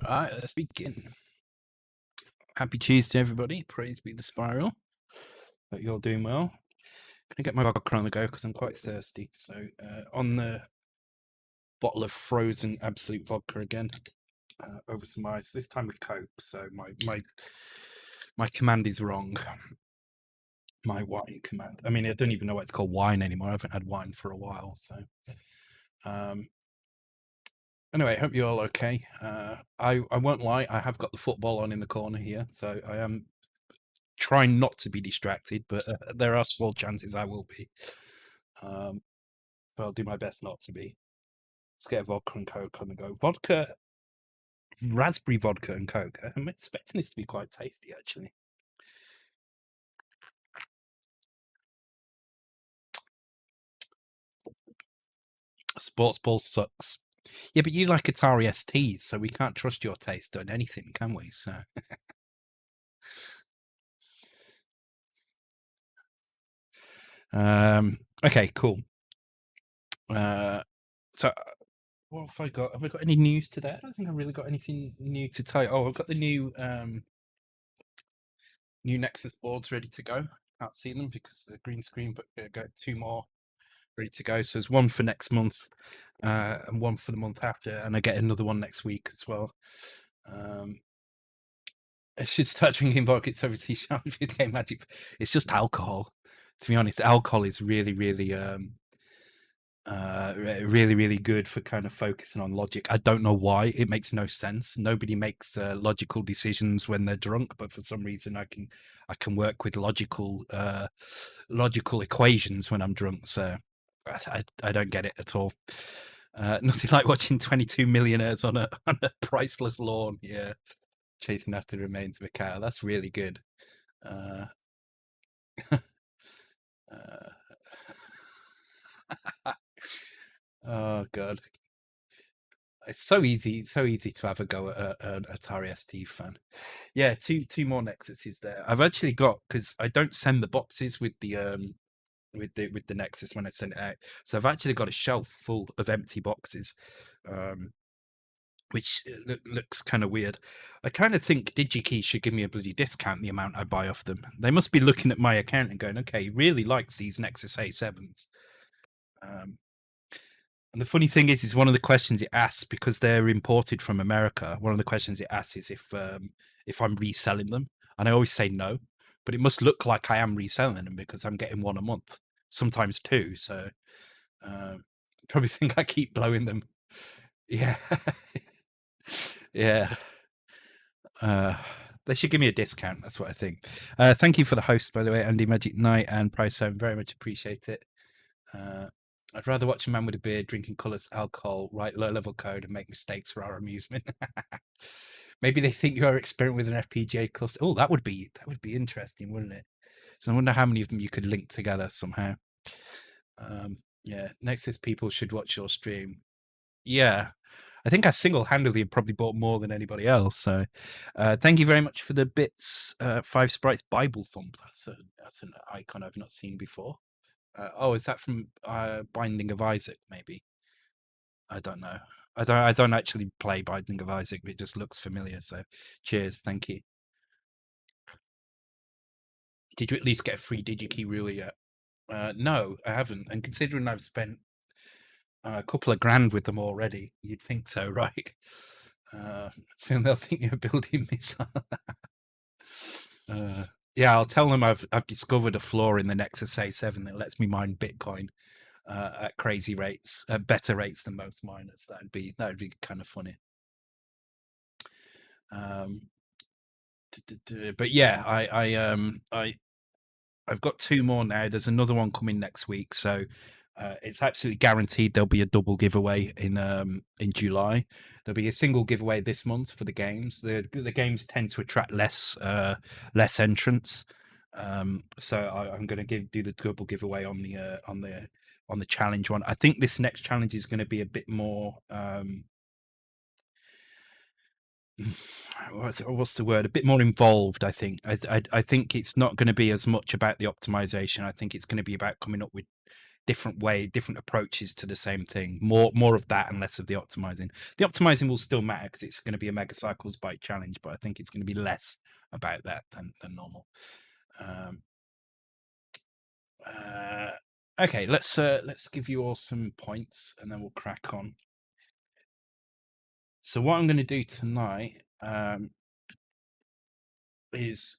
All right, let's begin. Happy Tuesday, everybody. Praise be the spiral. Hope you're doing well. Gonna get my vodka on the go because I'm quite thirsty. So on the bottle of frozen absolute vodka again, over some ice. This time with Coke. So my command is wrong. My wine command. I mean, I don't even know why it's called wine anymore. I haven't had wine for a while. So anyway, hope you're all okay. I won't lie. I have got the football on in the corner here, so I am trying not to be distracted, but there are small chances I will be. But I'll do my best not to be. Let's get a vodka and Coke on the go. Vodka, raspberry vodka and Coke. I'm expecting this to be quite tasty, actually. Sports ball sucks. Yeah, but you like Atari STs, so we can't trust your taste on anything, can we? So. Okay, cool. So what have I got? Have I got any news today? I don't think I've really got anything new to tell you. Oh, I've got the new Nexus boards ready to go. Can't see them because the green screen, but got 2 more ready to go. So there's one for next month and one for the month after, and I get another one next week as well. I should start drinking vodka. It's obviously game magic. It's just alcohol. To be honest, alcohol is really, really really good for kind of focusing on logic. I don't know why. It makes no sense. Nobody makes logical decisions when they're drunk, but for some reason I can work with logical equations when I'm drunk. So I don't get it at all. Nothing like watching 22 millionaires on a priceless lawn, yeah, chasing after the remains of a cow. That's really good. Oh god, it's so easy to have a go at an Atari ST fan. Yeah, two more Nexuses there. I've actually got, because I don't send the boxes with the Nexus when I send it out, so I've actually got a shelf full of empty boxes, which looks kind of weird. I kind of think DigiKey should give me a bloody discount the amount I buy off them. They must be looking at my account and going, okay, he really likes these Nexus A7s. And the funny thing is one of the questions it asks, because they're imported from America, one of the questions it asks is if I'm reselling them. And I always say no, but it must look like I am reselling them because I'm getting one a month, sometimes 2. So probably think I keep blowing them. Yeah. Yeah. They should give me a discount. That's what I think. Thank you for the host, by the way, Andy Magic Knight and Price 7. Very much appreciate it. I'd rather watch a man with a beard drinking colours alcohol, write low-level code, and make mistakes for our amusement. Maybe they think you are experimenting with an FPGA cluster. Oh, that would be interesting, wouldn't it? So I wonder how many of them you could link together somehow. Yeah, Nexus people should watch your stream. Yeah, I think I single-handedly have probably bought more than anybody else. So thank you very much for the bits. 5 Sprites Bible Thump. That's an icon I've not seen before. Oh, is that from Binding of Isaac? Maybe. I don't know. I don't actually play Binding of Isaac. It just looks familiar. So, cheers. Thank you. Did you at least get a free DigiKey ruler yet? No, I haven't. And considering I've spent a couple of grand with them already, you'd think so, right? Soon they'll think you're building missile. Yeah, I'll tell them I've discovered a flaw in the Nexus A7 that lets me mine Bitcoin at crazy rates, at better rates than most miners. That would be kind of funny. But yeah, I've got 2 more now. There's another one coming next week, so it's absolutely guaranteed there'll be a double giveaway in July. There'll be a single giveaway this month for the games. The games tend to attract less entrants, so I'm going to do the double giveaway on the challenge one. I think this next challenge is going to be a bit more. What's the word? A bit more involved, I think. I think it's not going to be as much about the optimization. I think it's going to be about coming up with different approaches to the same thing. More of that and less of the optimizing. The optimizing will still matter because it's going to be a Mega Cycles Bike challenge, but I think it's going to be less about that than normal. Okay, let's give you all some points and then we'll crack on. So what I'm going to do tonight is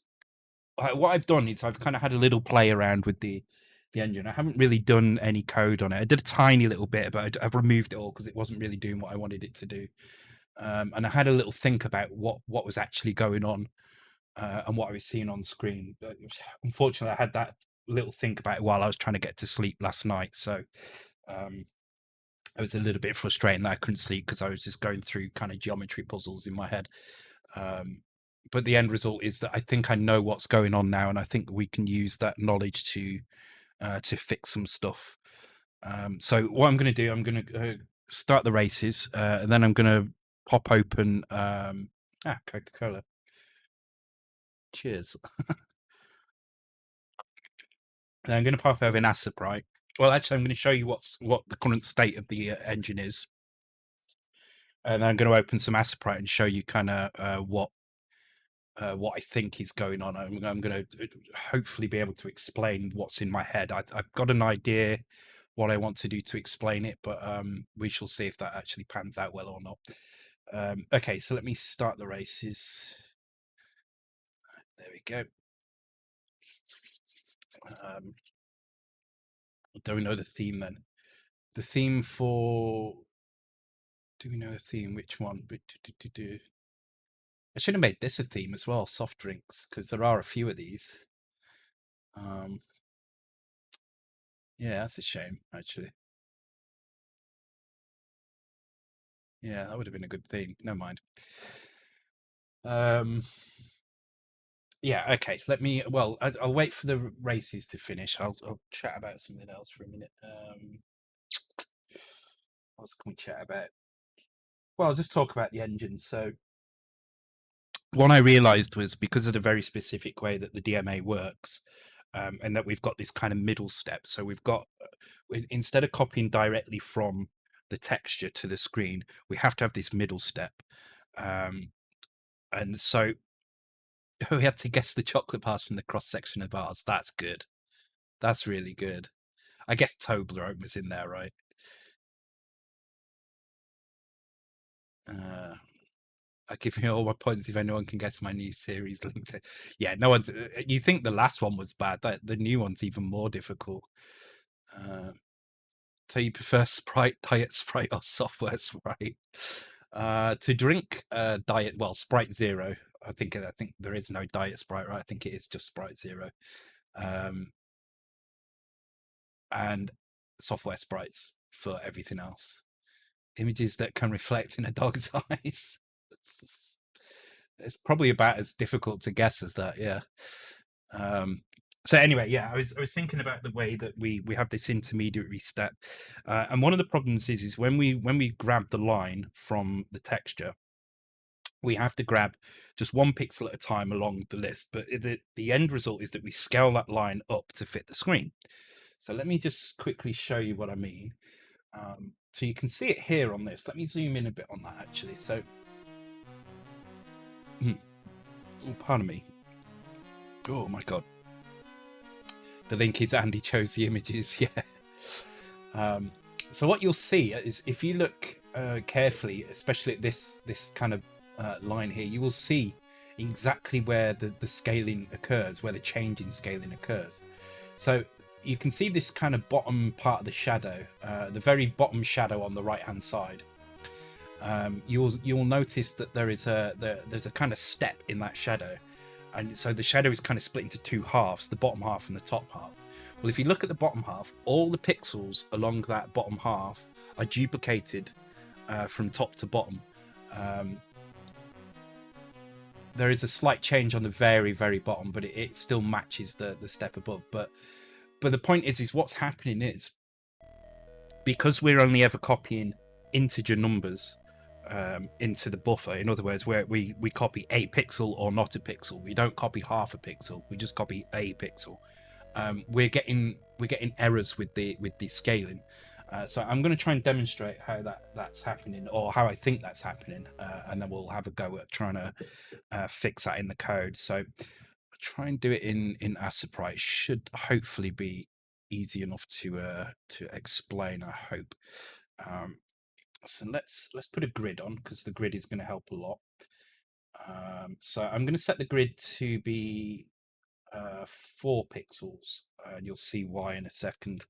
what I've done is I've kind of had a little play around with the engine. I haven't really done any code on it. I did a tiny little bit, but I've removed it all because it wasn't really doing what I wanted it to do. And I had a little think about what was actually going on and what I was seeing on screen. But unfortunately, I had that little think about it while I was trying to get to sleep last night. So I was a little bit frustrated that I couldn't sleep because I was just going through kind of geometry puzzles in my head. But the end result is that I think I know what's going on now, and I think we can use that knowledge to fix some stuff. So what I'm going to do, I'm going to start the races, and then I'm going to pop open Coca-Cola. Cheers. And I'm going to pop over in ASAP, right? Well, actually, I'm going to show you what the current state of the engine is, and then I'm going to open some ASAP and show you kind of what I think is going on. I'm going to hopefully be able to explain what's in my head. I've got an idea what I want to do to explain it, but we shall see if that actually pans out well or not. Okay, so let me start the races. There we go. Do we know the theme then? The theme for... Do we know the theme? Which one? I should have made this a theme as well, soft drinks, because there are a few of these. Yeah, that's a shame, actually. Yeah, that would have been a good theme. Never mind. Yeah, okay. Let me. Well, I'll wait for the races to finish. I'll chat about something else for a minute. What else can we chat about? Well, I'll just talk about the engine. So, what I realised was because of the very specific way that the DMA works, and that we've got this kind of middle step. So we've got instead of copying directly from the texture to the screen, we have to have this middle step. And so we had to guess the chocolate bars from the cross section of bars. That's good. That's really good. I guess Toblerone was in there, right? I give you all my points if anyone can guess my new series link to. Yeah, no one's. You think the last one was bad? The new one's even more difficult. So you prefer Sprite, Diet Sprite, or Software Sprite? To drink, Diet. Well, Sprite Zero. I think there is no Diet Sprite, right? I think it is just Sprite Zero. And software sprites for everything else. Images that can reflect in a dog's eyes. It's probably about as difficult to guess as that, yeah. So anyway, yeah, I was thinking about the way that we have this intermediary step, and one of the problems is when we grab the line from the texture, we have to grab just one pixel at a time along the list. But the end result is that we scale that line up to fit the screen. So let me just quickly show you what I mean. So you can see it here on this. Let me zoom in a bit on that actually. So, oh, pardon me. Oh my God. The link is Andy chose the images. Yeah. So what you'll see is if you look carefully, especially at this kind of line here, you will see exactly where the scaling occurs, where the change in scaling occurs. So you can see this kind of bottom part of the shadow, the very bottom shadow on the right hand side. You'll notice that there's a kind of step in that shadow, and so the shadow is kind of split into two halves, the bottom half and the top half. Well, if you look at the bottom half, all the pixels along that bottom half are duplicated from top to bottom. There is a slight change on the very, very bottom, but it still matches the step above. But the point is what's happening is, because we're only ever copying integer numbers into the buffer, in other words, where we copy a pixel or not a pixel, we don't copy half a pixel, we just copy a pixel. we're getting errors with the scaling. So I'm going to try and demonstrate how that's happening, or how I think that's happening, and then we'll have a go at trying to fix that in the code. So I'll try and do it in ASAPRI. It should hopefully be easy enough to explain, I hope. So let's put a grid on, because the grid is going to help a lot. So I'm going to set the grid to be 4 pixels, and you'll see why in a second.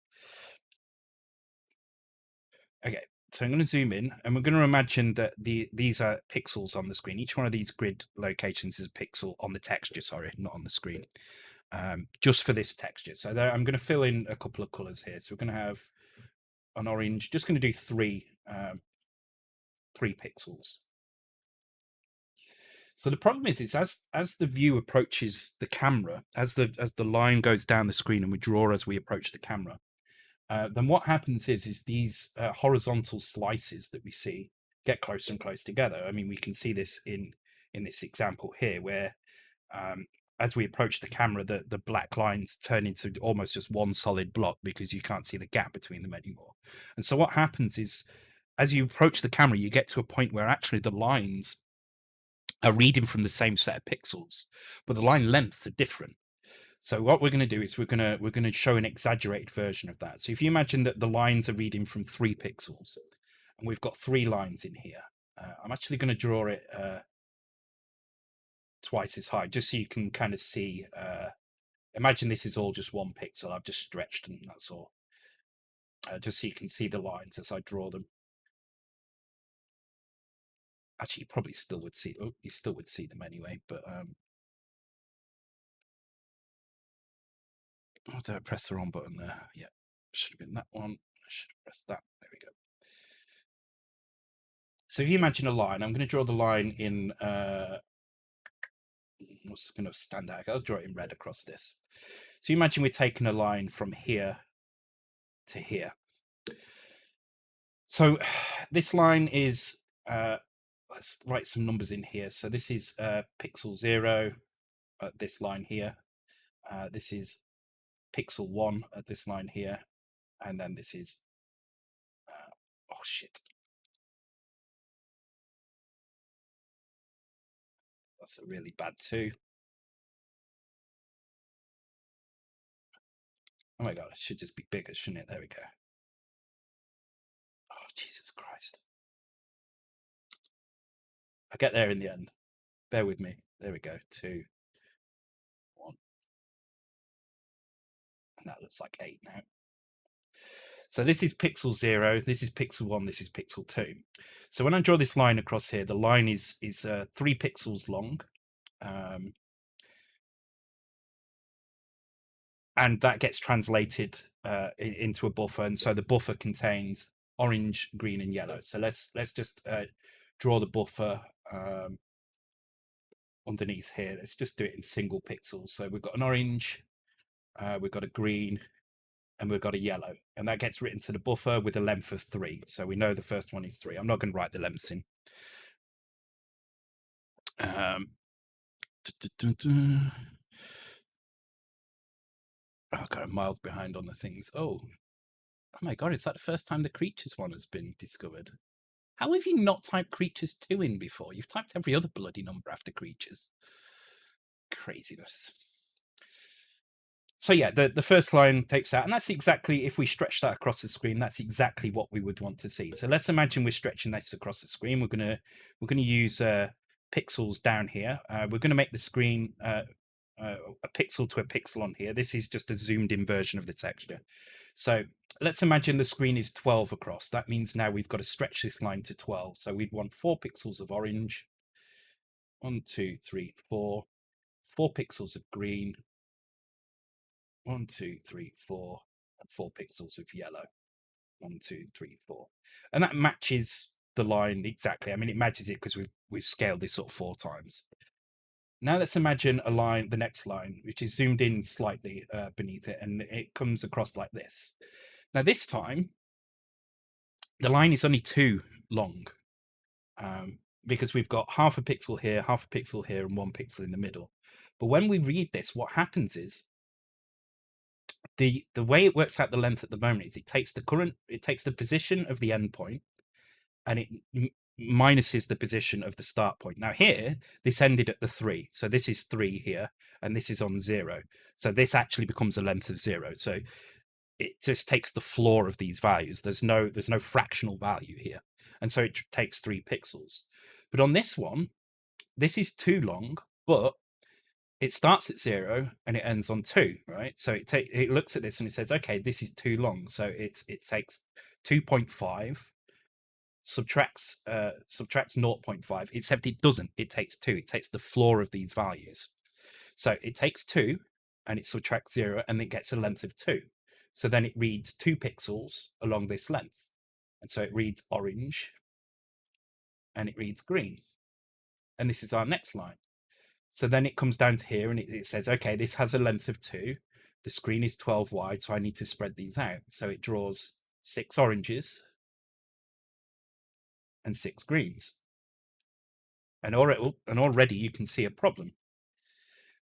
Okay, so I'm going to zoom in, and we're going to imagine that these are pixels on the screen. Each one of these grid locations is a pixel on the texture, sorry, not on the screen, just for this texture. So there, I'm going to fill in a couple of colors here. So we're going to have an orange, just going to do 3 pixels. So the problem is as the view approaches the camera, as the line goes down the screen and we draw as we approach the camera, then what happens is these horizontal slices that we see get closer and closer together. I mean, we can see this in this example here, where as we approach the camera, the black lines turn into almost just one solid block, because you can't see the gap between them anymore. And so what happens is, as you approach the camera, you get to a point where actually the lines are reading from the same set of pixels, but the line lengths are different. So what we're going to do is we're going to show an exaggerated version of that. So if you imagine that the lines are reading from 3 pixels, and we've got 3 lines in here, I'm actually going to draw it twice as high, just so you can kind of see. Imagine this is all just 1 pixel. I've just stretched them, that's all. Just so you can see the lines as I draw them. Actually, you probably still would see. Oh, you still would see them anyway. But oh, did I press the wrong button there? Yeah, should have been that one. I should have pressed that. There we go. So if you imagine a line, I'm going to draw the line in what's going to stand out. I'll draw it in red across this. So you imagine we're taking a line from here to here. So this line is, let's write some numbers in here. So this is pixel 0 at this line here. This is pixel 1 at this line here. And then this is, oh shit. That's a really bad 2. Oh my God, it should just be bigger, shouldn't it? There we go. Oh, Jesus Christ. I'll get there in the end. Bear with me. There we go. 2, 1. And that looks like 8 now. So this is pixel 0, this is pixel 1, this is pixel 2. So when I draw this line across here, the line is 3 pixels long. And that gets translated into a buffer. And so the buffer contains orange, green, and yellow. So let's just draw the buffer underneath here. Let's just do it in single pixels. So we've got an orange, we've got a green, and we've got a yellow, and that gets written to the buffer with a length of 3. So we know the first one is 3. I'm not going to write the lengths in. Oh, God, I'm miles behind on the things. Oh my God, is that the first time the creatures one has been discovered? How have you not typed creatures 2 in before? You've typed every other bloody number after creatures. Craziness. So yeah, the first line takes that, and that's exactly, if we stretch that across the screen, that's exactly what we would want to see. So let's imagine we're stretching this across the screen. We're gonna use pixels down here. We're gonna make the screen a pixel to a pixel on here. This is just a zoomed in version of the texture. So let's imagine the screen is 12 across. That means now we've got to stretch this line to 12. So we'd want 4 pixels of orange. 1, 2, 3, 4. 4 pixels of green. 1, 2, 3, 4. And 4 pixels of yellow. 1, 2, 3, 4. And that matches the line exactly. I mean, it matches it because we've scaled this up 4 times. Now let's imagine a line, the next line, which is zoomed in slightly beneath it, and it comes across like this. Now this time, the line is only 2 long, because we've got half a pixel here, and 1 pixel in the middle. But when we read this, what happens is The way it works out the length at the moment is it takes the position of the endpoint, and it minuses the position of the start point. Now here, this ended at the 3, so this is 3 here, and this is on 0. So this actually becomes a length of 0. So it just takes the floor of these values. There's no fractional value here, and so it takes 3 pixels. But on this one, this is too long, but it starts at 0 and it ends on 2, right? So it looks at this and it says, okay, this is too long. So it takes 2.5, subtracts 0.5, except it doesn't. It takes 2. It takes the floor of these values. So it takes 2 and it subtracts 0 and it gets a length of 2. So then it reads 2 pixels along this length. And so it reads orange and it reads green. And this is our next line. So then it comes down to here and it says, okay, this has a length of 2. The screen is 12 wide, so I need to spread these out. So it draws 6 oranges and 6 greens. And already you can see a problem.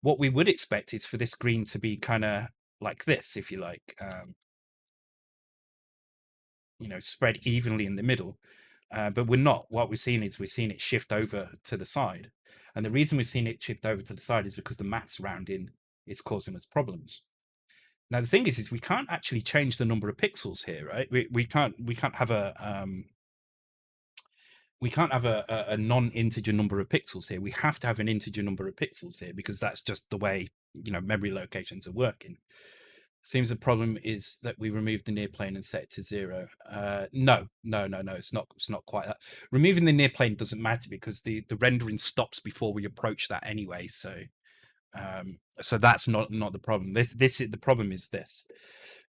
What we would expect is for this green to be kind of like this, if you like, spread evenly in the middle. But we're not. What we're seeing it shift over to the side. And the reason we're seeing it shift over to the side is because the maths rounding is causing us problems. Now the thing is we can't actually change the number of pixels here, right? We can't have a non-integer number of pixels here. We have to have an integer number of pixels here because that's just the way memory locations are working. Seems the problem is that we removed the near plane and set it to 0. No, it's not quite that. Removing the near plane doesn't matter because the rendering stops before we approach that anyway. So that's not the problem. The problem is this.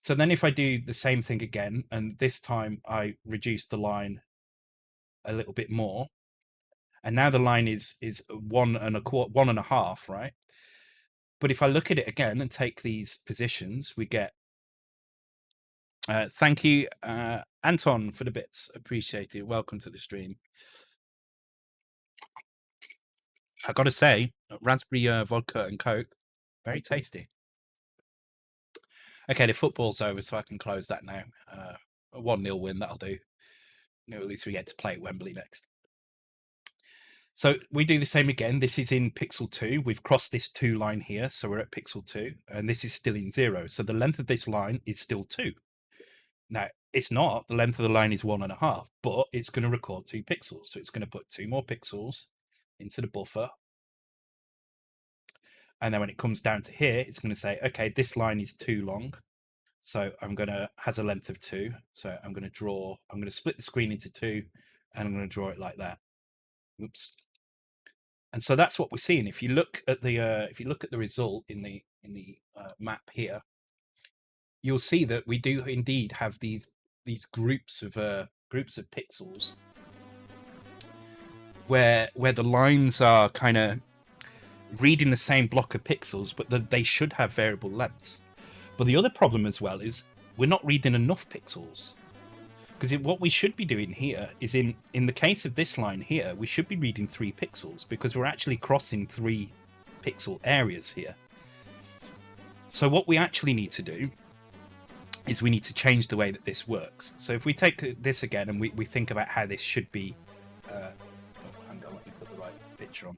So then if I do the same thing again, and this time I reduce the line a little bit more, and now the line is 1.25, right? But if I look at it again and take these positions, we get thank you, Anton, for the bits. Appreciate it. Welcome to the stream. I got to say, raspberry vodka and Coke, very tasty. Okay, the football's over, so I can close that now. A 1-0 win, that'll do. At least we get to play at Wembley next. So we do the same again. This is in pixel 2. We've crossed this 2 line here, so we're at pixel 2, and this is still in 0. So the length of this line is still 2. Now, it's not. The length of the line is 1.5, but it's going to record 2 pixels. So it's going to put 2 more pixels into the buffer. And then when it comes down to here, it's going to say, okay, this line is too long. So has a length of 2. So I'm going to split the screen into 2, and I'm going to draw it like that. Oops. And so that's what we're seeing. If you look at the result in the map here, you'll see that we do indeed have these groups of pixels where the lines are kind of reading the same block of pixels, but they should have variable lengths. But the other problem as well is we're not reading enough pixels. Because what we should be doing here is in the case of this line here, we should be reading 3 pixels because we're actually crossing 3 pixel areas here. So what we actually need to do is we need to change the way that this works. So if we take this again and we think about how this should be, hang on, let me put the right picture on.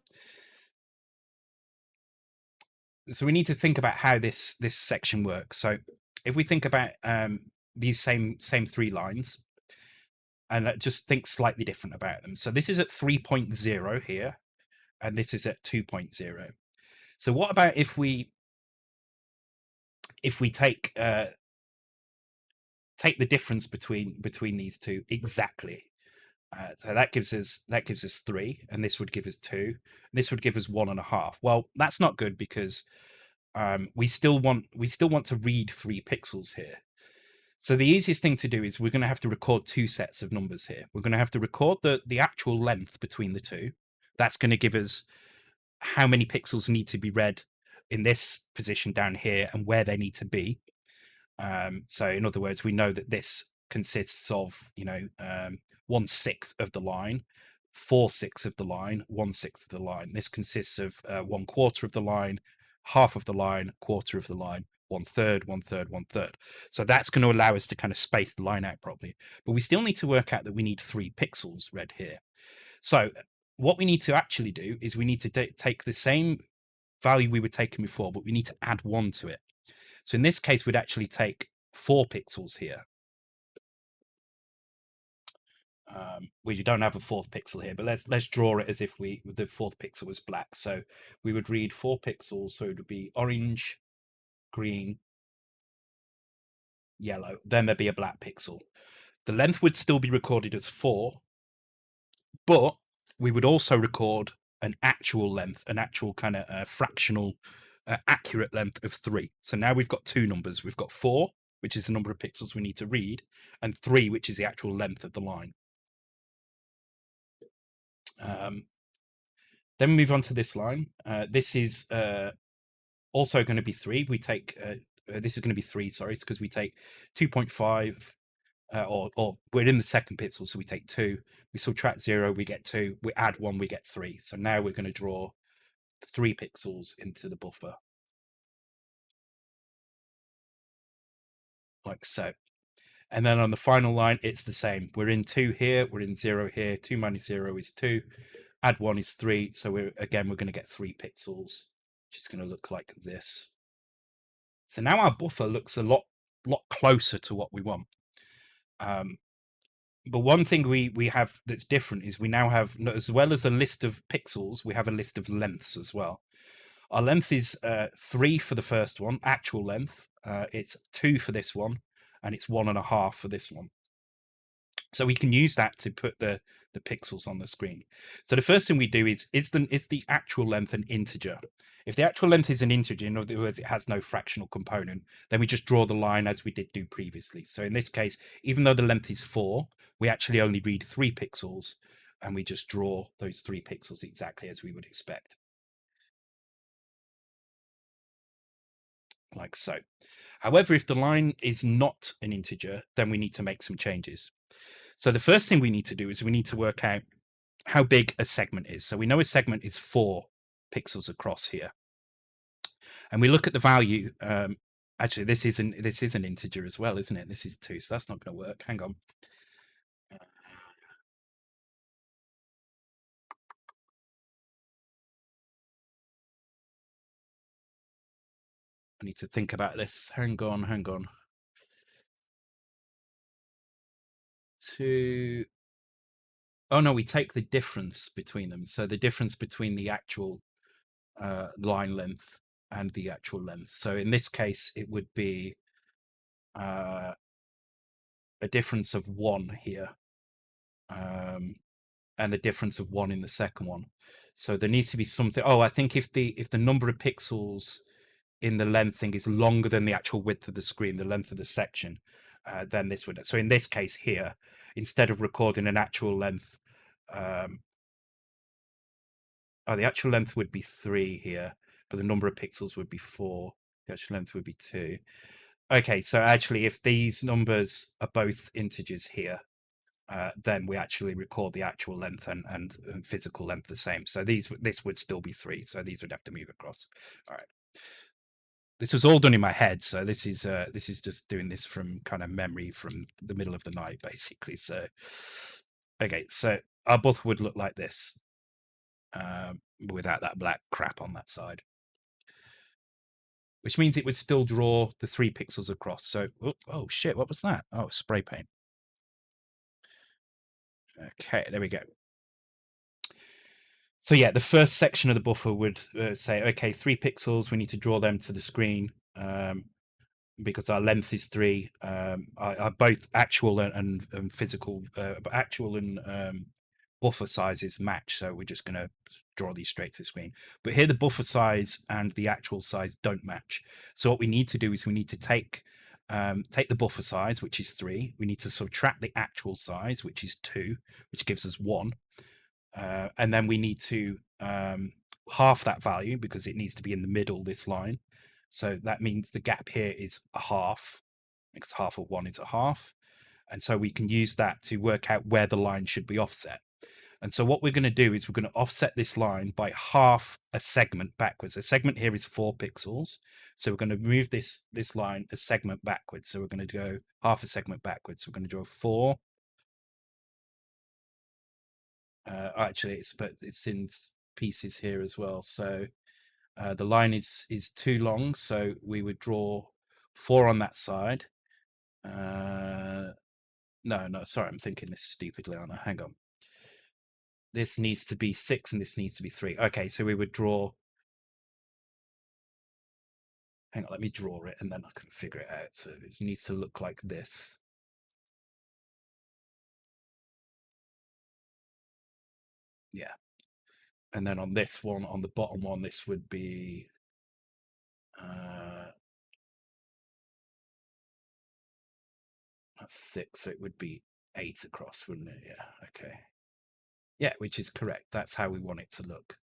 So we need to think about how this section works. So if we think about these same 3 lines, and just think slightly different about them. So this is at 3.0 here, and this is at 2.0. So what about if we take the difference between these two exactly? So that gives us 3, and this would give us 2. This would give us 1.5. Well, that's not good because we still want to read 3 pixels here. So the easiest thing to do is we're going to have to record 2 sets of numbers here. We're going to have to record the actual length between the two. That's going to give us how many pixels need to be read in this position down here and where they need to be. So in other words, we know that this consists of 1/6 of the line, 4/6 of the line, 1/6 of the line. This consists of 1/4 of the line, half of the line, quarter of the line, 1/3, 1/3, 1/3. So that's going to allow us to kind of space the line out properly. But we still need to work out that we need 3 pixels read here. So what we need to actually do is we need to take the same value we were taking before, but we need to add 1 to it. So in this case, we'd actually take 4 pixels here. We don't have a 4th pixel here, but let's draw it as if the 4th pixel was black. So we would read 4 pixels, so it would be orange, green, yellow. Then there'd be a black pixel. The length would still be recorded as 4, but we would also record an actual length, an actual kind of fractional accurate length of 3. So now we've got 2 numbers. We've got 4, which is the number of pixels we need to read, and 3, which is the actual length of the line. Then we move on to this line. This is also going to be 3. We take this is going to be 3, sorry, it's because we take 2.5, or we're in the 2nd pixel, so we take 2. We subtract 0, we get 2. We add 1, we get 3. So now we're going to draw 3 pixels into the buffer, like so. And then on the final line, it's the same. We're in 2 here, we're in 0 here. 2 minus 0 is 2. Add 1 is 3. So we're going to get 3 pixels, which is going to look like this. So now our buffer looks a lot closer to what we want. But one thing we have that's different is we now have, as well as a list of pixels, we have a list of lengths as well. Our length is 3 for the first one, actual length. It's 2 for this one, and it's 1.5 for this one. So we can use that to put the pixels on the screen. So the first thing we do is the actual length an integer? If the actual length is an integer, in other words, it has no fractional component, then we just draw the line as we did do previously. So in this case, even though the length is 4, we actually only read 3 pixels, and we just draw those 3 pixels exactly as we would expect. Like so. However, if the line is not an integer, then we need to make some changes. So the first thing we need to do is we need to work out how big a segment is. So we know a segment is 4 pixels across here. And we look at the value. Actually, this is an integer as well, isn't it? This is 2, so that's not going to work. Hang on. I need to think about this. Hang on. 2. Oh no, we take the difference between them. So the difference between the actual line length and the actual length. So in this case, it would be a difference of 1 here, and a difference of 1 in the second one. So there needs to be something. Oh, I think if the number of pixels in the length thing is longer than the actual width of the screen, the length of the section, then this would. So in this case here, instead of recording an actual length, the actual length would be 3 here, but the number of pixels would be 4. The actual length would be 2. Okay, so actually, if these numbers are both integers here, then we actually record the actual length and physical length the same. So this would still be 3. So these would have to move across. All right. This was all done in my head, so this is just doing this from kind of memory from the middle of the night, basically. So, okay, so our buffer would look like this, without that black crap on that side, which means it would still draw the 3 pixels across. So, oh shit, what was that? Oh, spray paint. Okay, there we go. So yeah, the first section of the buffer would say, okay, 3 pixels, we need to draw them to the screen, because our length is 3. Are both actual and physical, actual and buffer sizes match. So we're just going to draw these straight to the screen. But here the buffer size and the actual size don't match. So what we need to do is we need to take the buffer size, which is 3. We need to subtract the actual size, which is 2, which gives us 1. And then we need to half that value because it needs to be in the middle, this line. So that means the gap here is a half, because half of 1 is a half. And so we can use that to work out where the line should be offset. And so what we're going to do is we're going to offset this line by half a segment backwards. A segment here is 4 pixels. So we're going to move this line a segment backwards. So we're going to go half a segment backwards. So we're going to draw 4. Actually, it's in pieces here as well. So the line is too long. So we would draw 4 on that side. No, sorry, I'm thinking this stupidly. Hang on. This needs to be 6 and this needs to be 3. Okay, so we would draw. Hang on, let me draw it and then I can figure it out. So it needs to look like this. Yeah. And then on this one, on the bottom one, this would be that's 6, so it would be 8 across, wouldn't it? Yeah, okay. Yeah, which is correct. That's how we want it to look.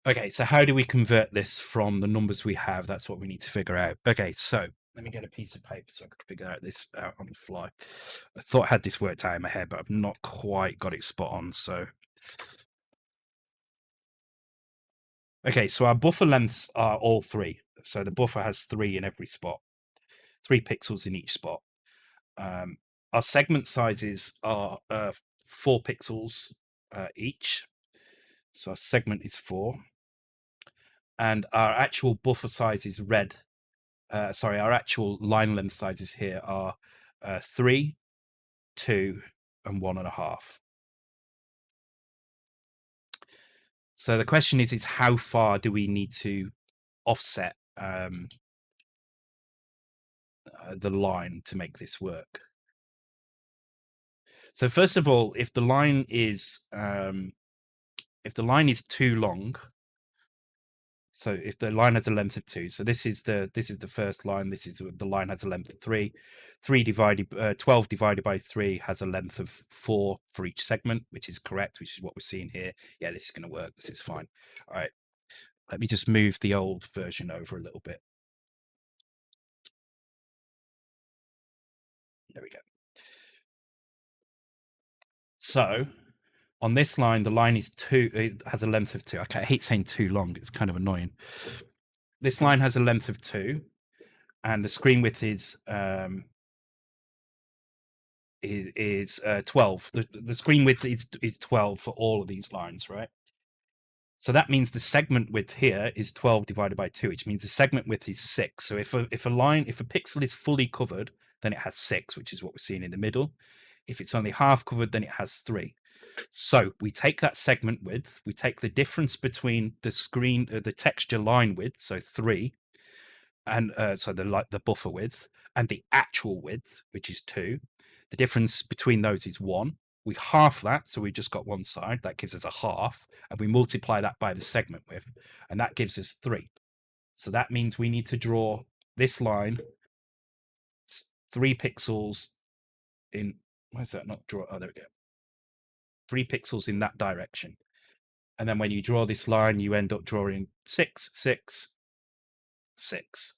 Okay, so how do we convert this from the numbers we have? That's what we need to figure out. Okay, so let me get a piece of paper so I can figure out this out on the fly. I thought I had this worked out in my head, but I've not quite got it spot on. So, okay, so our buffer lengths are all 3. So the buffer has 3 in every spot, 3 pixels in each spot. Our segment sizes are 4 pixels each. So our segment is 4. And our actual buffer size is red. Sorry, our actual line length sizes here are 3, 2, and 1.5. So the question is how far do we need to offset the line to make this work? So first of all, if the line is too long, so if the line has a length of 2, so this is the first line. This is the line has a length of 3. 12 divided by 3 has a length of 4 for each segment, which is correct, which is what we're seeing here. Yeah, this is going to work. This is fine. All right, let me just move the old version over a little bit. There we go. So on this line, the line is 2. It has a length of 2. Okay, I hate saying too long. It's kind of annoying. This line has a length of 2, and the screen width is 12. The screen width is 12 for all of these lines, right? So that means the segment width here is 12 divided by 2, which means the segment width is 6. So if a pixel is fully covered, then it has 6, which is what we're seeing in the middle. If it's only half covered, then it has 3. So we take that segment width, we take the difference between the texture line width, so 3, and so the buffer width, and the actual width, which is 2. The difference between those is 1. We half that, so we just got one side. That gives us a half, and we multiply that by the segment width, and that gives us 3. So that means we need to draw this line 3 pixels in. Why is that not draw? Oh, there we go. 3 pixels in that direction. And then when you draw this line, you end up drawing 6, 6, 6.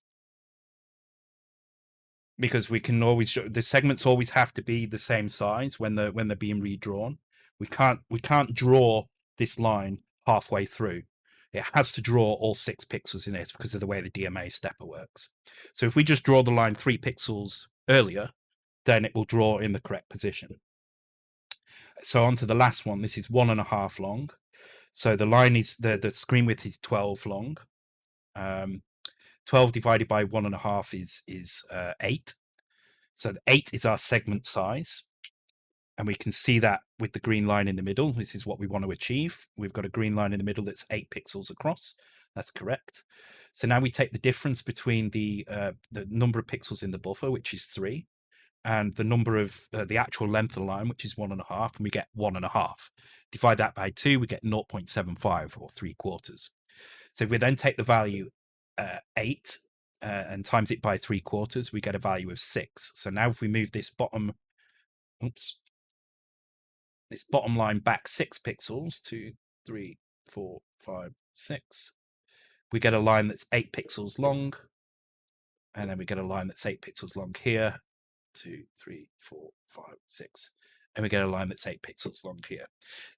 Because we can always the segments always have to be the same size when they're being redrawn. We can't draw this line halfway through. It has to draw all 6 pixels in this because of the way the DMA stepper works. So if we just draw the line 3 pixels earlier, then it will draw in the correct position. So on to the last one. This is 1.5 long. So the line is the screen width is 12 long. 12 divided by 1.5 is 8. So the 8 is our segment size. And we can see that with the green line in the middle. This is what we want to achieve. We've got a green line in the middle that's 8 pixels across. That's correct. So now we take the difference between the number of pixels in the buffer, which is 3, and the number of the actual length of the line, which is 1.5, and we get 1.5. Divide that by 2, we get 0.75 or 3/4. So if we then take the value 8 and times it by 3/4, we get a value of 6. So now if we move this bottom line back 6 pixels, 2, 3, 4, 5, 6, we get a line that's 8 pixels long, and then we get a line that's 8 pixels long here, 2, 3, 4, 5, 6. And we get a line that's 8 pixels long here.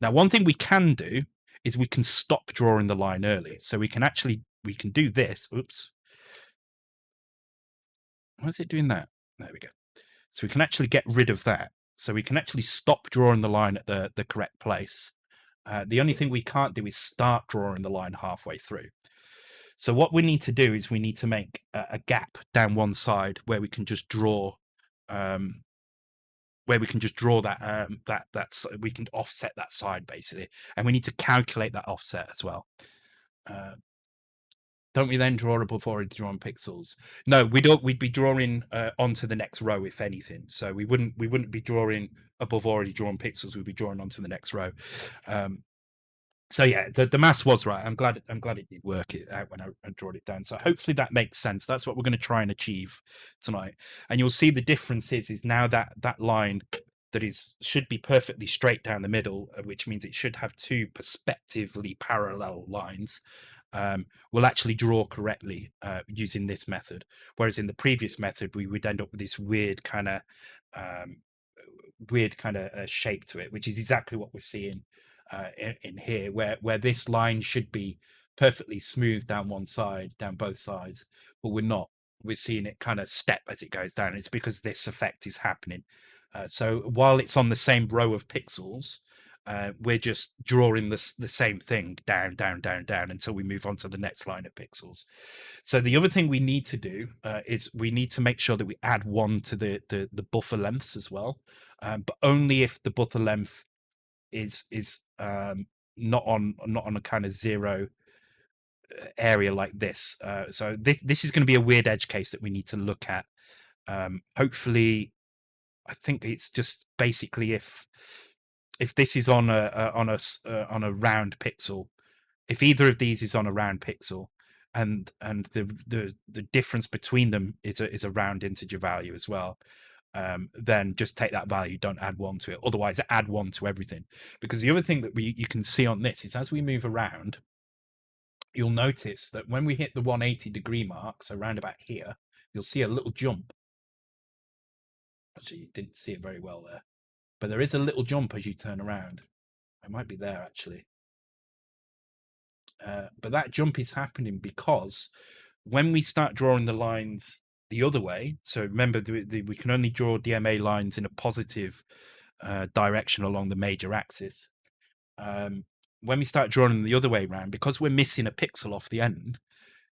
Now, one thing we can do is we can stop drawing the line early. So we can do this. Oops. Why is it doing that? There we go. So we can actually get rid of that. So we can actually stop drawing the line at the correct place. The only thing we can't do is start drawing the line halfway through. So what we need to do is we need to make a gap down one side where we can just draw, that we can offset that side basically, and we need to calculate that offset as well. Don't we then draw above already drawn pixels? No, we don't. We'd be drawing onto the next row, if anything. So we wouldn't be drawing above already drawn pixels. We'd be drawing onto the next row. So yeah, the maths was right. I'm glad it did work it out when I drawed it down. So hopefully that makes sense. That's what we're going to try and achieve tonight. And you'll see the difference is now that line that should be perfectly straight down the middle, which means it should have two perspectively parallel lines. Will actually draw correctly using this method. Whereas in the previous method, we would end up with this weird kind of shape to it, which is exactly what we're seeing in here, where this line should be perfectly smooth down both sides, but we're not. We're seeing it kind of step as it goes down. It's because this effect is happening. So while it's on the same row of pixels, we're just drawing the same thing down until we move on to the next line of pixels. So the other thing we need to do is we need to make sure that we add 1 to the buffer lengths as well, but only if the buffer length is not on a kind of 0 area like this. So this is going to be a weird edge case that we need to look at. Hopefully, I think it's just basically if this is on a round pixel, if either of these is on a round pixel, and the difference between them is a round integer value as well, then just take that value, don't add 1 to it. Otherwise, add 1 to everything. Because the other thing that you can see on this is as we move around, you'll notice that when we hit the 180-degree mark, so around about here, you'll see a little jump. Actually, you didn't see it very well there, but there is a little jump as you turn around. It might be there actually. But that jump is happening because when we start drawing the lines the other way, so remember we can only draw DMA lines in a positive direction along the major axis. When we start drawing them the other way around, because we're missing a pixel off the end,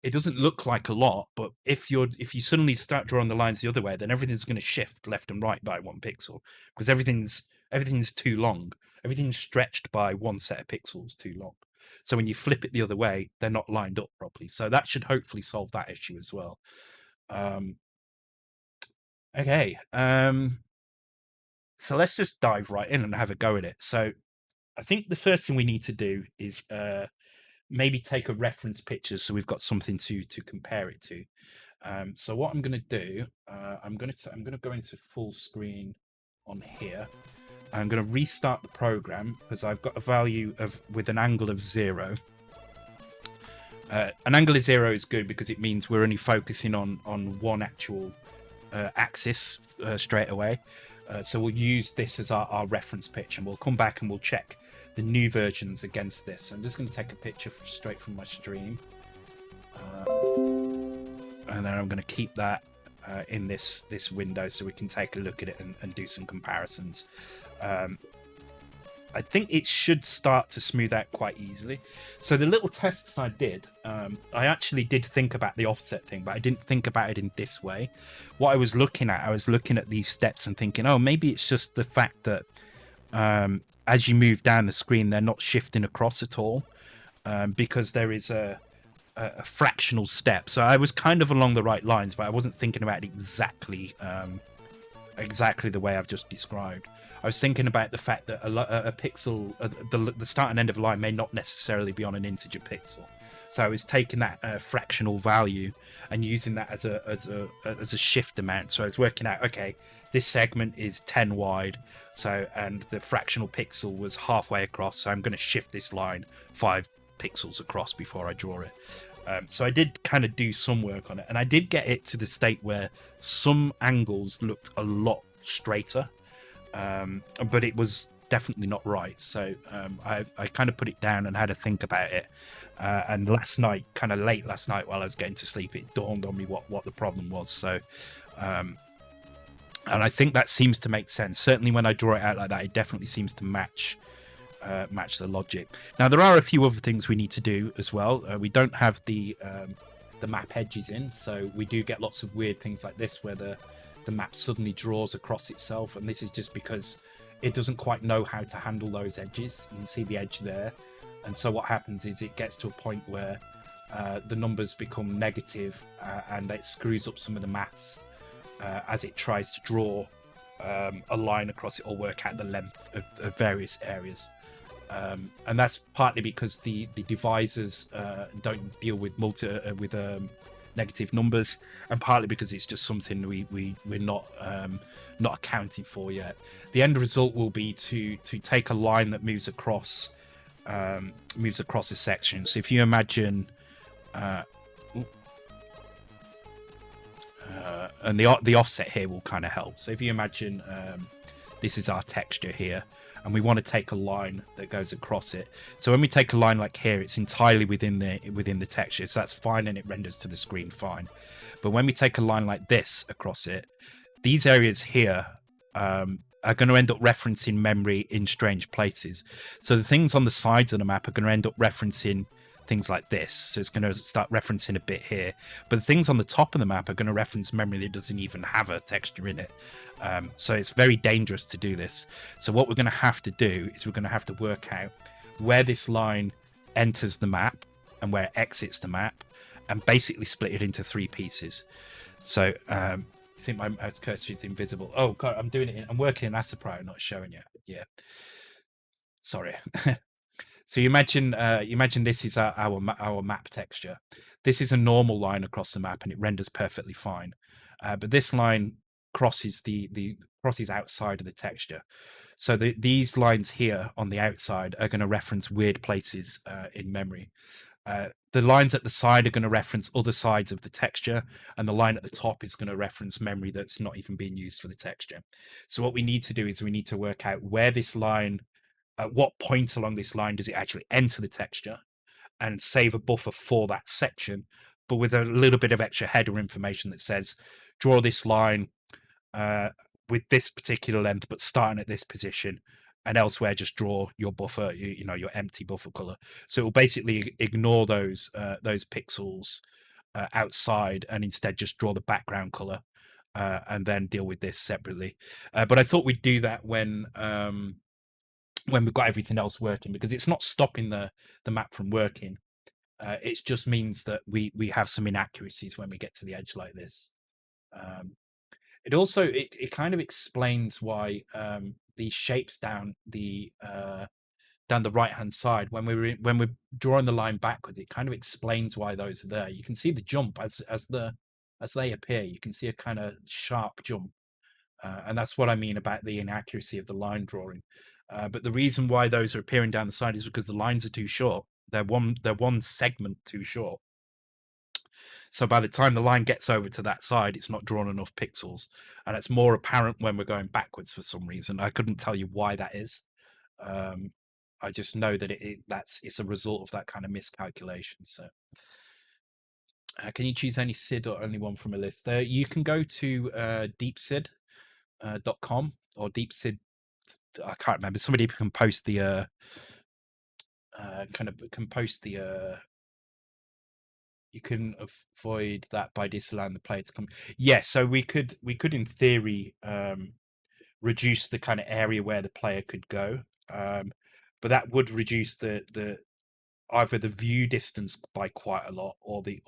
it doesn't look like a lot, but if you suddenly start drawing the lines the other way, then everything's going to shift left and right by 1 pixel, because everything's too long. Everything's stretched by 1 set of pixels too long. So when you flip it the other way, they're not lined up properly. So that should hopefully solve that issue as well. Okay. So let's just dive right in and have a go at it. So I think the first thing we need to do is maybe take a reference picture so we've got something to compare it to. So what I'm going to do, I'm going to go into full screen on here. I'm going to restart the program because I've got a value with an angle of 0. An angle of 0 is good because it means we're only focusing on one actual axis straight away. So we'll use this as our reference pitch, and we'll come back and we'll check the new versions against this. I'm just going to take a picture straight from my stream, and then I'm going to keep that in this window so we can take a look at it and do some comparisons. I think it should start to smooth out quite easily. So the little tests I did, I actually did think about the offset thing, but I didn't think about it in this way. What I was looking at these steps and thinking, oh, maybe it's just the fact that as you move down the screen, they're not shifting across at all, because there is a fractional step. So I was kind of along the right lines, but I wasn't thinking about it exactly the way I've just described. I was thinking about the fact that a pixel, the start and end of a line may not necessarily be on an integer pixel. So I was taking that fractional value and using that as a shift amount. So I was working out, okay, this segment is 10 wide, and the fractional pixel was halfway across. So I'm going to shift this line 5 pixels across before I draw it. So I did kind of do some work on it, and I did get it to the state where some angles looked a lot straighter, but it was definitely not right. So I kind of put it down and had to think about it. And last night, kind of late last night, while I was getting to sleep, it dawned on me what the problem was. So, and I think that seems to make sense. Certainly, when I draw it out like that, it definitely seems to match the logic. Now, there are a few other things we need to do as well. We don't have the map edges in, so we do get lots of weird things like this where the map suddenly draws across itself, and this is just because it doesn't quite know how to handle those edges. You can see the edge there, and so what happens is it gets to a point where the numbers become negative, and it screws up some of the maths as it tries to draw a line across it or work out the length of various areas. And that's partly because the divisors don't deal with negative numbers, and partly because it's just something we're not accounting for yet. The end result will be to take a line that moves across a section. So if you imagine, and the offset here will kind of help. So if you imagine this is our texture here, and we want to take a line that goes across it. So when we take a line like here, it's entirely within the texture, so that's fine, and it renders to the screen fine. But when we take a line like this across it, these areas here are going to end up referencing memory in strange places. So the things on the sides of the map are going to end up referencing things like this. So it's going to start referencing a bit here, but the things on the top of the map are going to reference memory that doesn't even have a texture in it. So it's very dangerous to do this. So what we're going to have to do is we're going to have to work out where this line enters the map and where it exits the map, and basically split it into 3 pieces. So I think my mouse cursor is invisible. Oh God, I'm doing it. I'm working in AssaPro, not showing you. Yeah, sorry. So you imagine this is our map texture. This is a normal line across the map, and it renders perfectly fine. But this line crosses crosses outside of the texture. So these lines here on the outside are going to reference weird places in memory. The lines at the side are going to reference other sides of the texture, and the line at the top is going to reference memory that's not even being used for the texture. So what we need to do is we need to work out where this line, at what point along this line does it actually enter the texture, and save a buffer for that section, but with a little bit of extra header information that says, draw this line with this particular length, but starting at this position, and elsewhere just draw your buffer, your empty buffer color. So it will basically ignore those pixels outside, and instead just draw the background color, and then deal with this separately. But I thought we'd do that when we've got everything else working, because it's not stopping the map from working. It just means that we have some inaccuracies when we get to the edge like this. It also it kind of explains why these shapes down the right hand side, when we're drawing the line backwards, it kind of explains why those are there. You can see the jump as they appear. You can see a kind of sharp jump. And that's what I mean about the inaccuracy of the line drawing. But the reason why those are appearing down the side is because the lines are too short. They're one segment too short. So by the time the line gets over to that side, it's not drawn enough pixels, and it's more apparent when we're going backwards for some reason. I couldn't tell you why that is. I just know that it's a result of that kind of miscalculation. So. Can you choose any SID or only one from a list? There, you can go to deepsid.com or deepsid. I can't remember. Somebody can post the you can avoid that by disallowing the player to come. Yeah, so we could in theory reduce the kind of area where the player could go, but that would reduce the either the view distance by quite a lot, or the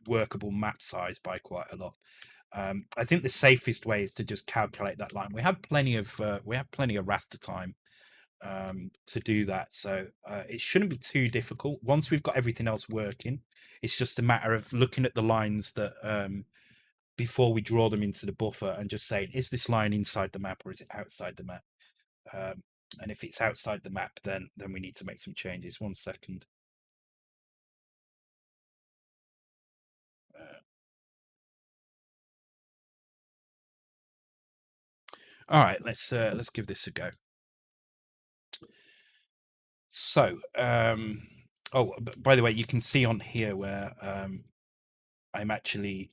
workable map size by quite a lot. I think the safest way is to just calculate that line. We have plenty of raster time to do that, so it shouldn't be too difficult. Once we've got everything else working, it's just a matter of looking at the lines that before we draw them into the buffer, and just saying, is this line inside the map or is it outside the map? And if it's outside the map, then we need to make some changes. 1 second. All right, let's give this a go. So, oh, by the way, you can see on here where I'm actually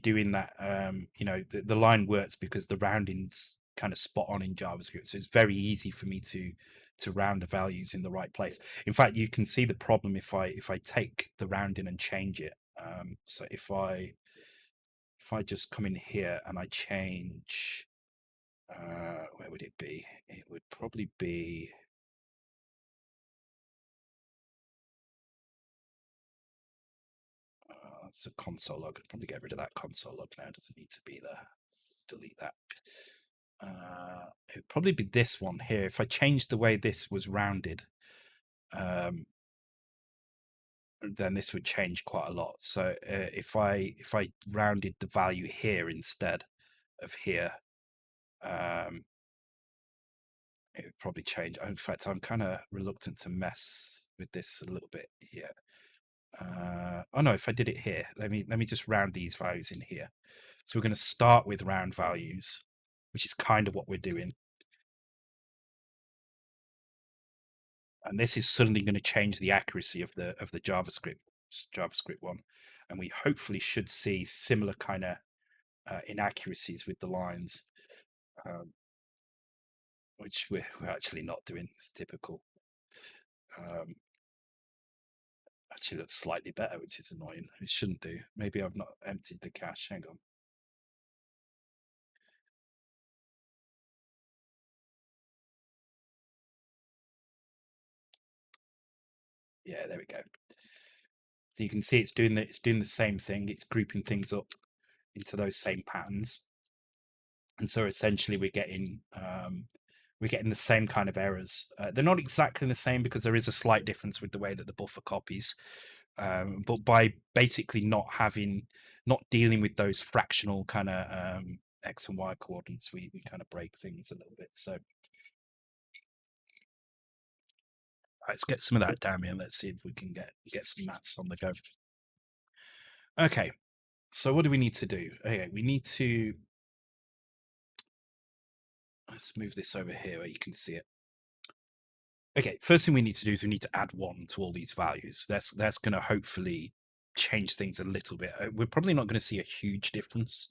doing that. The line works because the rounding's kind of spot on in JavaScript, so it's very easy for me to round the values in the right place. In fact, you can see the problem if I take the rounding and change it. So if I just come in here and I change, where would it be? It would probably be. It's a console log. I'd probably get rid of that console log now. Doesn't need to be there. Delete that. It would probably be this one here. If I changed the way this was rounded, then this would change quite a lot. So if I rounded the value here instead of here, it would probably change. In fact, I'm kind of reluctant to mess with this a little bit here. Oh no, if I did it here, let me just round these values in here. So we're going to start with round values, which is kind of what we're doing. And this is suddenly going to change the accuracy of the JavaScript one, and we hopefully should see similar kind of inaccuracies with the lines, which we're actually not doing. It's typical. Actually looks slightly better, which is annoying. It shouldn't do. Maybe I've not emptied the cache. Hang on. Yeah, there we go. So you can see it's doing the same thing. It's grouping things up into those same patterns, and so essentially we're getting the same kind of errors. They're not exactly the same because there is a slight difference with the way that the buffer copies. But by basically not dealing with those fractional kind of x and y coordinates, we kind of break things a little bit. So let's get some of that down here. Let's see if we can get some maths on the go. Okay, so what do we need to do? Okay, we need to, let's move this over here where you can see it. Okay, first thing we need to do is we need to add 1 to all these values. That's going to hopefully change things a little bit. We're probably not going to see a huge difference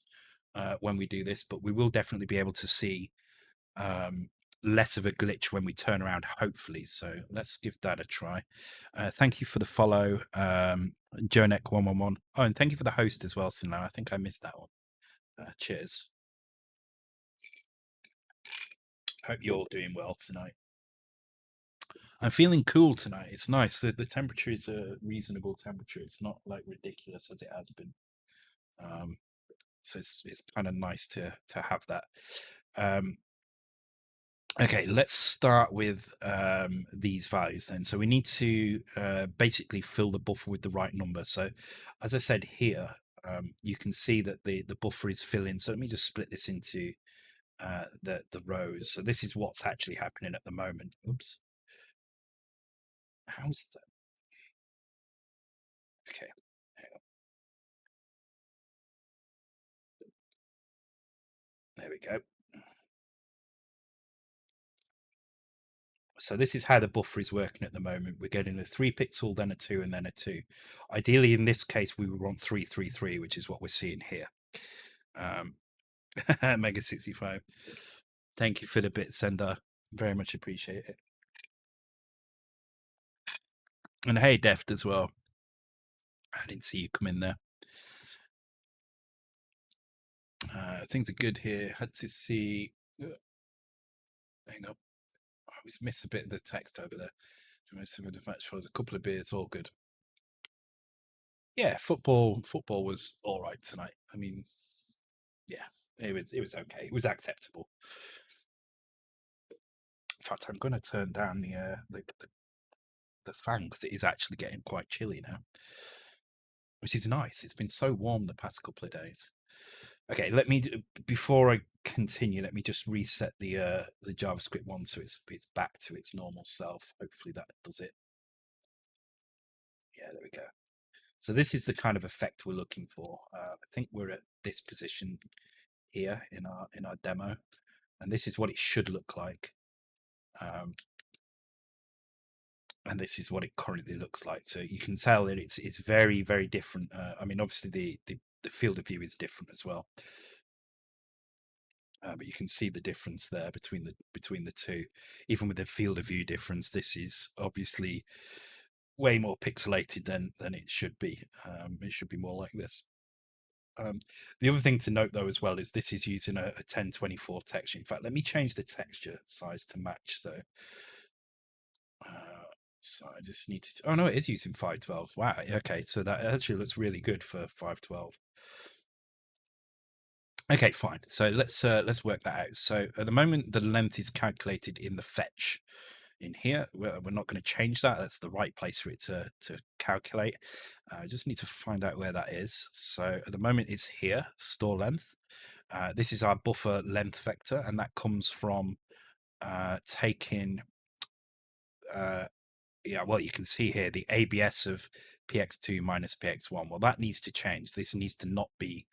when we do this, but we will definitely be able to see less of a glitch when we turn around, hopefully. So let's give that a try. Thank you for the follow, Jonek111. Oh, and thank you for the host as well, Sinla. I think I missed that one. Cheers. Hope you're all doing well tonight. I'm feeling cool tonight. It's nice. The temperature is a reasonable temperature. It's not like ridiculous as it has been. So it's kind of nice to have that. Okay, let's start with these values then. So we need to basically fill the buffer with the right number. So as I said here, you can see that the buffer is filling. So let me just split this into the rows. So this is what's actually happening at the moment. Oops. How's that? Okay. There we go. So this is how the buffer is working at the moment. We're getting a 3 pixel, then a 2, and then a 2. Ideally, in this case, we would want 333, which is what we're seeing here. Mega65. Thank you for the bit, Sender. Very much appreciate it. And hey, Deft as well. I didn't see you come in there. Things are good here. Had to see. Hang on. I always miss a bit of the text over there. Most of the match was a couple of beers, all good. Yeah, football was all right tonight. I mean, yeah, it was okay. It was acceptable. In fact, I'm going to turn down the fan because it is actually getting quite chilly now, which is nice. It's been so warm the past couple of days. Okay, before I continue, let me just reset the JavaScript one so it's back to its normal self. Hopefully that does it. Yeah, there we go. So this is the kind of effect we're looking for. I think we're at this position here in our demo, and this is what it should look like. And this is what it currently looks like. So you can tell that it's very, very different. I mean, obviously the field of view is different as well, but you can see the difference there between the two. Even with the field of view difference, this is obviously way more pixelated than it should be. It should be more like this. The other thing to note though as well is this is using a 1024 texture. In fact, let me change the texture size to match. So I just need to. Oh no, it is using 512. Wow. Okay, so that actually looks really good for 512. Okay, fine. So let's work that out. So at the moment, the length is calculated in the fetch in here. We're not going to change that. That's the right place for it to calculate. I just need to find out where that is. So at the moment, it's here, store length. This is our buffer length vector, and that comes from taking yeah, well, you can see here the ABS of px2 minus px1. Well, that needs to change. This needs to not be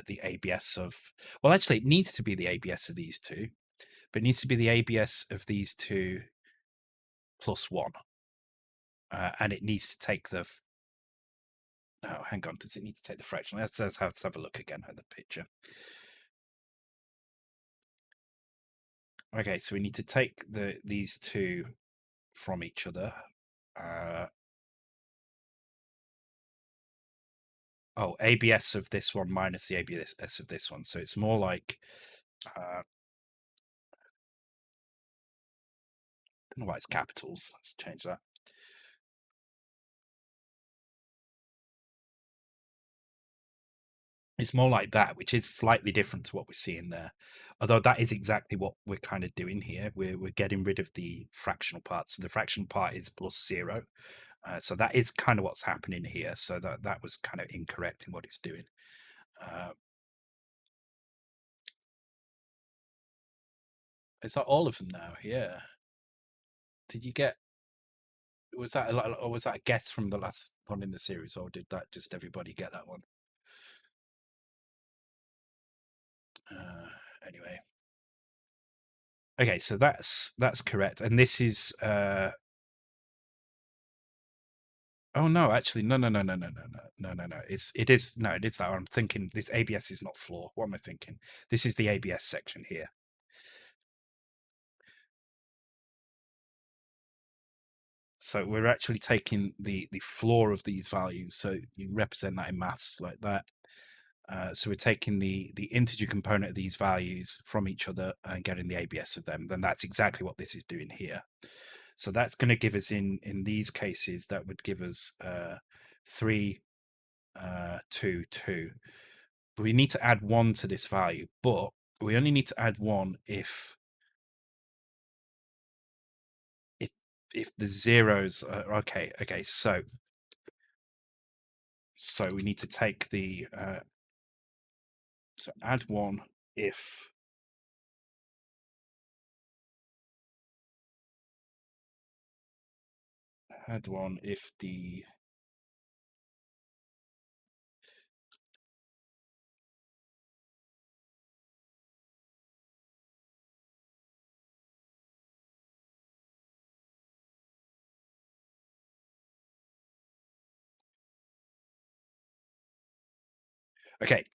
the ABS of, well, actually, it needs to be the ABS of these two, but it needs to be the ABS of these two plus one. And it needs to take the, no, hang on, does it need to take the fraction? Let's have a look again at the picture. Okay, so we need to take these two from each other. Oh, ABS of this one minus the ABS of this one. So it's more like, I don't know why it's capitals. Let's change that. It's more like that, which is slightly different to what we're seeing there. Although that is exactly what we're kind of doing here. We're getting rid of the fractional part. So the fractional part is plus 0. So that is kind of what's happening here. So that was kind of incorrect in what it's doing. Is that all of them now? Yeah. Did you get? Was that or was that a guess from the last one in the series, or did that just everybody get that one? Anyway. Okay, so that's correct, and this is. Oh no, actually, no. It is no, it is that. I'm thinking this ABS is not floor. What am I thinking? This is the ABS section here. So we're actually taking the floor of these values. So you represent that in maths like that. So we're taking the integer component of these values from each other and getting the ABS of them. Then that's exactly what this is doing here. So that's going to give us in these cases, that would give us 3, 2, 2. But we need to add 1 to this value, but we only need to add 1 if the zeros are okay. So we need to take the so add 1 if the okay.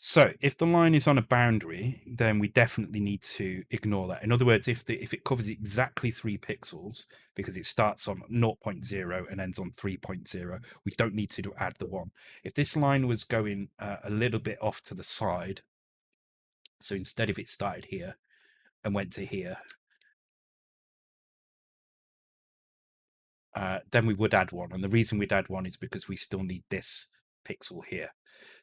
So if the line is on a boundary, then we definitely need to ignore that. In other words, if it covers exactly 3 pixels, because it starts on 0.0 and ends on 3.0, we don't need to add the 1. If this line was going a little bit off to the side, so instead of it started here and went to here, then we would add 1. And the reason we'd add 1 is because we still need this pixel here.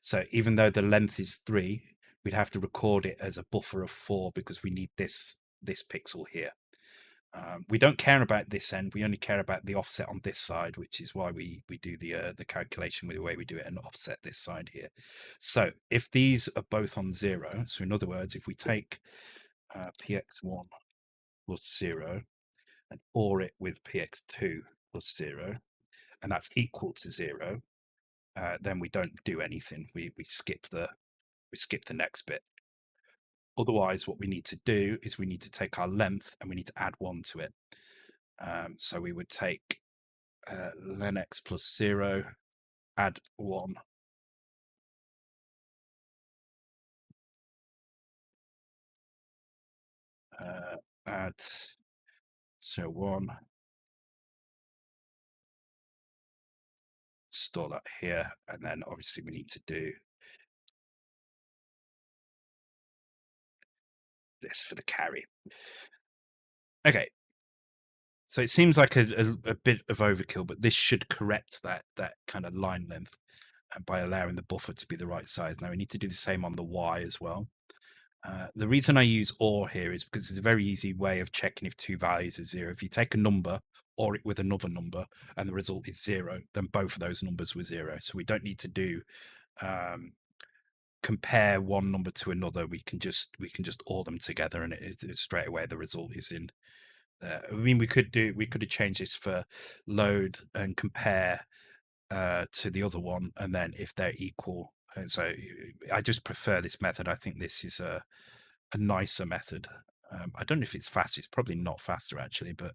So even though the length is 3, we'd have to record it as a buffer of 4 because we need this pixel here. We don't care about this end. We only care about the offset on this side, which is why we do the calculation with the way we do it and offset this side here. So if these are both on 0, so in other words, if we take px1 plus 0 and OR it with px2 plus 0, and that's equal to 0, then we don't do anything. We skip the next bit. Otherwise, what we need to do is we need to take our length and we need to add 1 to it. So we would take len x plus 0, add 1. Add, so 1. Store that here. And then obviously we need to do this for the carry. Okay. So it seems like a bit of overkill, but this should correct that kind of line length by allowing the buffer to be the right size. Now we need to do the same on the Y as well. The reason I use OR here is because it's a very easy way of checking if two values are 0. If you take a number or it with another number and the result is 0, then both of those numbers were 0. So we don't need to do compare one number to another. We can just OR them together, and it straight away the result is in there. I mean, we could have changed this for load and compare to the other one, and then if they're equal. And so I just prefer this method. I think this is a nicer method. I don't know if it's fast. It's probably not faster actually, but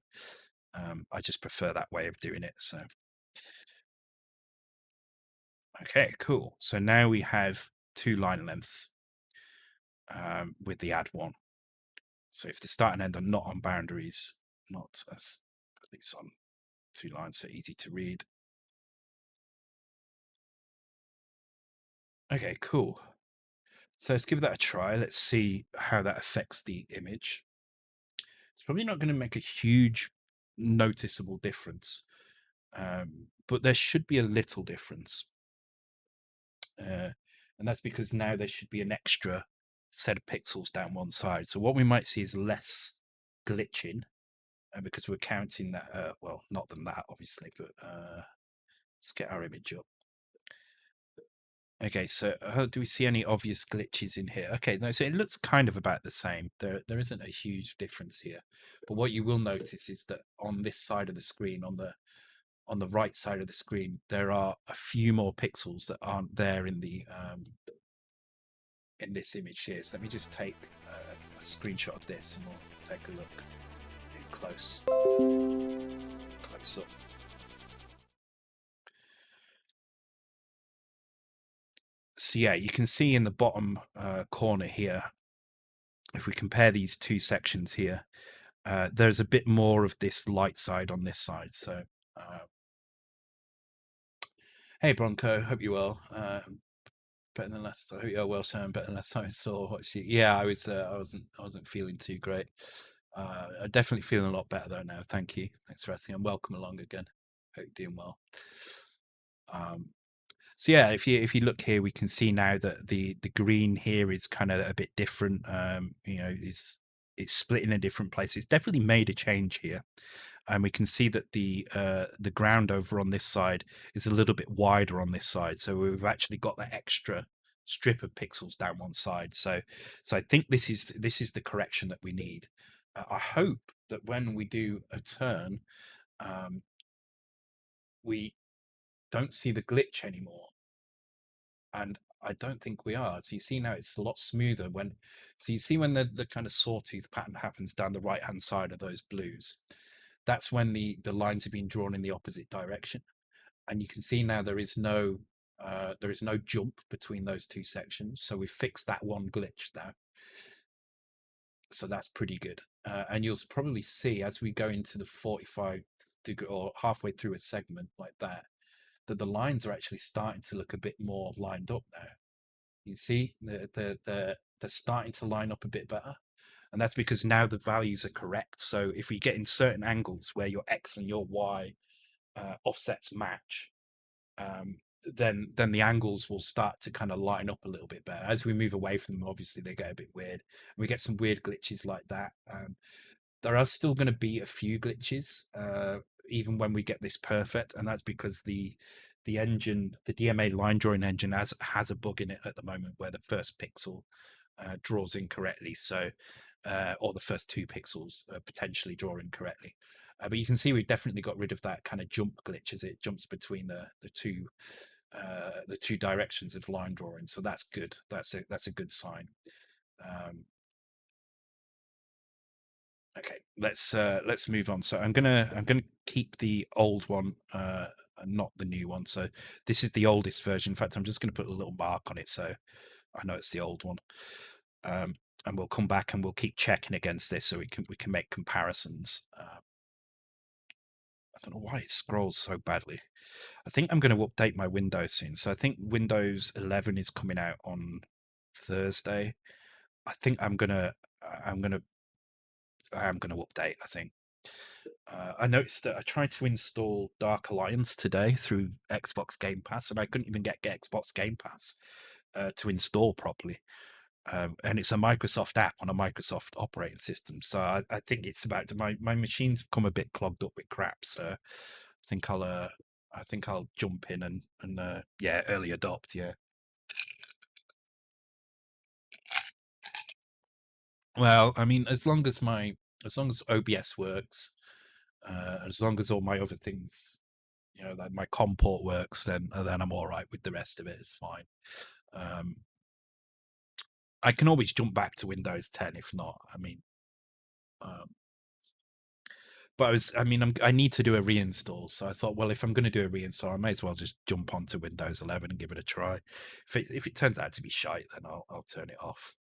I just prefer that way of doing it. So okay, cool. So now we have 2 line lengths with the add 1. So if the start and end are not on boundaries, not as at least on 2 lines, so easy to read. Okay, cool. So let's give that a try. Let's see how that affects the image. It's probably not going to make a huge noticeable difference, but there should be a little difference. And that's because now there should be an extra set of pixels down one side. So what we might see is less glitching because we're counting that, well, not than that, obviously, but let's get our image up. Okay, so do we see any obvious glitches in here? Okay, no, so it looks kind of about the same. There isn't a huge difference here. But what you will notice is that on this side of the screen, on the right side of the screen, there are a few more pixels that aren't there in the in this image here. So let me just take a screenshot of this and we'll take a look close up. So yeah, you can see in the bottom corner here, if we compare these two sections here, there's a bit more of this light side on this side. So hey Bronco, hope you're well. Better than last time. I hope you're well, Sam. Better than last time I saw what you. Yeah, I wasn't feeling too great. I'm definitely feeling a lot better though now. Thank you. Thanks for asking. And welcome along again. Hope you're doing well. So yeah, if you look here, we can see now that the green here is kind of a bit different. You know, it's split in a different place. It's definitely made a change here, and we can see that the ground over on this side is a little bit wider on this side. So we've actually got that extra strip of pixels down one side. So I think this is the correction that we need. I hope that when we do a turn, we don't see the glitch anymore. And I don't think we are. So you see now it's a lot smoother when, so you see when the kind of sawtooth pattern happens down the right hand side of those blues, that's when the lines are being drawn in the opposite direction. And you can see now there is no jump between those two sections. So we fixed that one glitch now. So that's pretty good. And you'll probably see as we go into the 45 degree or halfway through a segment like that, that the lines are actually starting to look a bit more lined up now. You see, they're starting to line up a bit better. And that's because now the values are correct. So if we get in certain angles where your X and your Y offsets match, then the angles will start to kind of line up a little bit better. As we move away from them, obviously they get a bit weird. We get some weird glitches like that. There are still going to be a few glitches, even when we get this perfect, and that's because the engine, the DMA line drawing engine, has a bug in it at the moment where the first pixel draws incorrectly. So, or the first two pixels potentially draw incorrectly. But you can see we've definitely got rid of that kind of jump glitch as it jumps between the two directions of line drawing. So that's good. That's a good sign. Okay, let's move on. So I'm gonna keep the old one, and not the new one. So this is the oldest version. In fact, I'm just gonna put a little mark on it so I know it's the old one. Um, and we'll come back and we'll keep checking against this so we can make comparisons. I don't know why it scrolls so badly. I think I'm going to update my Windows soon. So I think Windows 11 is coming out on Thursday. I think I'm gonna I'm gonna update. I think I noticed that I tried to install Dark Alliance today through Xbox Game Pass, and I couldn't even get Xbox Game Pass to install properly. And it's a Microsoft app on a Microsoft operating system. So I think it's about to, my machines have come a bit clogged up with crap. So I think I'll jump in and yeah, early adopt. Yeah. Well, I mean, as long as OBS works, as long as all my other things, like my COM port works, then I'm all right with the rest of it. It's fine. Um, I can always jump back to Windows 10 if not. I mean, um, but I mean, I need to do a reinstall. So I thought, well, if I'm going to do a reinstall, I may as well just jump onto Windows 11 and give it a try. If it turns out to be shite, then I'll turn it off.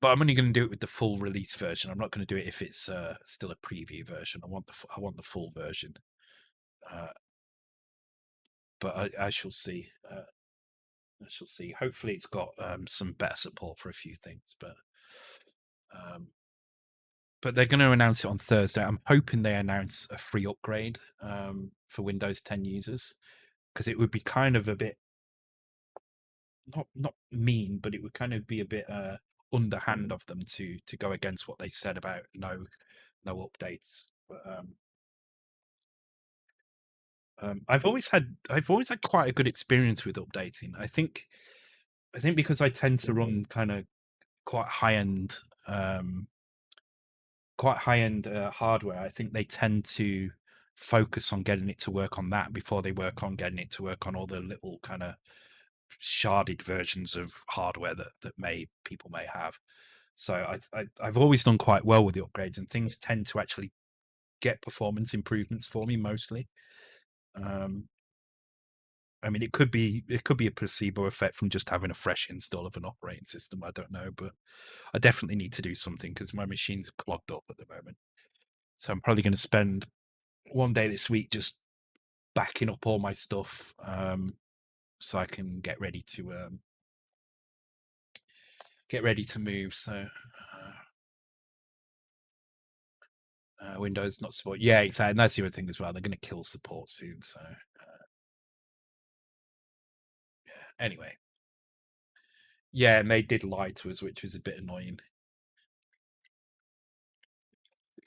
But I'm only going to do it with the full release version. I'm not going to do it if it's still a preview version. I want the full version. Uh, but I shall see. I shall see. Hopefully, it's got some better support for a few things. Um, but they're going to announce it on Thursday. I'm hoping they announce a free upgrade for Windows 10 users because it would be kind of a bit not mean, but it would kind of be a bit underhand of them to go against what they said about no updates. But I've always had quite a good experience with updating. I think because I tend to run kind of quite high end um, hardware. I think they tend to focus on getting it to work on that before they work on getting it to work on all the little kind of sharded versions of hardware that may people may have. So I've always done quite well with the upgrades, and things tend to actually get performance improvements for me mostly. Um, I mean, it could be a placebo effect from just having a fresh install of an operating system. I don't know, but I definitely need to do something because my machine's clogged up at the moment. So I'm probably going to spend one day this week just backing up all my stuff, so I can get ready to move. So Windows not support. Yeah, exactly. And that's the other thing as well. They're going to kill support soon. So anyway, yeah, and they did lie to us, which was a bit annoying.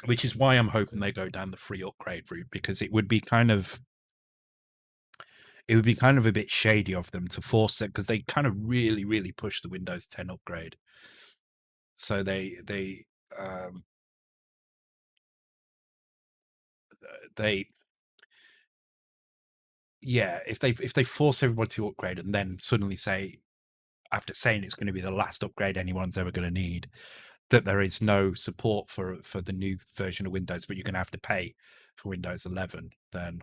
Which is why I'm hoping they go down the free upgrade route because it would be kind of a bit shady of them to force it because they kind of really push the Windows 10 upgrade. So um, they yeah, if they force everybody to upgrade and then suddenly say after saying it's going to be the last upgrade anyone's ever going to need, that there is no support for the new version of Windows, but you're going to have to pay for Windows 11, then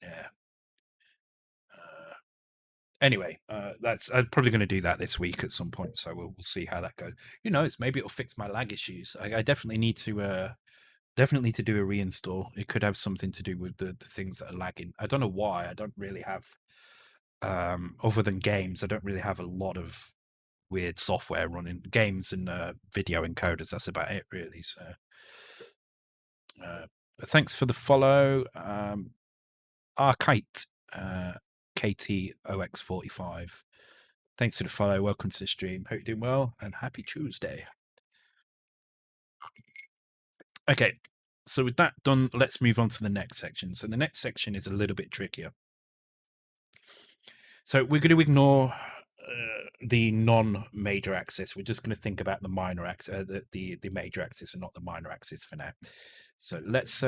yeah. Anyway, that's I'm probably going to do that this week at some point, so we'll see how that goes. Who knows? Maybe it'll fix my lag issues. I definitely need to do a reinstall. It could have something to do with the things that are lagging. I don't know why. I don't really have other than games. I don't really have a lot of weird software running games and video encoders. That's about it, really. So, thanks for the follow, Arkite, KTOX45. Thanks for the follow. Welcome to the stream. Hope you're doing well and happy Tuesday. Okay, so with that done, let's move on to the next section. So the next section is a little bit trickier. So we're going to ignore the non-major axis. We're just going to think about the minor axis, the major axis, and not the minor axis for now. So let's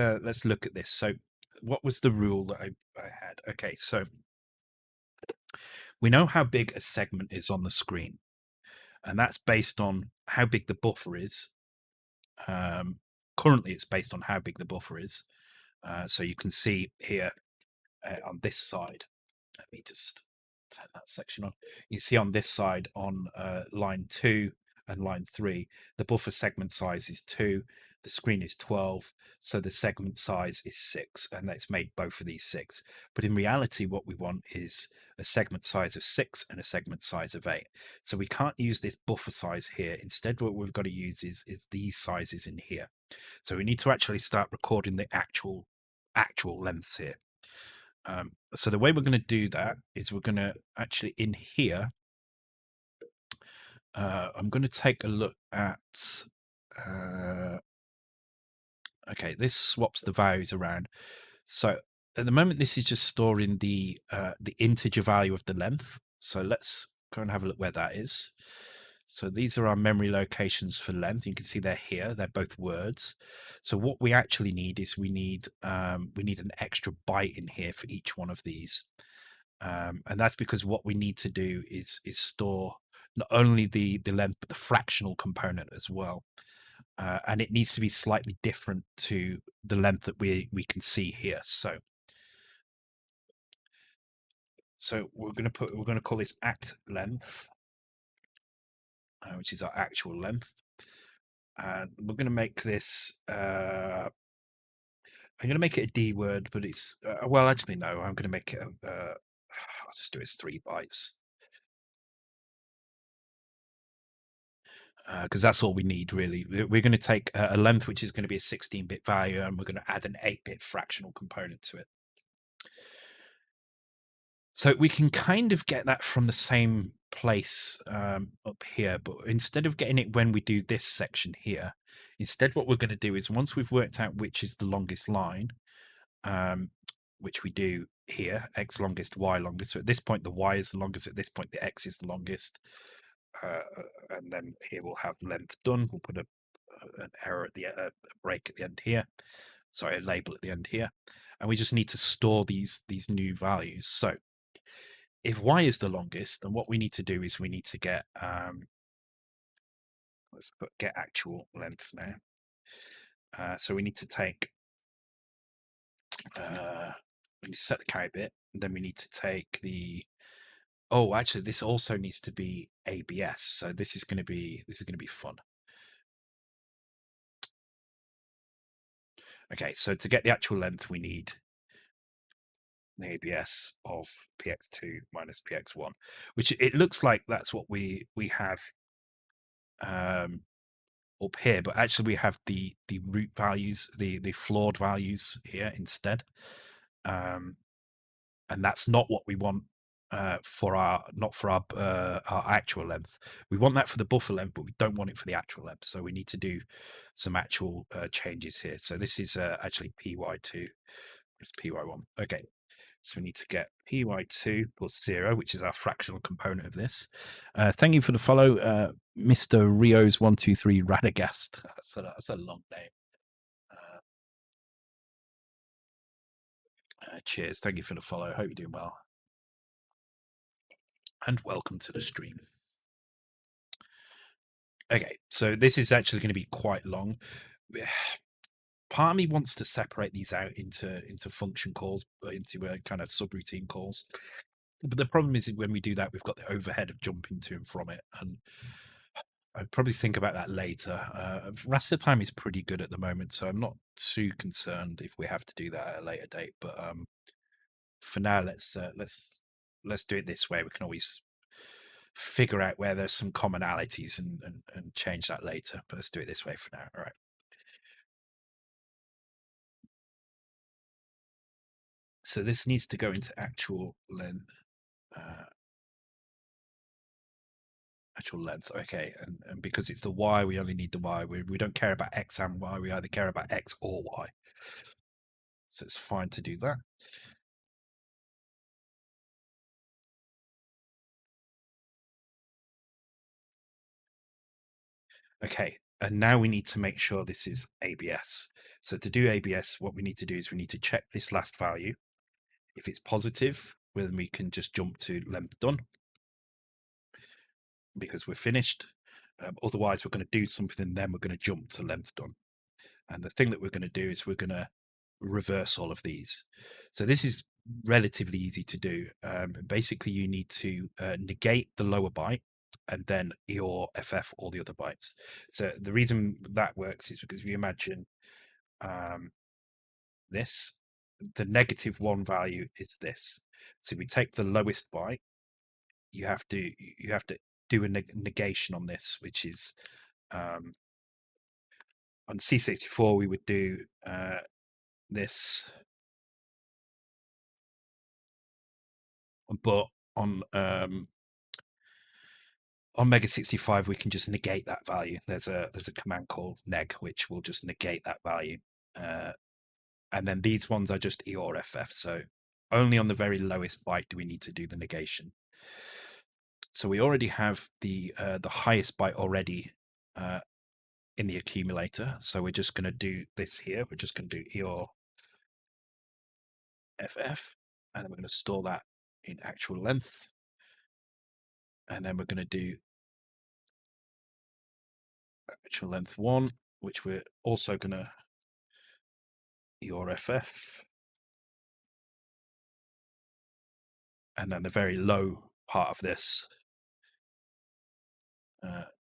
look at this. So what was the rule that I had? Okay, so we know how big a segment is on the screen, and that's based on how big the buffer is Currently, it's based on how big the buffer is. So you can see here on this side. Let me just turn that section on. You see on this side on line 2 and line 3, the buffer segment size is 2, the screen is 12, so the segment size is 6, and that's made both of these 6. But in reality, what we want is a segment size of 6 and a segment size of 8. So we can't use this buffer size here. Instead, what we've got to use is these sizes in here. So we need to actually start recording the actual lengths here. So the way we're going to do that is we're going to actually in here, I'm going to take a look at, okay, this swaps the values around. So at the moment, this is just storing the integer value of the length. So let's go and have a look where that is. So these are our memory locations for length. You can see they're here. They're both words. So what we actually need is we need an extra byte in here for each one of these. And that's because what we need to do is store not only the length but the fractional component as well, and it needs to be slightly different to the length that we can see here. So we're going to call this act length, which is our actual length, and we're going to make this. I'm going to make it a D word, but it's well, actually no. I'm going to make it. I'll just do it as 3 bytes. Because that's all we need, really. We're going to take a length which is going to be a 16-bit value, and we're going to add an 8-bit fractional component to it. So we can kind of get that from the same place up here, but instead of getting it when we do this section here, instead what we're going to do is once we've worked out which is the longest line, which we do here, x longest, y longest. So at this point, the y is the longest. At this point, the x is the longest. And then here we'll have length done. We'll put an error at the a break at the end here. Sorry, a label at the end here, and we just need to store these new values. So if y is the longest, then what we need to do is we need to get let's put get actual length now. So we need to take we need to set the carry bit, and then we need to take the actually this also needs to be ABS. So this is going to be fun. Okay, so to get the actual length, we need the ABS of px2 minus px1, which it looks like that's what we have up here, but actually we have the root values, the flawed values here instead, and that's not what we want for our actual length. We want that for the buffer length, but we don't want it for the actual length. So we need to do some actual changes here. So this is actually py2. It's py1. Okay. So we need to get py2 plus 0, which is our fractional component of this. Thank you for the follow, Mr. Rios123 Radagast. That's a long name. Cheers. Thank you for the follow. Hope you're doing well. And welcome to the stream. Okay, so this is actually going to be quite long. Part of me wants to separate these out into function calls, into kind of subroutine calls. But the problem is when we do that, we've got the overhead of jumping to and from it. And I'd probably think about that later. Raster time is pretty good at the moment, so I'm not too concerned if we have to do that at a later date. But for now, let's do it this way. We can always figure out where there's some commonalities and change that later. But let's do it this way for now. All right. So this needs to go into actual length. Actual length, okay, and because it's the y, we only need the y. We don't care about x and y. We either care about x or y. So it's fine to do that. Okay, and now we need to make sure this is ABS. So to do ABS, what we need to do is we need to check this last value. If it's positive, then we can just jump to length done because we're finished. Otherwise, we're going to do something, and then we're going to jump to length done. And the thing that we're going to do is we're going to reverse all of these. So this is relatively easy to do. Basically, you need to negate the lower byte and then your FF all the other bytes. So the reason that works is because if you imagine this, the -1 value is this. So we take the lowest byte. You have to do a negation on this, which is on C64 we would do this, but on Mega65 we can just negate that value. There's a command called neg which will just negate that value, and then these ones are just EOR FF. So only on the very lowest byte do we need to do the negation. So we already have the highest byte already in the accumulator. So we're just going to do this here. We're just going to do EOR FF, and then we're going to store that in actual length, and then we're going to do actual length 1, which we're also going to EOR FF, and then the very low part of this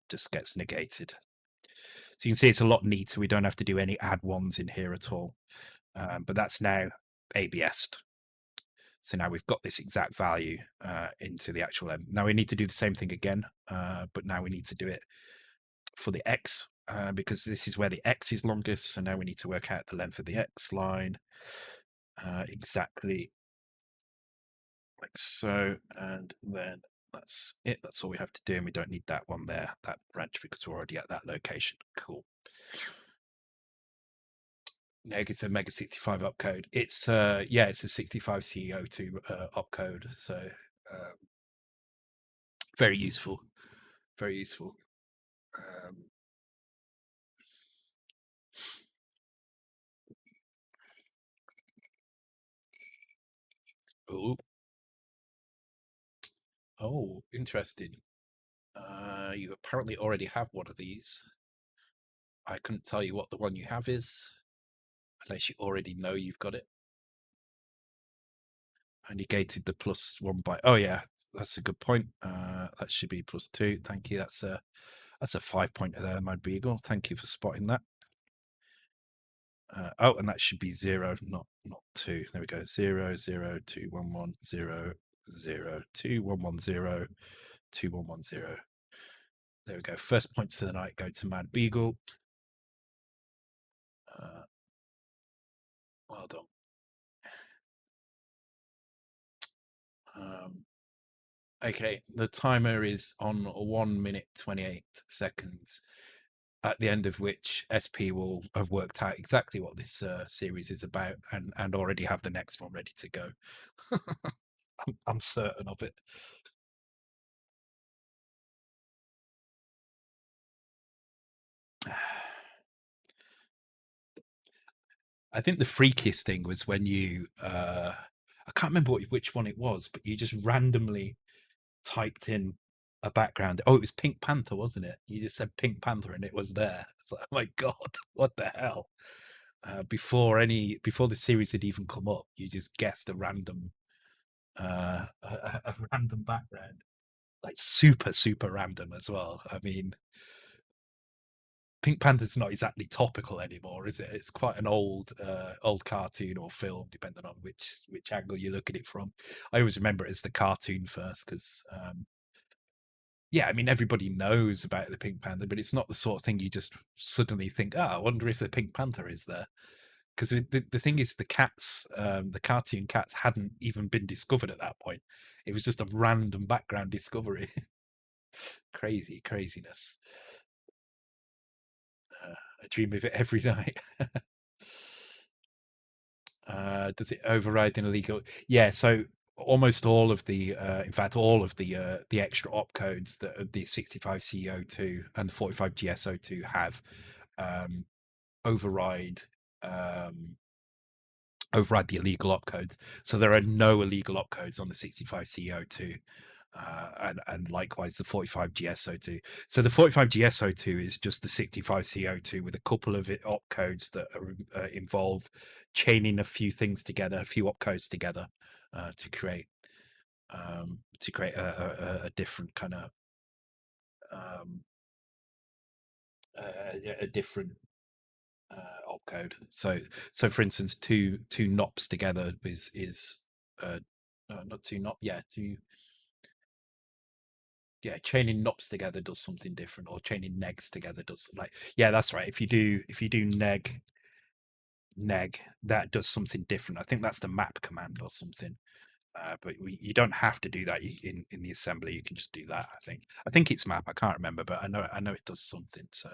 just gets negated. So you can see it's a lot neater. We don't have to do any add ones in here at all. But that's now ABS'd. So now we've got this exact value into the actual M. Now we need to do the same thing again, but now we need to do it for the X because this is where the X is longest. So now we need to work out the length of the X line exactly like so, and then that's it. That's all we have to do, and we don't need that one there, that branch, because we're already at that location. Cool. Now it's a Mega65 opcode. It's yeah, it's a 65 CEO2 opcode. So very useful, very useful. Oh, oh, interesting. You apparently already have one of these. I couldn't tell you what the one you have is, unless you already know you've got it. I negated the +1 byte. Oh yeah, that's a good point. That should be +2. Thank you. That's a 5-pointer there, my beagle. Thank you for spotting that. Oh, and that should be 0, not 2. There we go. 0, 0, 2, 1, 1, 0, 0, 2, 1, 1, 0, 2, 1, 1, 0. There we go. First points of the night go to Mad Beagle. Well done. Okay, the timer is on 1 minute 28 seconds, at the end of which SP will have worked out exactly what this series is about and already have the next one ready to go. I'm certain of it. I think the freakiest thing was when you I can't remember which one it was, but you just randomly typed in a background. Oh, it was Pink Panther, wasn't it? You just said Pink Panther and it was there. It's like, oh my God, what the hell? Before the series had even come up, you just guessed a random a random background, like super random as well. I mean, Pink Panther's not exactly topical anymore, is it? It's quite an old cartoon or film, depending on which angle you look at it from. I always remember it as the cartoon first because yeah, I mean everybody knows about the Pink Panther, but it's not the sort of thing you just suddenly think, oh, I wonder if the Pink Panther is there. Because the thing is, the cats, the cartoon cats, hadn't even been discovered at that point. It was just a random background discovery. Craziness. I dream of it every night. Does it override an illegal? Yeah, so almost all of the, in fact, all of the extra opcodes that the 65 CO2 and the 45 GSO2 have override override the illegal opcodes. So there are no illegal opcodes on the 65 CO2. And likewise the 45 GSO2. So the 45 GSO2 is just the 65 CO2 with a couple of opcodes that involve chaining a few things together, a few opcodes together to create a different kind of um, a different opcode. So for instance, two NOPs together is not two NOP, chaining NOPs together does something different, or chaining negs together does like that's right. If you do neg, that does something different. I think that's the map command or something. But you don't have to do that in the assembly. You can just do that. I think it's map. I can't remember, but I know it does something. So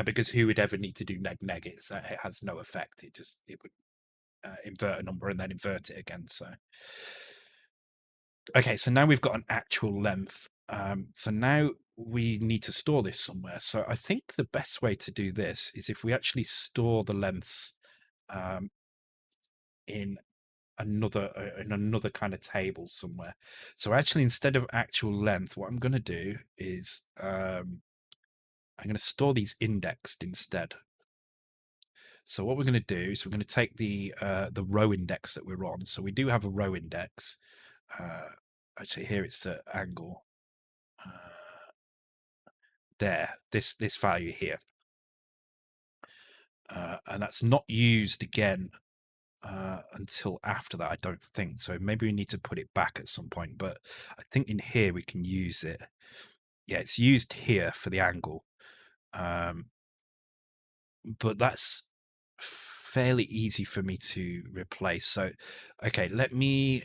because who would ever need to do neg? It has no effect. It would invert a number and then invert it again. So okay, so now we've got an actual length. So now we need to store this somewhere. So I think the best way to do this is if we actually store the lengths um, in another kind of table somewhere. So actually, instead of actual length, what I'm going to do is I'm going to store these indexed instead. So what we're going to do is we're going to take the row index that we're on. So we do have a row index. Actually, here it's the angle. There, this value here, and that's not used again until after that. I don't think so. Maybe we need to put it back at some point. But I think in here we can use it. Yeah, it's used here for the angle, but that's fairly easy for me to replace. So, okay, let me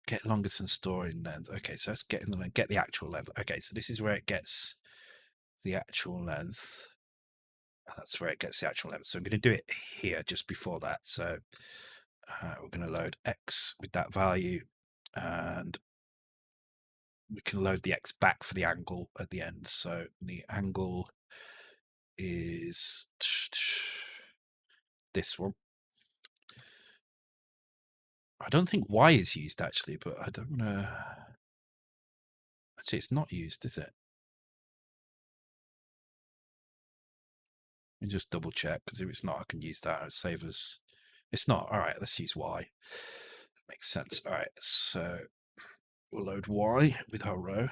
get longest and store in length. Okay, so let's get the actual length. Okay, so this is where it gets the actual length. That's where it gets the actual length. So I'm going to do it here just before that. So we're going to load X with that value, and we can load the X back for the angle at the end. So the angle is this one. I don't think Y is used actually, but I don't know. Actually, it's not used, is it? Let me just double check, because if it's not, I can use that. It'll save us. It's not. All right, let's use Y. Makes sense. All right, so we'll load Y with our row,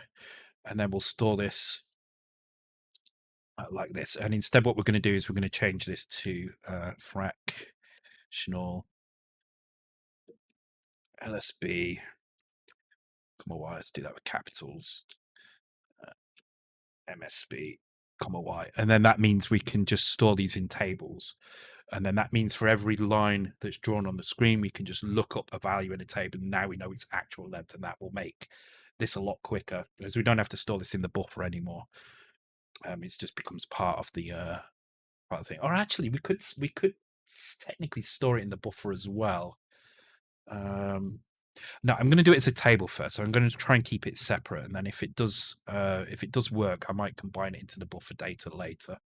and then we'll store this like this. And instead, what we're going to do is we're going to change this to fractional LSB. Comma Y. Let's do that with capitals. MSB, comma Y, and then that means we can just store these in tables. And then that means for every line that's drawn on the screen, we can just look up a value in a table. And now we know its actual length, and that will make this a lot quicker because we don't have to store this in the buffer anymore. It just becomes part of the thing. Or actually, we could technically store it in the buffer as well. No, I'm going to do it as a table first. So I'm going to try and keep it separate, and then if it does work, I might combine it into the buffer data later.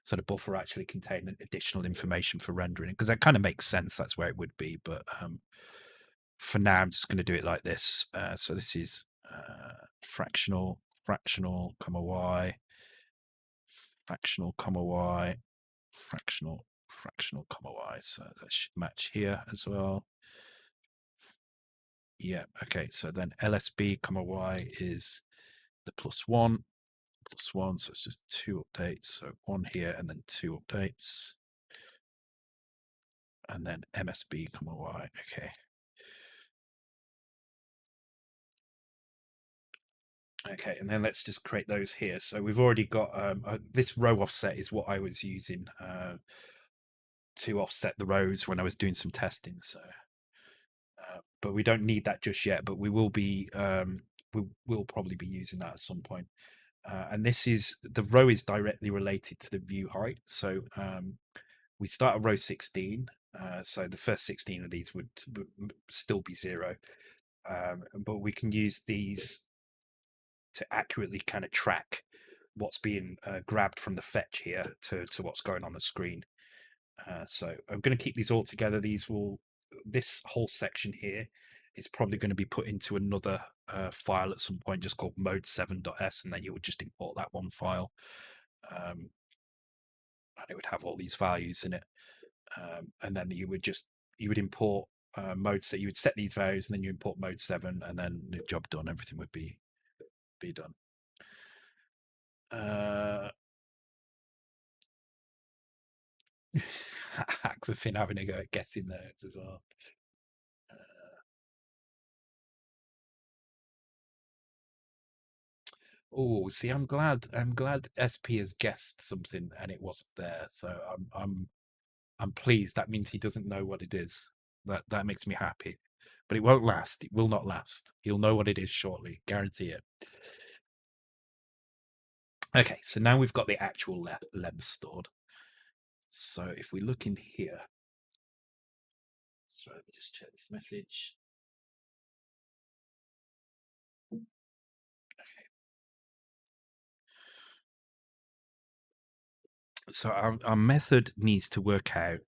So the buffer actually contain additional information for rendering, because that kind of makes sense. That's where it would be. But for now, I'm just going to do it like this. So this is fractional, comma Y, fractional, comma Y, fractional, comma Y. So that should match here as well. Yeah, okay, so then LSB, comma Y is the +1, +1, so it's just 2 updates. So 1 here and then 2 updates. And then MSB, comma Y, okay. Okay, and then let's just create those here. So we've already got this row offset is what I was using to offset the rows when I was doing some testing. So, but we don't need that just yet. But we will probably be using that at some point. And this is the row is directly related to the view height. So we start at row 16. So the first 16 of these would still be 0. But we can use these to accurately kind of track what's being grabbed from the fetch here to what's going on the screen. So I'm going to keep these all together. This whole section here it's probably going to be put into another file at some point just called mode7.s, and then you would just import that one file, and it would have all these values in it, and then you would import modes, that you would set these values, and then you import mode 7, and then the job done, everything would be done. Aquafin having a go at guessing those as well. Oh, see, I'm glad SP has guessed something and it wasn't there. So I'm pleased. That means he doesn't know what it is. That makes me happy. But it won't last. It will not last. He'll know what it is shortly. Guarantee it. Okay, so now we've got the actual length stored. So if we look in here, so let me just check this message. Okay. So our method needs to work out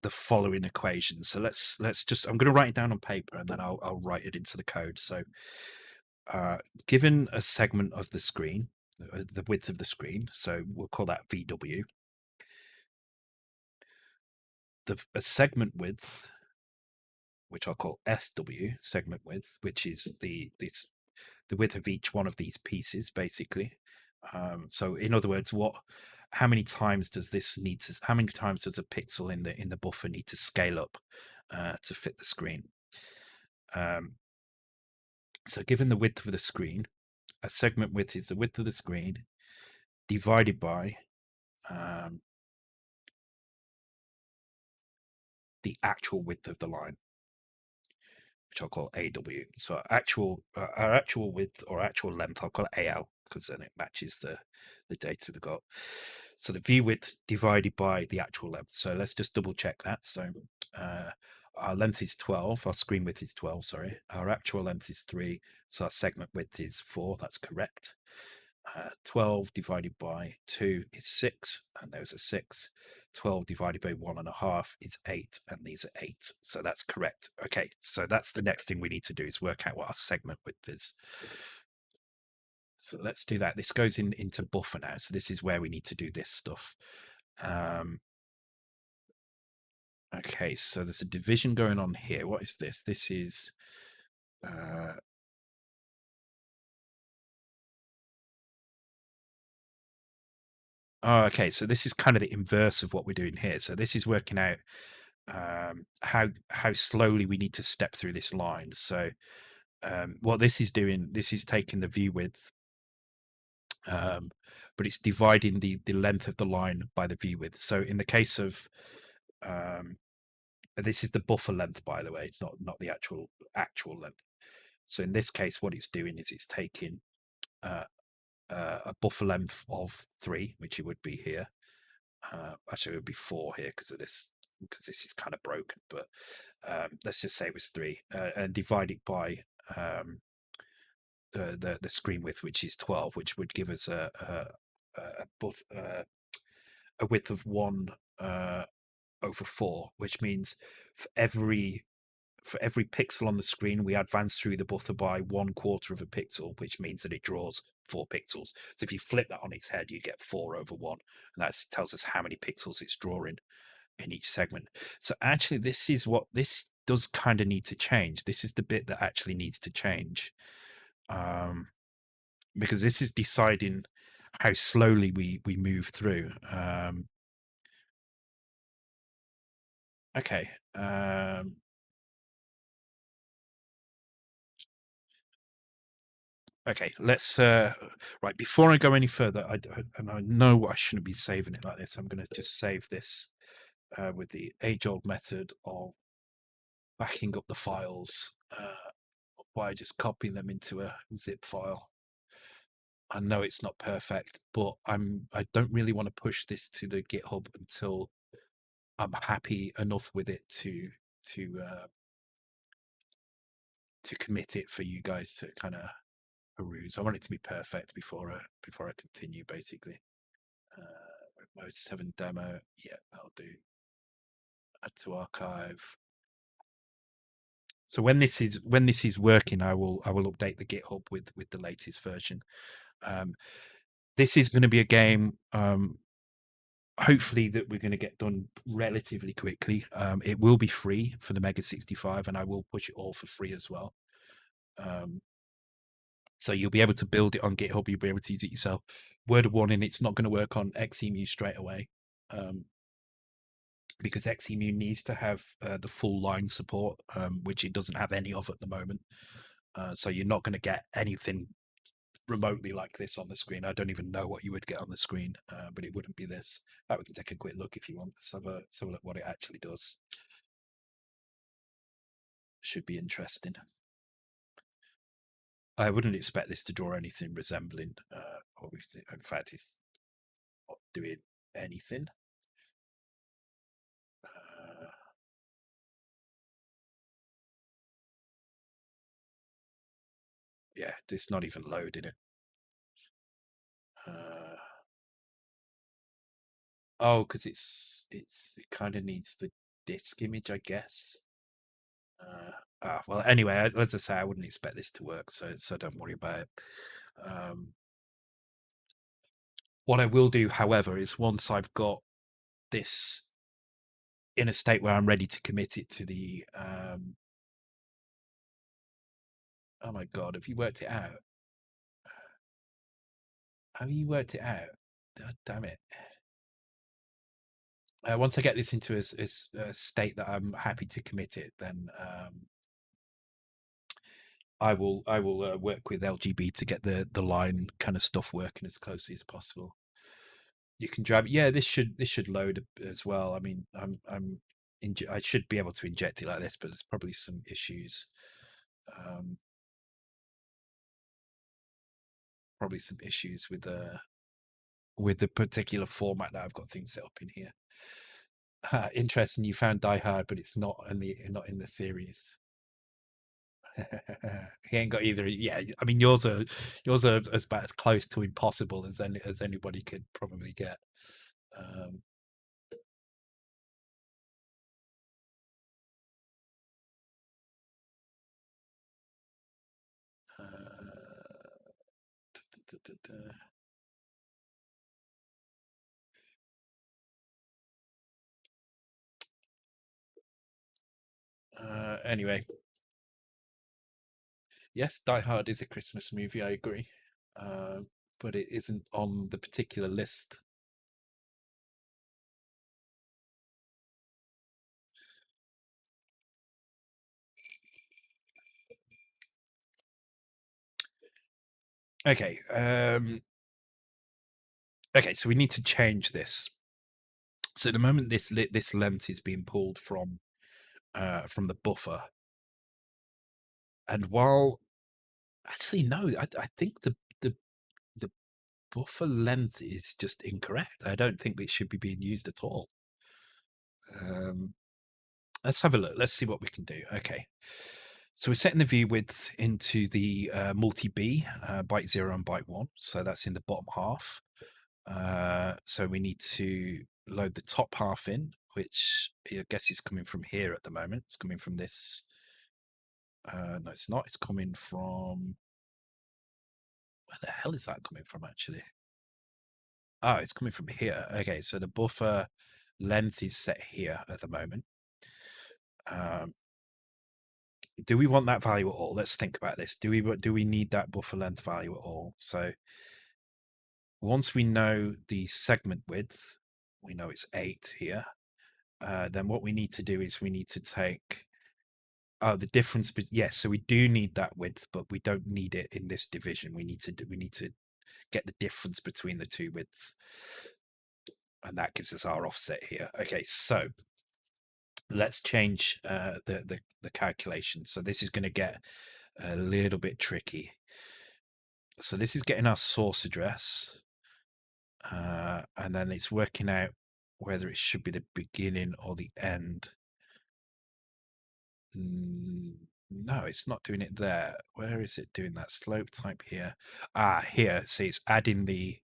the following equation. So let's just, I'm going to write it down on paper and then I'll write it into the code. So given a segment of the screen, the width of the screen, so we'll call that VW, a segment width, which I'll call SW, segment width, which is the width of each one of these pieces, basically. So in other words, how many times does how many times does a pixel in the buffer need to scale up to fit the screen? So given the width of the screen, a segment width is the width of the screen divided by the actual width of the line, which I'll call AW. So our actual width or actual length, I'll call it AL, because then it matches the data we've got. So the view width divided by the actual length. So let's just double check that. So our length is 12, our screen width is 12, sorry. Our actual length is 3, so our segment width is 4, that's correct. 12 divided by 2 is 6, and there's a 6. 12 divided by 1.5 is 8, and these are 8. So that's correct. Okay, so that's the next thing we need to do, is work out what our segment width is. So let's do that. This goes into buffer now. So this is where we need to do this stuff. Okay, so there's a division going on here. What is this? This is oh, okay. So this is kind of the inverse of what we're doing here. So this is working out how slowly we need to step through this line. So what this is doing, this is taking the view width, but it's dividing the length of the line by the view width. So in the case of this is the buffer length, by the way, not the actual length. So in this case, what it's doing is it's taking a buffer length of 3, which it would be here. Actually, it would be 4 here because this is kind of broken. But let's just say it was 3, and divide it by the screen width, which is 12, which would give us a width of 1 over 4, which means for every pixel on the screen, we advance through the buffer by 1/4 of a pixel, which means that it draws 4 pixels. So if you flip that on its head, you get 4 over 1, and that tells us how many pixels it's drawing in each segment. So actually, this does kind of need to change. This is the bit that actually needs to change, because this is deciding how slowly we move through. Okay. Okay, let's right, before I go any further, and I know I shouldn't be saving it like this. I'm going to just save this with the age-old method of backing up the files by just copying them into a zip file. I know it's not perfect, but I don't really want to push this to the GitHub until I'm happy enough with it to commit it for you guys to kind of peruse. I want it to be perfect before I continue, basically. Mode 7 demo, yeah, that'll do. Add to archive. So when this is working, I will update the GitHub with the latest version. Um, this is going to be a game, hopefully, that we're going to get done relatively quickly. It will be free for the Mega65, and I will push it all for free as well. So you'll be able to build it on GitHub. You'll be able to use it yourself. Word of warning: it's not going to work on XEMU straight away, because XEMU needs to have the full line support, which it doesn't have any of at the moment. So you're not going to get anything remotely like this on the screen. I don't even know what you would get on the screen, but it wouldn't be this. We can take a quick look if you want. Let's have a look what it actually does. Should be interesting. I wouldn't expect this to draw anything resembling, obviously. In fact, it's not doing anything. Yeah, it's not even loading it. Oh, because it kind of needs the disk image, I guess. Well, anyway, as I say, I wouldn't expect this to work, so don't worry about it. What I will do, however, is once I've got this in a state where I'm ready to commit it to the oh my god, have you worked it out? Have you worked it out? God damn it. Once I get this into a state that I'm happy to commit it, then I will work with LGB to get the line kind of stuff working as closely as possible. You can drive. Yeah, this should load as well. I mean, I should be able to inject it like this, but there's probably some issues. Probably some issues with the particular format that I've got things set up in here. Interesting, you found Die Hard, but it's not in the series. He ain't got either. Yeah, I mean yours are as about as close to impossible as anybody could probably get. Um, da, da, da, anyway, yes, Die Hard is a Christmas movie. I agree, but it isn't on the particular list. Okay. Okay, so we need to change this. So at the moment, this length is being pulled from the buffer, and while actually no, I think the buffer length is just incorrect. I don't think it should be being used at all. Let's have a look. Let's see what we can do. Okay. So we're setting the view width into the multi-B, byte 0 and byte 1. So that's in the bottom half. So we need to load the top half in, which I guess is coming from here at the moment. It's coming from this. No, it's not. It's coming from... Where the hell is that coming from, actually? Oh, it's coming from here. Okay, so the buffer length is set here at the moment. Do we want that value at all? Let's think about this. Do we need that buffer length value at all? So once we know the segment width, we know it's 8 here. Then what we need to do is we need to take the difference. Yes, so we do need that width, but we don't need it in this division. We need to get the difference between the two widths, and that gives us our offset here. Okay, so let's change the calculation. So this is going to get a little bit tricky. So this is getting our source address, and then it's working out whether it should be the beginning or the end. No, it's not doing it there. Where is it doing that? Slope type here. Here. See, it's adding the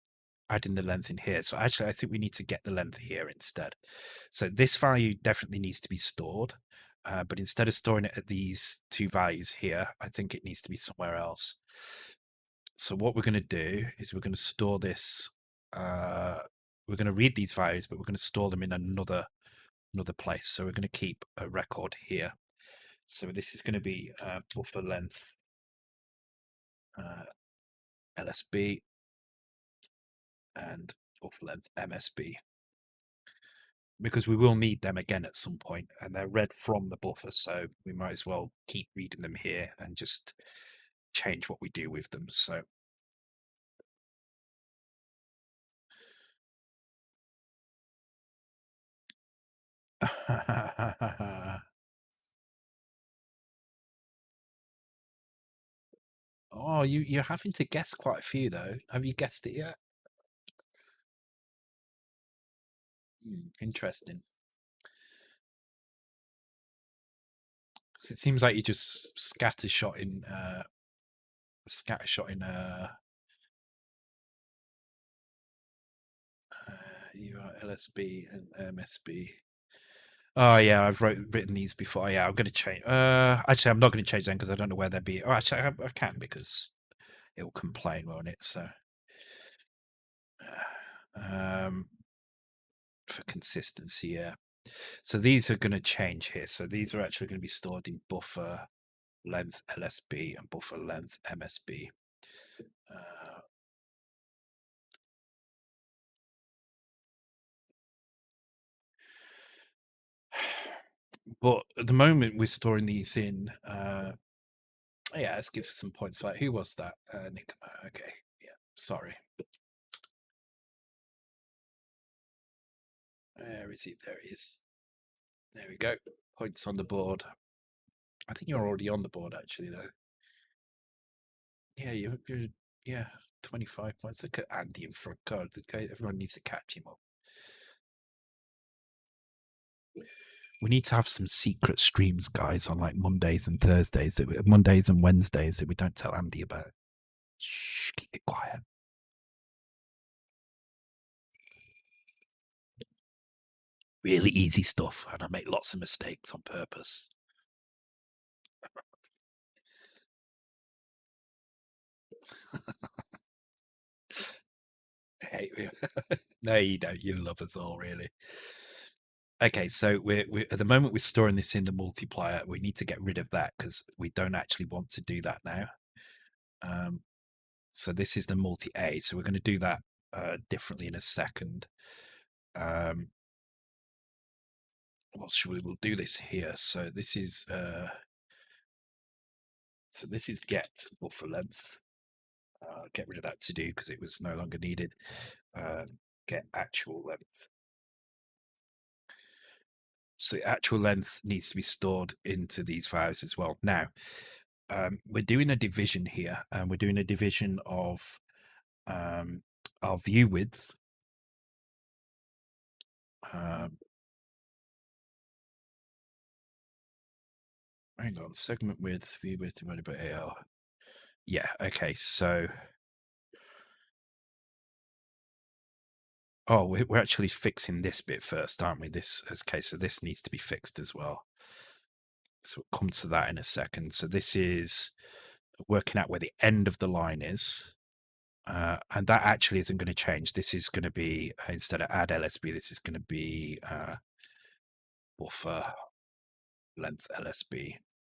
length in here. So actually, I think we need to get the length here instead. So this value definitely needs to be stored. But instead of storing it at these two values here, I think it needs to be somewhere else. So what we're going to do is we're going to store this. We're going to read these values, but we're going to store them in another place. So we're going to keep a record here. So this is going to be buffer length LSB and buffer length MSB, because we will need them again at some point, and they're read from the buffer, so we might as well keep reading them here and just change what we do with them. So oh, you're having to guess quite a few though. Have you guessed it yet? Interesting. So it seems like you just scattershot in you are LSB and MSB. Oh yeah, I've written these before. Yeah, I'm going to change. Actually, I'm not going to change them because I don't know where they'll be. Oh, actually, I can, because it will complain, won't it? So, um, for consistency, yeah. So these are going to change here. So these are actually going to be stored in buffer length LSB and buffer length MSB. But at the moment, we're storing these in. Yeah, let's give some points for that. Who was that? Nick. Okay, yeah, sorry. Where is he? There he is. There we go. Points on the board. I think you're already on the board, actually, though. Yeah, you're yeah, 25 points. Look at Andy in front. God, everyone needs to catch him up. We need to have some secret streams, guys, on like Mondays and Thursdays, Mondays and Wednesdays, that we don't tell Andy about. Shh, keep it quiet. Really easy stuff, and I make lots of mistakes on purpose. Hey, no, you don't. You love us all, really. Okay, so we're at the moment we're storing this in the multiplier. We need to get rid of that because we don't actually want to do that now. So this is the multi-A. So we're going to do that differently in a second. What should we? We'll do this here. So this is get buffer length. Get rid of that to do because it was no longer needed. Get actual length. So the actual length needs to be stored into these files as well. Now, we're doing a division here, and we're doing a division of our view width. Hang on, segment width, view width divided by AR. Yeah, okay, so oh, we're actually fixing this bit first, aren't we? Okay, so this needs to be fixed as well. So we'll come to that in a second. So this is working out where the end of the line is. And that actually isn't going to change. This is going to be, instead of add LSB, this is going to be buffer length LSB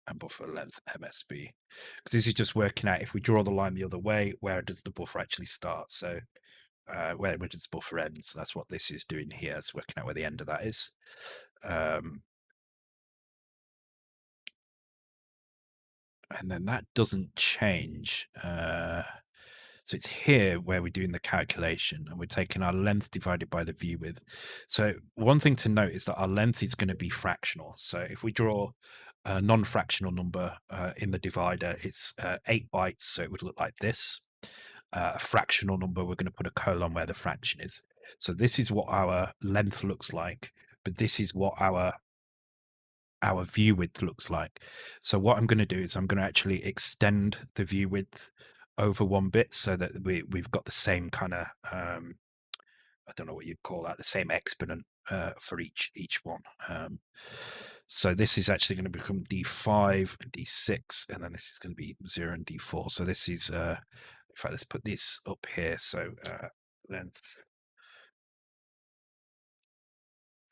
and buffer length MSB. Because this is just working out, if we draw the line the other way, where does the buffer actually start? So where does the buffer end? So that's what this is doing here. It's working out where the end of that is. And then that doesn't change. So it's here where we're doing the calculation, and we're taking our length divided by the view width. So one thing to note is that our length is going to be fractional. So if we draw a non-fractional number in the divider, it's 8 bytes, so it would look like this. A fractional number, we're going to put a colon where the fraction is. So this is what our length looks like, but this is what our view width looks like. So what I'm going to do is I'm going to actually extend the view width over one bit so that we've got the same kind of I don't know what you'd call that, the same exponent for each one. So this is actually going to become D5 and D6, and then this is going to be 0 and D4. So this is, in fact, let's put this up here. So length,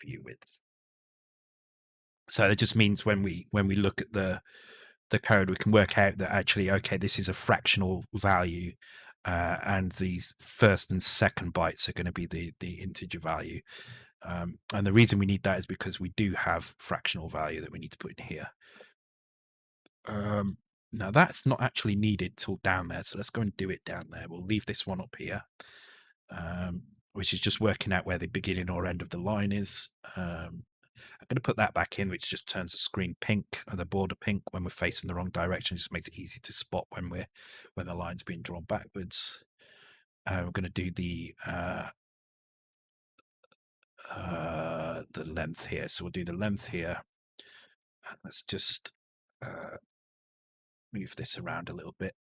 view width. So it just means when we look at the code, we can work out that actually, okay, this is a fractional value, and these first and second bytes are going to be the integer value. And the reason we need that is because we do have fractional value that we need to put in here. Now that's not actually needed till down there, so let's go and do it down there. We'll leave this one up here, which is just working out where the beginning or end of the line is. I'm going to put that back in, which just turns the screen pink and the border pink when we're facing the wrong direction. It just makes it easy to spot when the line's being drawn backwards. We're going to do the length here. So we'll do the length here. And let's just move this around a little bit.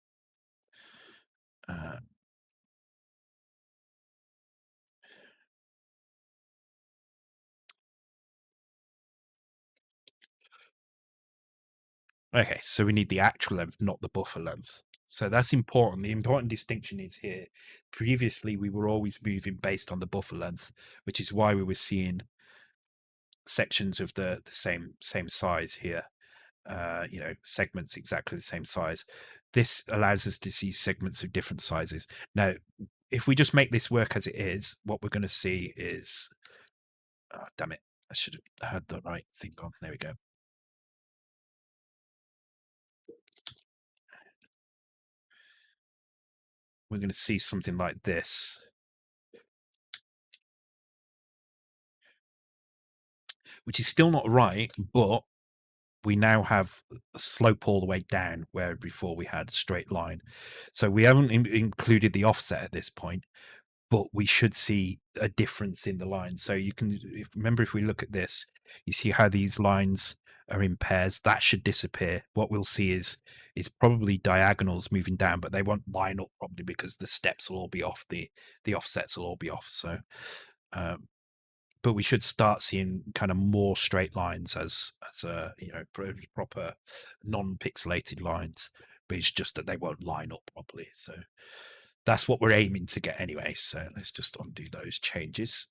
Okay, so we need the actual length, not the buffer length. So that's important. The important distinction is here. Previously, we were always moving based on the buffer length, which is why we were seeing sections of the same size here. Segments exactly the same size. This allows us to see segments of different sizes. Now, if we just make this work as it is, what we're going to see is, oh, damn it, I should have had the right thing on. There we go. We're going to see something like this, which is still not right, but we now have a slope all the way down where before we had a straight line. So we haven't included the offset at this point, but we should see a difference in the lines. So you can remember, if we look at this, you see how these lines are in pairs. That should disappear. What we'll see is probably diagonals moving down, but they won't line up probably because the steps will all be off, the offsets will all be off. So but we should start seeing kind of more straight lines as proper non-pixelated lines, but it's just that they won't line up properly. So that's what we're aiming to get anyway. So let's just undo those changes.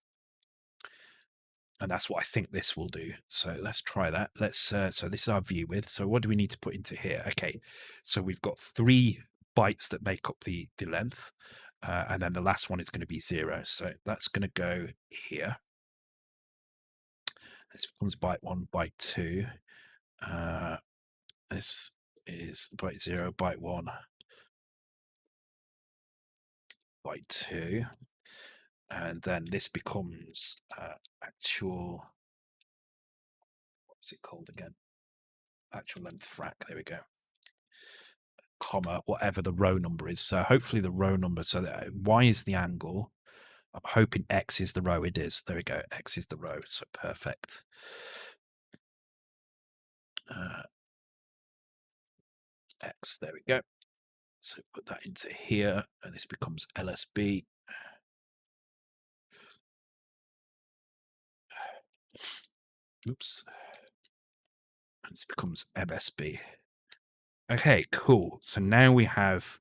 And that's what I think this will do. So let's try that. Let's so this is our view width. So what do we need to put into here? Okay, so we've got 3 bytes that make up the length, and then the last one is going to be 0. So that's going to go here. This becomes byte 1, byte 2. This is byte 0, byte 1, byte 2. And then this becomes actual, what's it called again? Actual length frac. There we go. Comma, whatever the row number is. So hopefully the row number, so that Y is the angle. I'm hoping X is the row. It is. There we go. X is the row. So perfect. X. There we go. So put that into here, and this becomes LSB. Oops. And this becomes MSB. Okay, cool. So now we have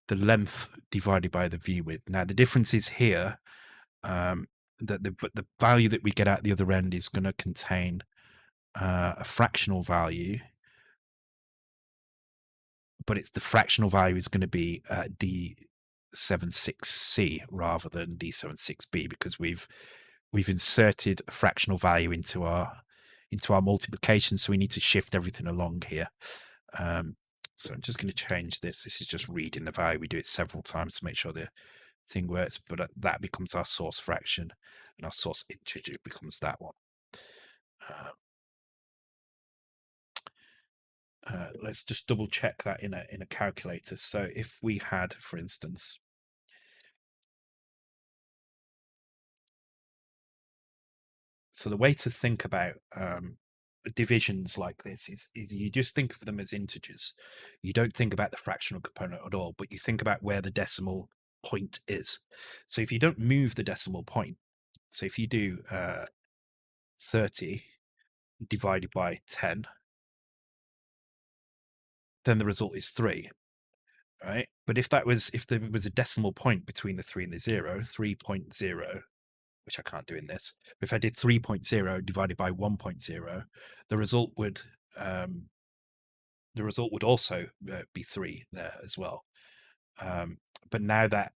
the length divided by the view width. Now the difference is here that the value that we get at the other end is going to contain a fractional value, but it's the fractional value is going to be D76C rather than D76B, because we've inserted a fractional value into our multiplication, so we need to shift everything along here. So I'm just going to change this. This is just reading the value. We do it several times to make sure the thing works, but that becomes our source fraction, and our source integer becomes that one. Let's just double check that in a calculator. So if we had, for instance, so the way to think about divisions like this is you just think of them as integers. You don't think about the fractional component at all, but you think about where the decimal point is. So if you don't move the decimal point, so if you do 30, divided by 10, then the result is 3, right? But if there was a decimal point between the 3 and the 0, 3.0, which I can't do in this, if I did 3.0 divided by 1.0, the result would also be 3 there as well. But now that,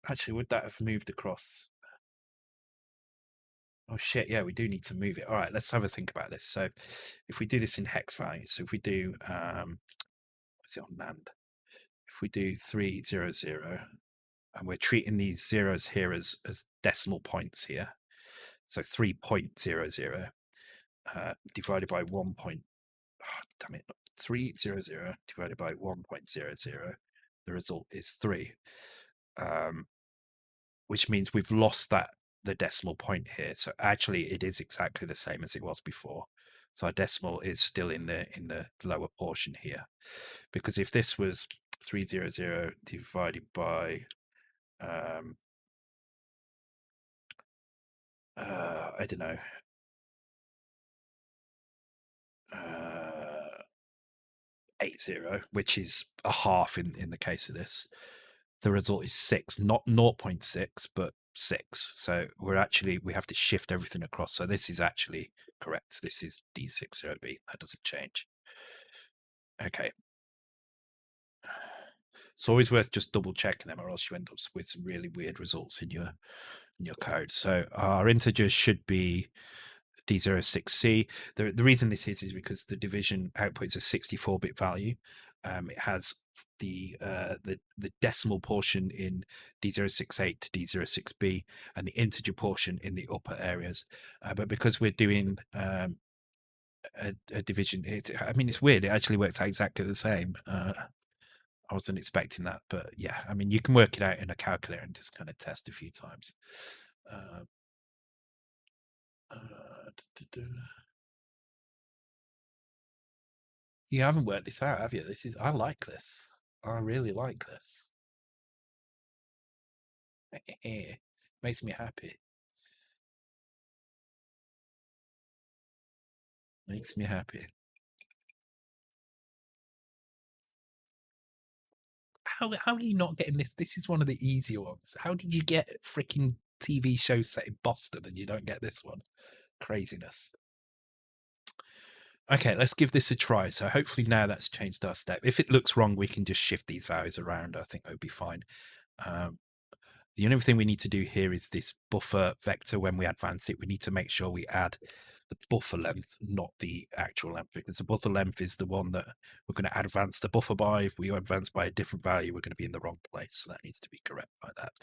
actually, would that have moved across? Oh shit, yeah, we do need to move it. All right, let's have a think about this. So if we do this in hex values, so if we do what's it on NAND? If we do 300, and we're treating these zeros here as decimal points here. So 3.00 divided by 1. Damn it, 300 divided by 1.00. The result is 3, which means we've lost the decimal point here. So actually, it is exactly the same as it was before. So our decimal is still in the lower portion here, because if this was 300 divided by I don't know, 80, which is a half in the case of this, the result is 6, not 0.6, but 6. So we have to shift everything across. So this is actually correct. This is D60B. That doesn't change. Okay. It's always worth just double checking them, or else you end up with some really weird results in your code. So our integers should be D06C. The reason this is because the division output is a 64-bit value. It has the decimal portion in D068 to D06B and the integer portion in the upper areas. But because we're doing a division, it's weird. It actually works out exactly the same. I wasn't expecting that, but yeah, I mean, you can work it out in a calculator and just kind of test a few times. You haven't worked this out, have you? I like this. I really like this. Makes me happy. Makes me happy. How are you not getting this? This is one of the easier ones. How did you get freaking TV show set in Boston and you don't get this one? Craziness. Okay, let's give this a try. So hopefully now that's changed our step. If it looks wrong, we can just shift these values around. I think that would be fine. The only thing we need to do here is this buffer vector. When we advance it, we need to make sure we add the buffer length, not the actual length, because the buffer length is the one that we're going to advance the buffer by. If we advance by a different value, we're going to be in the wrong place. So that needs to be correct by that.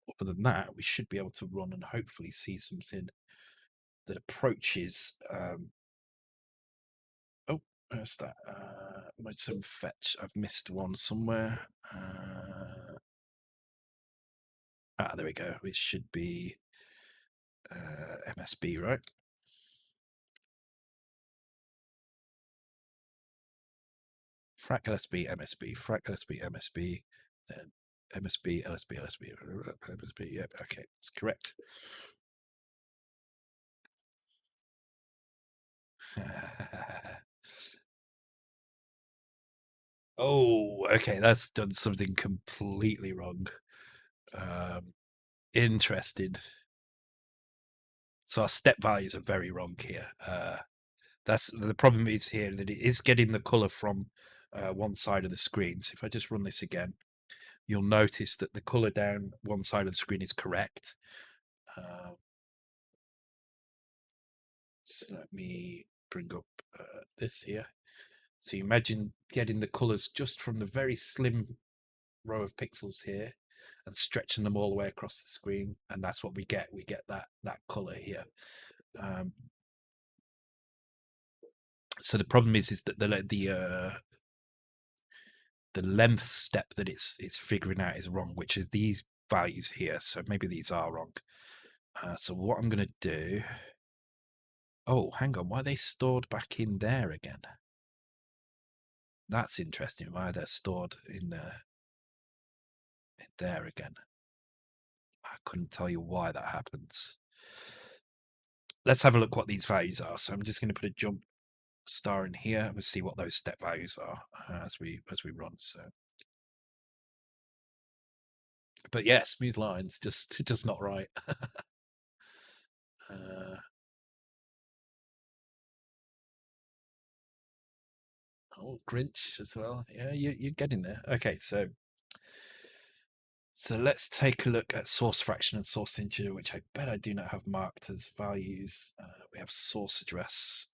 Other than that, we should be able to run and hopefully see something that approaches. Oh, where's that? Might some fetch. I've missed one somewhere. There we go. It should be MSB, right? Frac LSB, MSB, frac LSB, MSB, then MSB, LSB, LSB, MSB. Yep, okay, it's correct. Oh, okay, that's done something completely wrong. Interesting. So our step values are very wrong here. That's the problem is here that it is getting the color from one side of the screen. So if I just run this again, you'll notice that the color down one side of the screen is correct. So let me bring up this here. So you imagine getting the colors just from the very slim row of pixels here and stretching them all the way across the screen, and that's what we get. We get that color here. So the problem is that the length step that it's figuring out is wrong, which is these values here. So maybe these are wrong. So what I'm going to do. Oh, hang on. Why are they stored back in there again? That's interesting. Why they're stored in there again. I couldn't tell you why that happens. let's have a look what these values are. So I'm just going to put a jump star in here and we'll see what those step values are as we run. So, but yeah, smooth lines, just not right. uh, oh, Grinch as well. Yeah, you're getting there. Okay, so let's take a look at source fraction and source integer, which I bet I do not have marked as values. We have source address,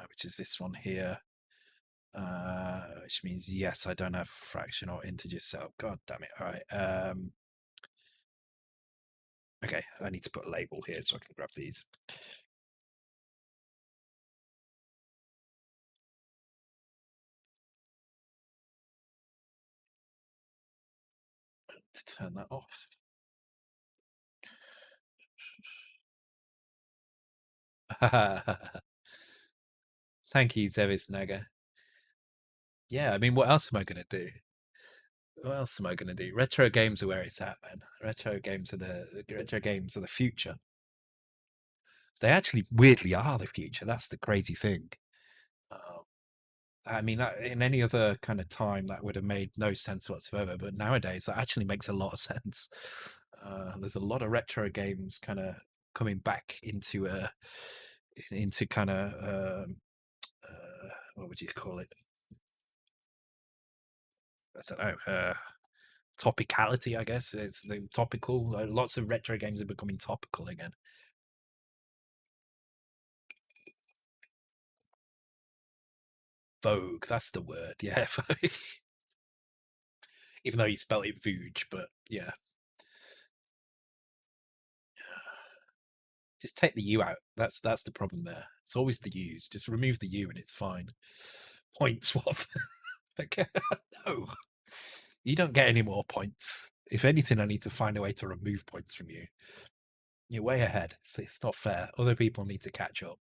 which is this one here, which means yes, I don't have fraction or integer set up. God damn it! All right. Okay, I need to put a label here so I can grab these. To turn that off. Thank you, Zevis Naga. Yeah, I mean, what else am I going to do? What else am I going to do? Retro games are where it's at, man. Retro games are the future. They actually weirdly are the future. That's the crazy thing. Uh, I mean, in any other kind of time, that would have made no sense whatsoever. But nowadays, that actually makes a lot of sense. There's a lot of retro games kind of coming back into kind of what would you call it? I don't know. Topicality, I guess. It's the topical. Lots of retro games are becoming topical again. Vogue, that's the word. Yeah, even though you spell it Vooge, but yeah. Just take the U out. That's the problem there. It's always the U's. Just remove the U and it's fine. Point swap. Okay. No, you don't get any more points. If anything, I need to find a way to remove points from you. You're way ahead. It's not fair. Other people need to catch up.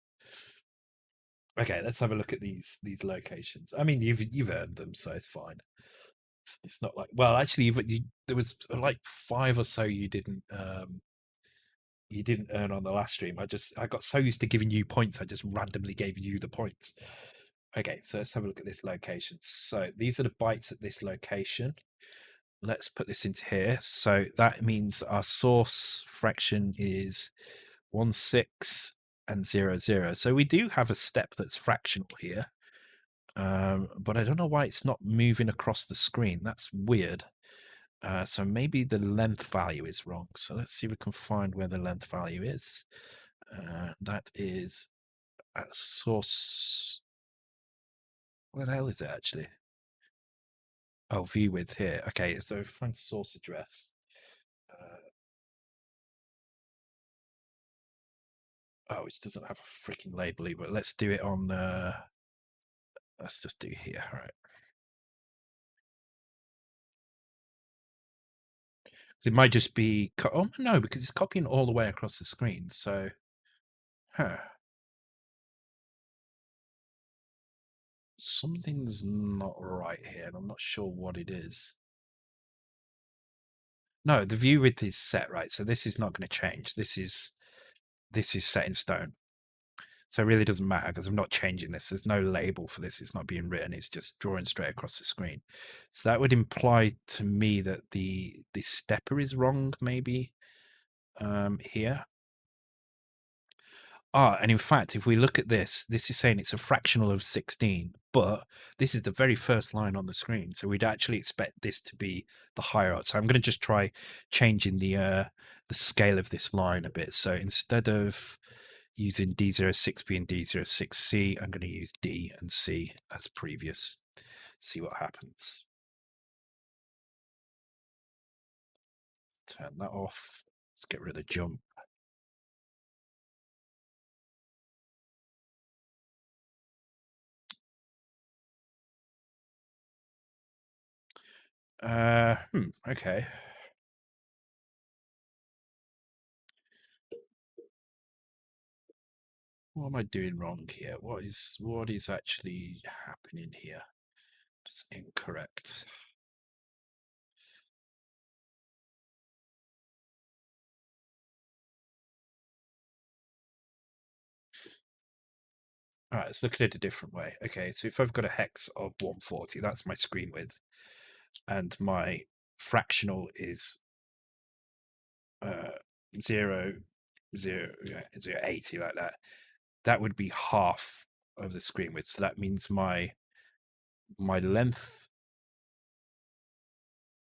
Okay, let's have a look at these locations. I mean, you've earned them, so it's fine. It's not like, well, actually, there was like 5 or so you didn't earn on the last stream. I got so used to giving you points, I just randomly gave you the points. Okay, so let's have a look at this location. So these are the bytes at this location. Let's put this into here. So that means our source fraction is 16 and 00. So we do have a step that's fractional here. But I don't know why it's not moving across the screen. That's weird. So maybe the length value is wrong. So let's see if we can find where the length value is. That is at source. Where the hell is it actually? Oh, view width here. Okay, so find source address. Oh, it doesn't have a freaking label, but let's do it on. Let's just do here. All right. It might just be. Oh no, because it's copying all the way across the screen. So, huh. Something's not right here, and I'm not sure what it is. No, the view width is set, right? So this is not going to change. This is set in stone. So it really doesn't matter because I'm not changing this. There's no label for this. It's not being written. It's just drawing straight across the screen. So that would imply to me that the stepper is wrong, maybe here. And in fact, if we look at this, this is saying it's a fractional of 16, but this is the very first line on the screen. So we'd actually expect this to be the higher. So I'm going to just try changing the scale of this line a bit. So instead of using D06B and D06C, I'm going to use D and C as previous. See what happens. Let's turn that off. Let's get rid of jump. Okay. What am I doing wrong here? What is actually happening here? It's incorrect. All right, let's look at it a different way. Okay, so if I've got a hex of 140, that's my screen width, and my fractional is 0, 0, 0, 80, like that. That would be half of the screen width. So that means my length,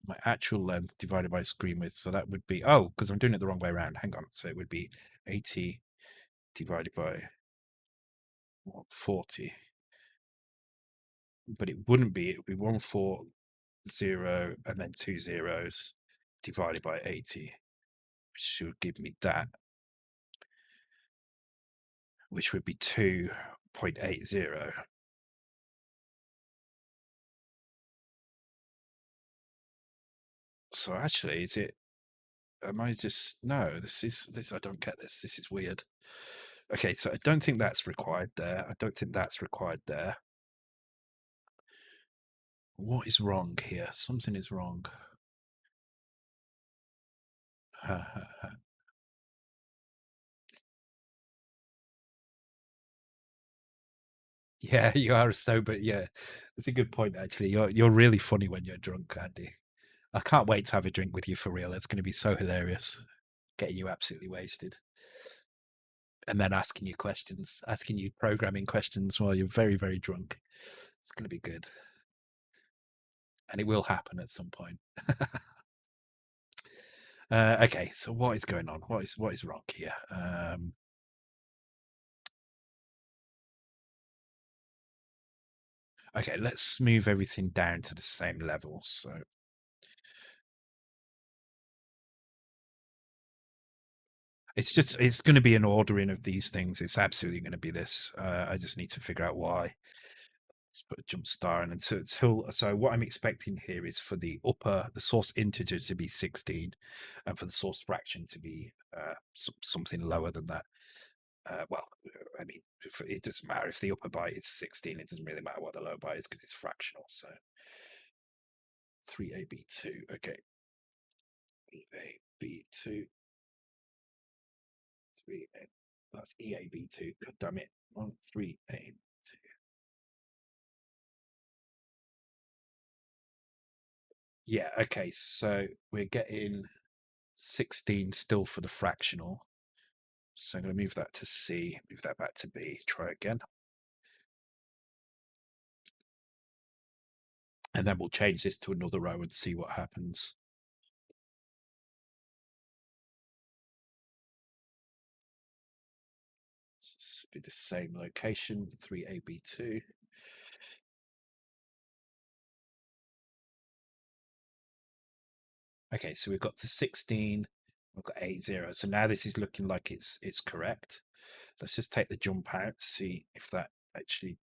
my actual length divided by screen width. So that would be, oh, because I'm doing it the wrong way around. Hang on. So it would be 80 divided by 140. But it wouldn't be. It would be 140 and then 2 zeros divided by 80, which should give me that, which would be 2.80. So actually, is it? Am I just no? This. I don't get this. This is weird. Okay, so I don't think that's required there. I don't think that's required there. What is wrong here? Something is wrong. Yeah, you are so, but yeah, it's a good point actually. You're really funny when you're drunk, Andy. I can't wait to have a drink with you for real. It's going to be so hilarious, getting you absolutely wasted, and then asking you questions, asking you programming questions while you're very, very drunk. It's going to be good, and it will happen at some point. Okay, so what is going on? What is wrong here? Okay, let's move everything down to the same level. So it's going to be an ordering of these things. It's absolutely going to be this. I just need to figure out why. Let's put a jump star in until so what I'm expecting here is for the source integer to be 16 and for the source fraction to be something lower than that. Well, I mean, it doesn't matter if the upper byte is 16. It doesn't really matter what the lower byte is because it's fractional. So 3AB2. Okay. 3AB2. 3A. That's EAB2. God damn it. 3AB2. Yeah, okay. So we're getting 16 still for the fractional. So I'm going to move that to C, move that back to B, try again. And then we'll change this to another row and see what happens. This will be the same location, 3AB2. Okay, so we've got the 16, we've got 80. So now this is looking like it's correct. Let's just take the jump out, see if that actually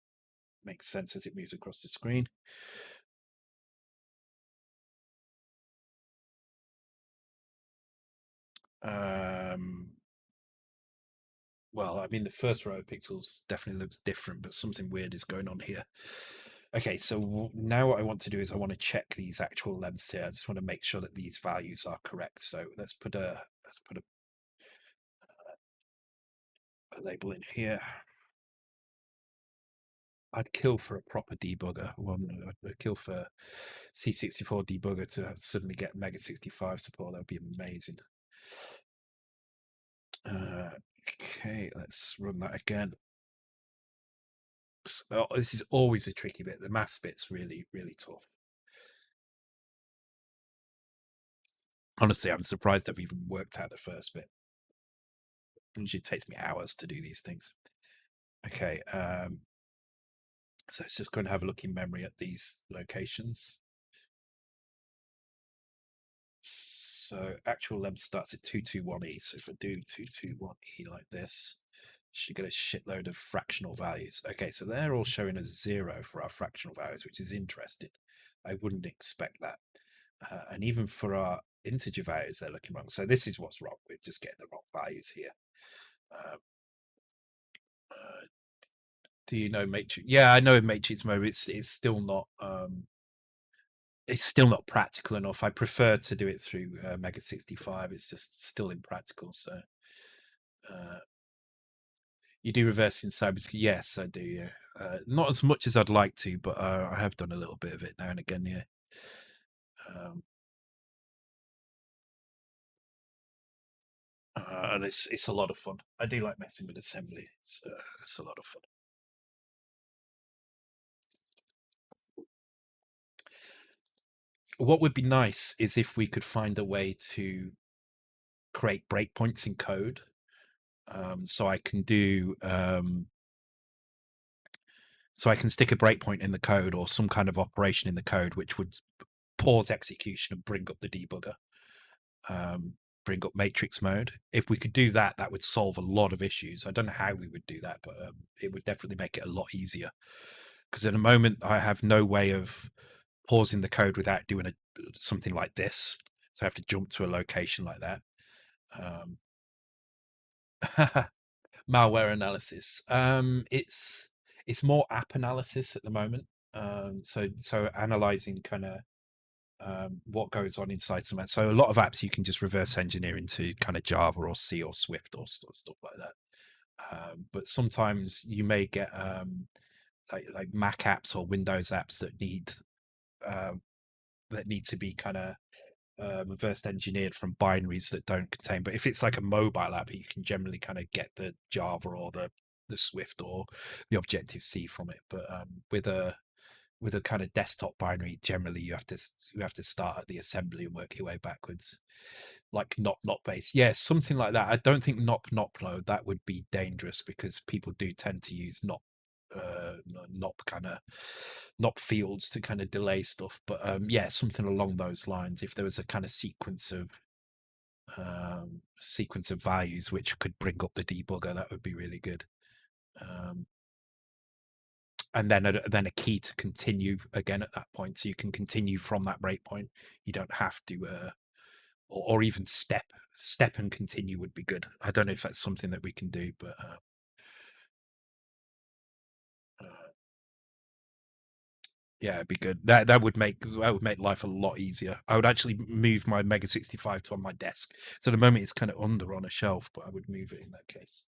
makes sense as it moves across the screen. Well, I mean, the first row of pixels definitely looks different, but something weird is going on here. Okay, so now what I want to do is I want to check these actual lengths here. I just want to make sure that these values are correct. So let's put a label in here. I'd kill for a proper debugger. I'd kill for C64 debugger to suddenly get Mega65 support. That would be amazing. Okay, let's run that again. Oh, this is always a tricky bit. The maths bit's really, really tough. Honestly, I'm surprised I've even worked out the first bit. It usually takes me hours to do these things. Okay, so it's just going to have a look in memory at these locations. So actual length starts at 221e. So if I do 221e like this, should get a shitload of fractional values. Okay, so they're all showing as 0 for our fractional values, which is interesting. I wouldn't expect that. And even for our integer values, they're looking wrong. So this is what's wrong. We're just getting the wrong values here. Do you know Matrix? Yeah, I know Matrix mode. It's still not practical enough. I prefer to do it through Mega65. It's just still impractical. So You do reversing cybersecurity? Yes, I do. Yeah, not as much as I'd like to, but I have done a little bit of it now and again. Yeah, um, and it's a lot of fun. I do like messing with assembly. It's a lot of fun. What would be nice is if we could find a way to create breakpoints in code. So I can do so I can stick a breakpoint in the code or some kind of operation in the code which would pause execution and bring up the debugger, um, bring up matrix mode. If we could do that, that would solve a lot of issues. I don't know how we would do that, but it would definitely make it a lot easier. Because at the moment, I have no way of pausing the code without doing something like this. So I have to jump to a location like that. Um, Malware analysis. It's more app analysis at the moment. So analyzing kind of what goes on inside some apps. So a lot of apps you can just reverse engineer into kind of Java or C or Swift or stuff like that. But sometimes you may get like Mac apps or Windows apps um, that need to be kind of reverse engineered from binaries that don't contain. But if it's like a mobile app, you can generally kind of get the Java or the Swift or the Objective C from it. But with a kind of desktop binary, generally you have to start at the assembly and work your way backwards, like not base. Yeah, something like that. I don't think nop though. That would be dangerous because people do tend to use not kind of not fields to kind of delay stuff. But yeah, something along those lines. If there was a kind of sequence of values which could bring up the debugger, that would be really good. Um, and then a key to continue again at that point, so you can continue from that breakpoint. You don't have to, or even step and continue would be good. I don't know if that's something that we can do, but uh, yeah, it'd be good. That would make life a lot easier. I would actually move my Mega65 to on my desk. So at the moment it's kind of under on a shelf, but I would move it in that case.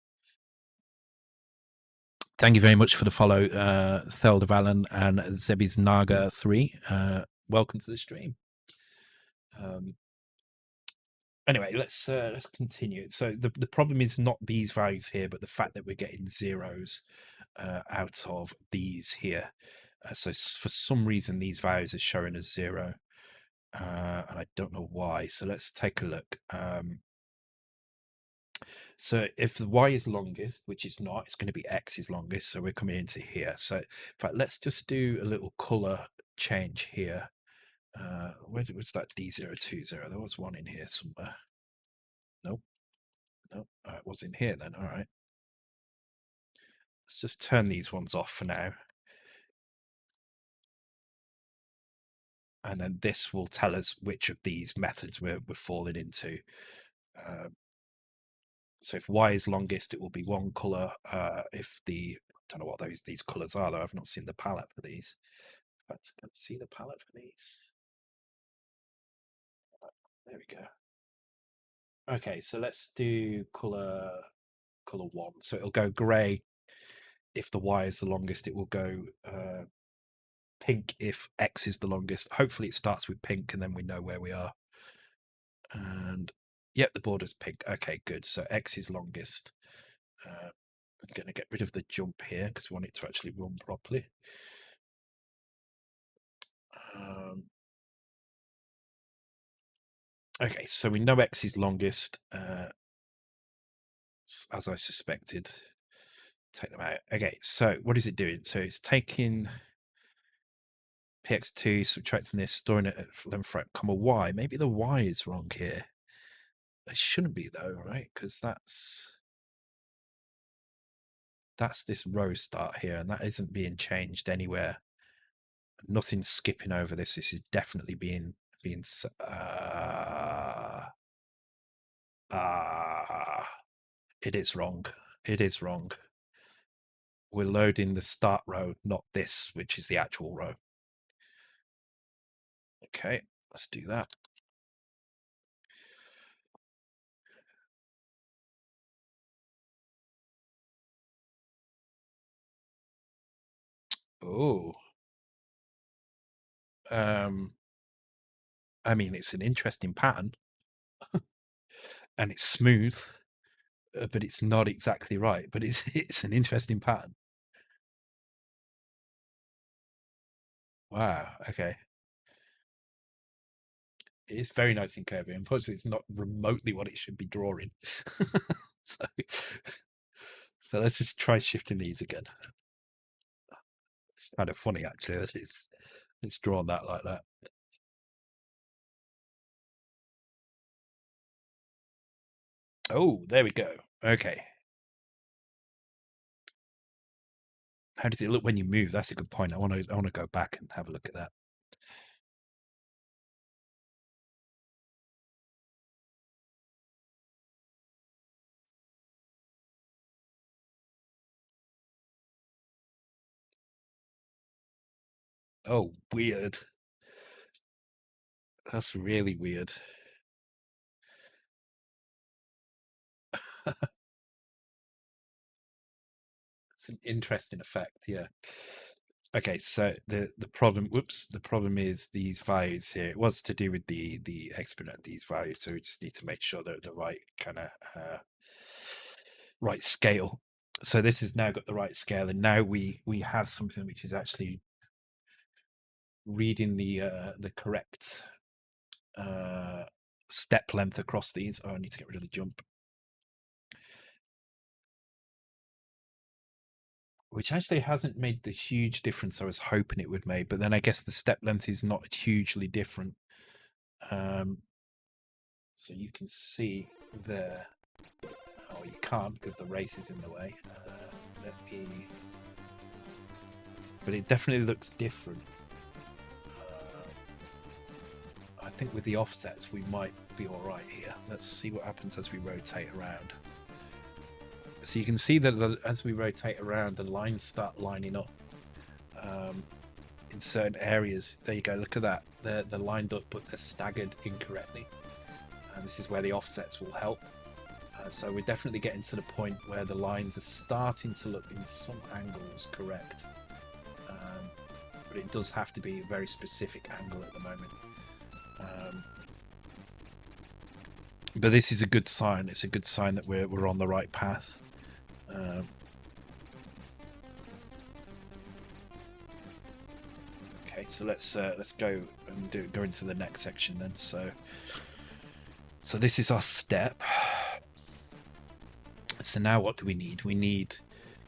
Thank you very much for the follow, Theldevallen and Zebis Naga 3. Welcome to the stream. Anyway, let's continue. So the problem is not these values here, but the fact that we're getting zeros out of these here. So for some reason, these values are showing as zero, and I don't know why. So let's take a look. So if the y is longest, which is not, it's going to be x is longest. So we're coming into here. So in fact, let's just do a little color change here. Where was that D020? There was one in here somewhere. Nope. Nope. It was in here then. All right. Let's just turn these ones off for now. And then this will tell us which of these methods we're falling into. So if y is longest, it will be one color. If I don't know what these colors are though. I've not seen the palette for these. But let's see the palette for these. There we go. Okay, so let's do color one. So it'll go gray if the y is the longest. It will go pink if x is the longest. Hopefully it starts with pink and then we know where we are. And yep, the border's pink. Okay, good. So x is longest. I'm going to get rid of the jump here because we want it to actually run properly. Okay, so we know x is longest, as I suspected. Take them out. Okay, so what is it doing? So it's taking px2, subtracting this, storing it at length right, comma y. Maybe the y is wrong here. It shouldn't be though, right? Because that's this row start here, and that isn't being changed anywhere. Nothing's skipping over this. This is definitely being it is wrong. It is wrong. We're loading the start row, not this, which is the actual row. Okay, let's do that. Oh, um, I mean, it's an interesting pattern and it's smooth, but it's not exactly right. But it's it's an interesting pattern. Wow. Okay. It is very nice and curvy. Unfortunately, it's not remotely what it should be drawing. so, so let's just try shifting these again. It's kind of funny actually that it's drawn that like that. Oh, there we go. Okay. How does it look when you move? That's a good point. I want to go back and have a look at that. Oh, weird. That's really weird. It's an interesting effect, yeah. Okay, so the problem, whoops, the problem is these values here. It was to do with the exponent, these values, so we just need to make sure they're the right kind of right scale. So this has now got the right scale, and now we have something which is actually reading the correct step length across these. Oh, I need to get rid of the jump. Which actually hasn't made the huge difference I was hoping it would make, but then I guess the step length is not hugely different. So you can see there. Oh, you can't because the race is in the way. Let me. But it definitely looks different. I think with the offsets we might be all right here. Let's see what happens as we rotate around. So you can see that as we rotate around, the lines start lining up in certain areas. There you go. Look at that. They're lined up, but they're staggered incorrectly. And this is where the offsets will help. So we're definitely getting to the point where the lines are starting to look in some angles correct. But it does have to be a very specific angle at the moment. But this is a good sign. It's a good sign that we're on the right path. Okay, so let's go and go into the next section then. So this is our step. So now what do we need? We need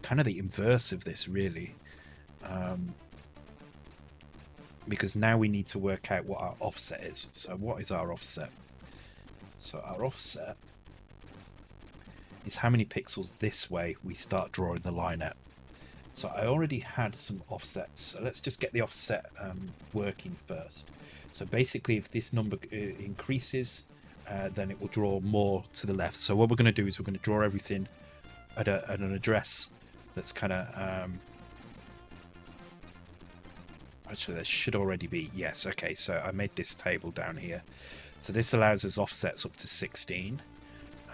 kind of the inverse of this, really. Because now we need to work out what our offset is. So what is our offset? So our offset is how many pixels this way we start drawing the line at. So I already had some offsets. So let's just get the offset working first. So basically, if this number increases, then it will draw more to the left. So what we're going to do is we're going to draw everything at an address that's kind of... actually, there should already be... Yes, okay, so I made this table down here. So this allows us offsets up to 16.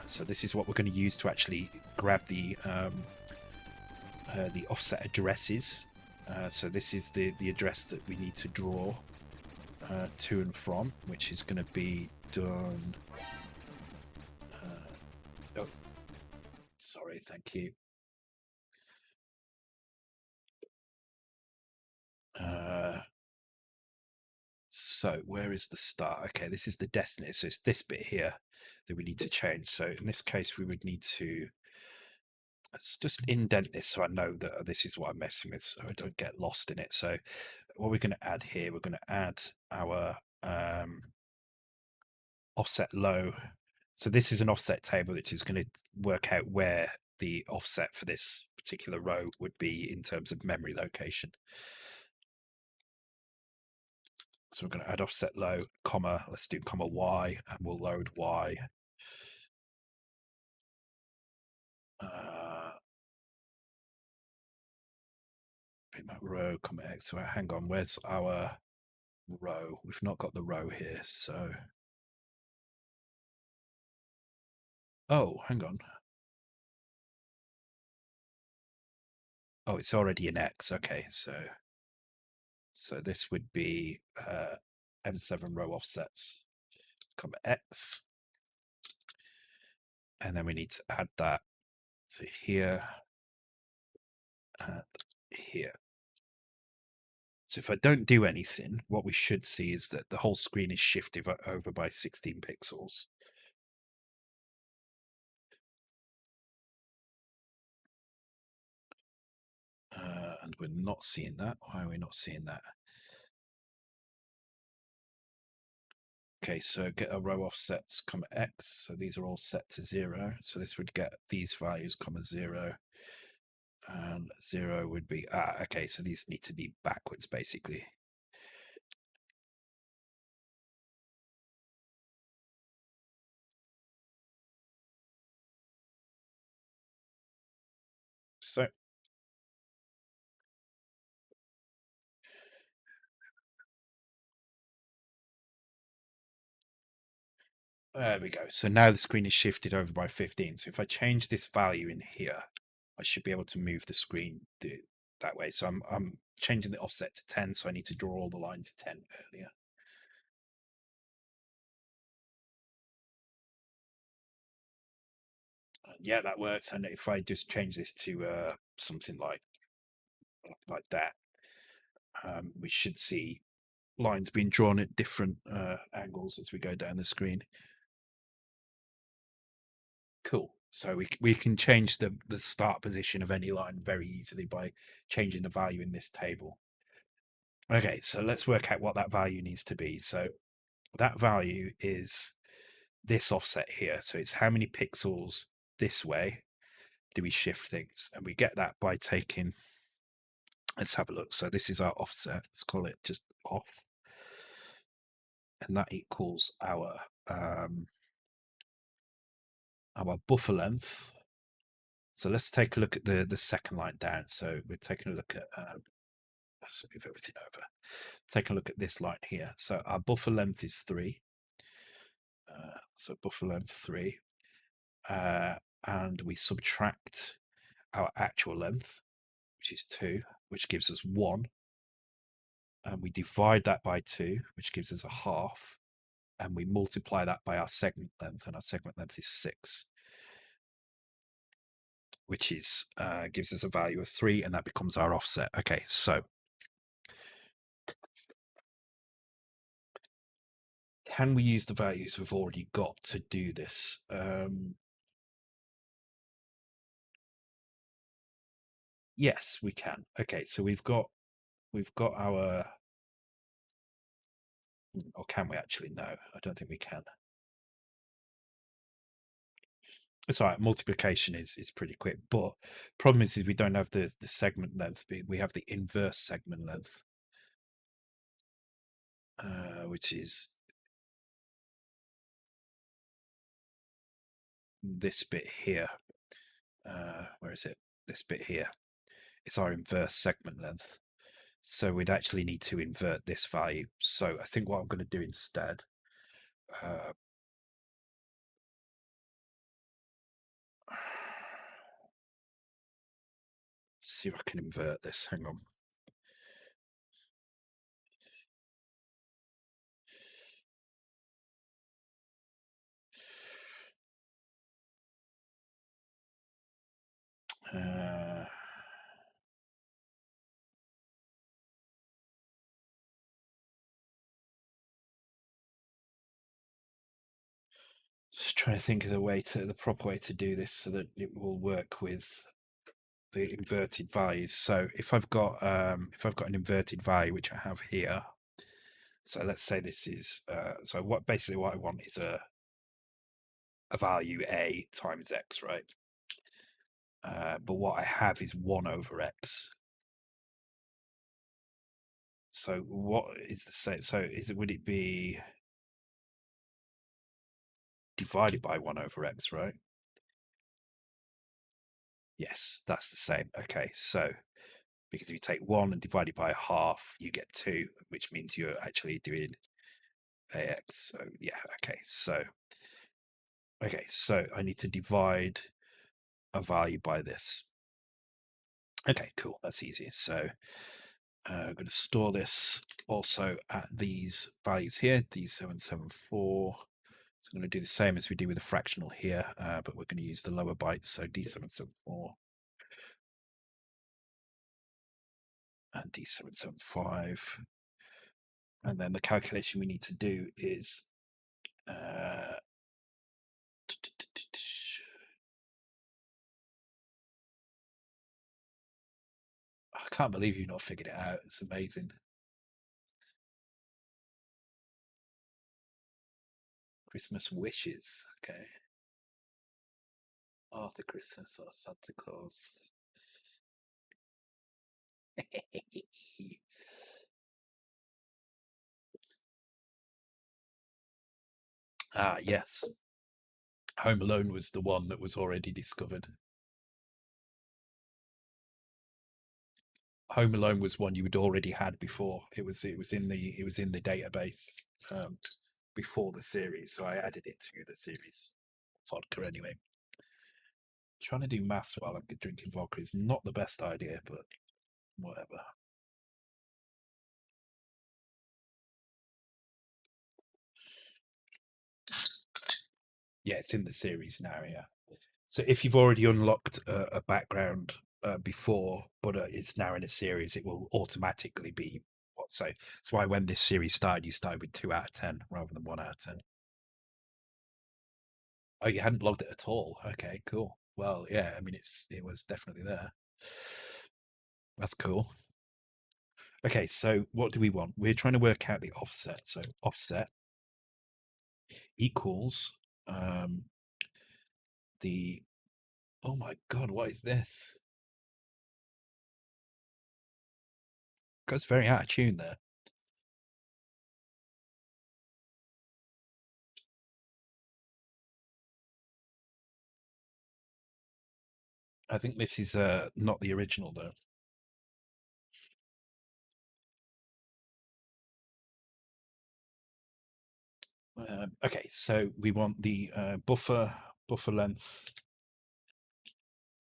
So this is what we're going to use to actually grab the offset addresses. So this is the address that we need to draw to and from, which is going to be done... oh, sorry, thank you. So where is the start? Okay, this is the destiny. So it's this bit here that we need to change. So in this case, we would need to... Let's just indent this so I know that this is what I'm messing with, so I don't get lost in it. So what we're going to add here, we're going to add our offset low. So this is an offset table which is going to work out where the offset for this particular row would be in terms of memory location. So we're going to add offset low, comma, let's do comma y, and we'll load y. That row, comma x. So hang on, where's our row? We've not got the row here, so... Oh, hang on. Oh, it's already in X. Okay, so So this would be M7 row offsets, comma X. And then we need to add that to here and here. So if I don't do anything, what we should see is that the whole screen is shifted over by 16 pixels. And we're not seeing that. Why are we not seeing that? Okay, so get a row offsets, comma X. So these are all set to 0. So this would get these values, comma 0. And 0 would be, okay, so these need to be backwards, basically. So there we go. So now the screen is shifted over by 15. So if I change this value in here, I should be able to move the screen that way. So I'm changing the offset to 10, so I need to draw all the lines 10 earlier. Yeah, that works. And if I just change this to something like that, we should see lines being drawn at different angles as we go down the screen. Cool. So we can change the start position of any line very easily by changing the value in this table. Okay, so let's work out what that value needs to be. So that value is this offset here. So it's how many pixels this way do we shift things? And we get that by taking, let's have a look. So this is our offset. Let's call it just off. And that equals our buffer length. So let's take a look at the second line down. So we're taking a look at let's move everything over. Take a look at this line here. So our buffer length is 3. So buffer length 3. And we subtract our actual length, which is 2, which gives us 1. And we divide that by 2, which gives us a half. And we multiply that by our segment length, and our segment length is 6, which is gives us a value of 3, and that becomes our offset. Okay, so can we use the values we've already got to do this? Yes, we can. Okay, so we've got our, or can we actually? No, I don't think we can. It's all right. Multiplication is pretty quick, but problem is we don't have the segment length. We have the inverse segment length, which is this bit here. Where is it? This bit here. It's our inverse segment length. So we'd actually need to invert this value. So I think what I'm going to do instead, see if I can invert this. Hang on. Just trying to think of the proper way to do this so that it will work with the inverted values. So if I've got an inverted value, which I have here, so let's say this is so what I want is a value a times x, right? But what I have is 1 over x. So what is the same? So would it be divided by 1 over x, right? Yes, that's the same. Okay, so because if you take 1 and divide it by half, you get 2, which means you're actually doing ax. So yeah, okay, so I need to divide a value by this. Okay, cool, that's easy. So I'm going to store this also at these values here, D774. So I'm going to do the same as we do with the fractional here, but we're going to use the lower bytes. So D774 and D775. And then the calculation we need to do is I can't believe you've not figured it out. It's amazing. Christmas wishes. Okay. After Christmas or Santa Claus. Ah, yes. Home Alone was the one that was already discovered. Home Alone was one you had already had before. It was in the database before the series, so I added it to the series. Vodka anyway. Trying to do maths while I'm drinking vodka is not the best idea, but whatever. Yeah, it's in the series now. Yeah. So if you've already unlocked a background before, but it's now in a series, it will automatically be what. So that's why when this series started, you started with 2 out of 10 rather than 1 out of 10. Oh, you hadn't logged it at all. Okay, cool. Well, yeah, I mean, it was definitely there. That's cool. Okay, so what do we want? We're trying to work out the offset. So offset equals the. Oh my God, what is this? Goes very out of tune there. I think this is not the original though. Okay, so we want the buffer length.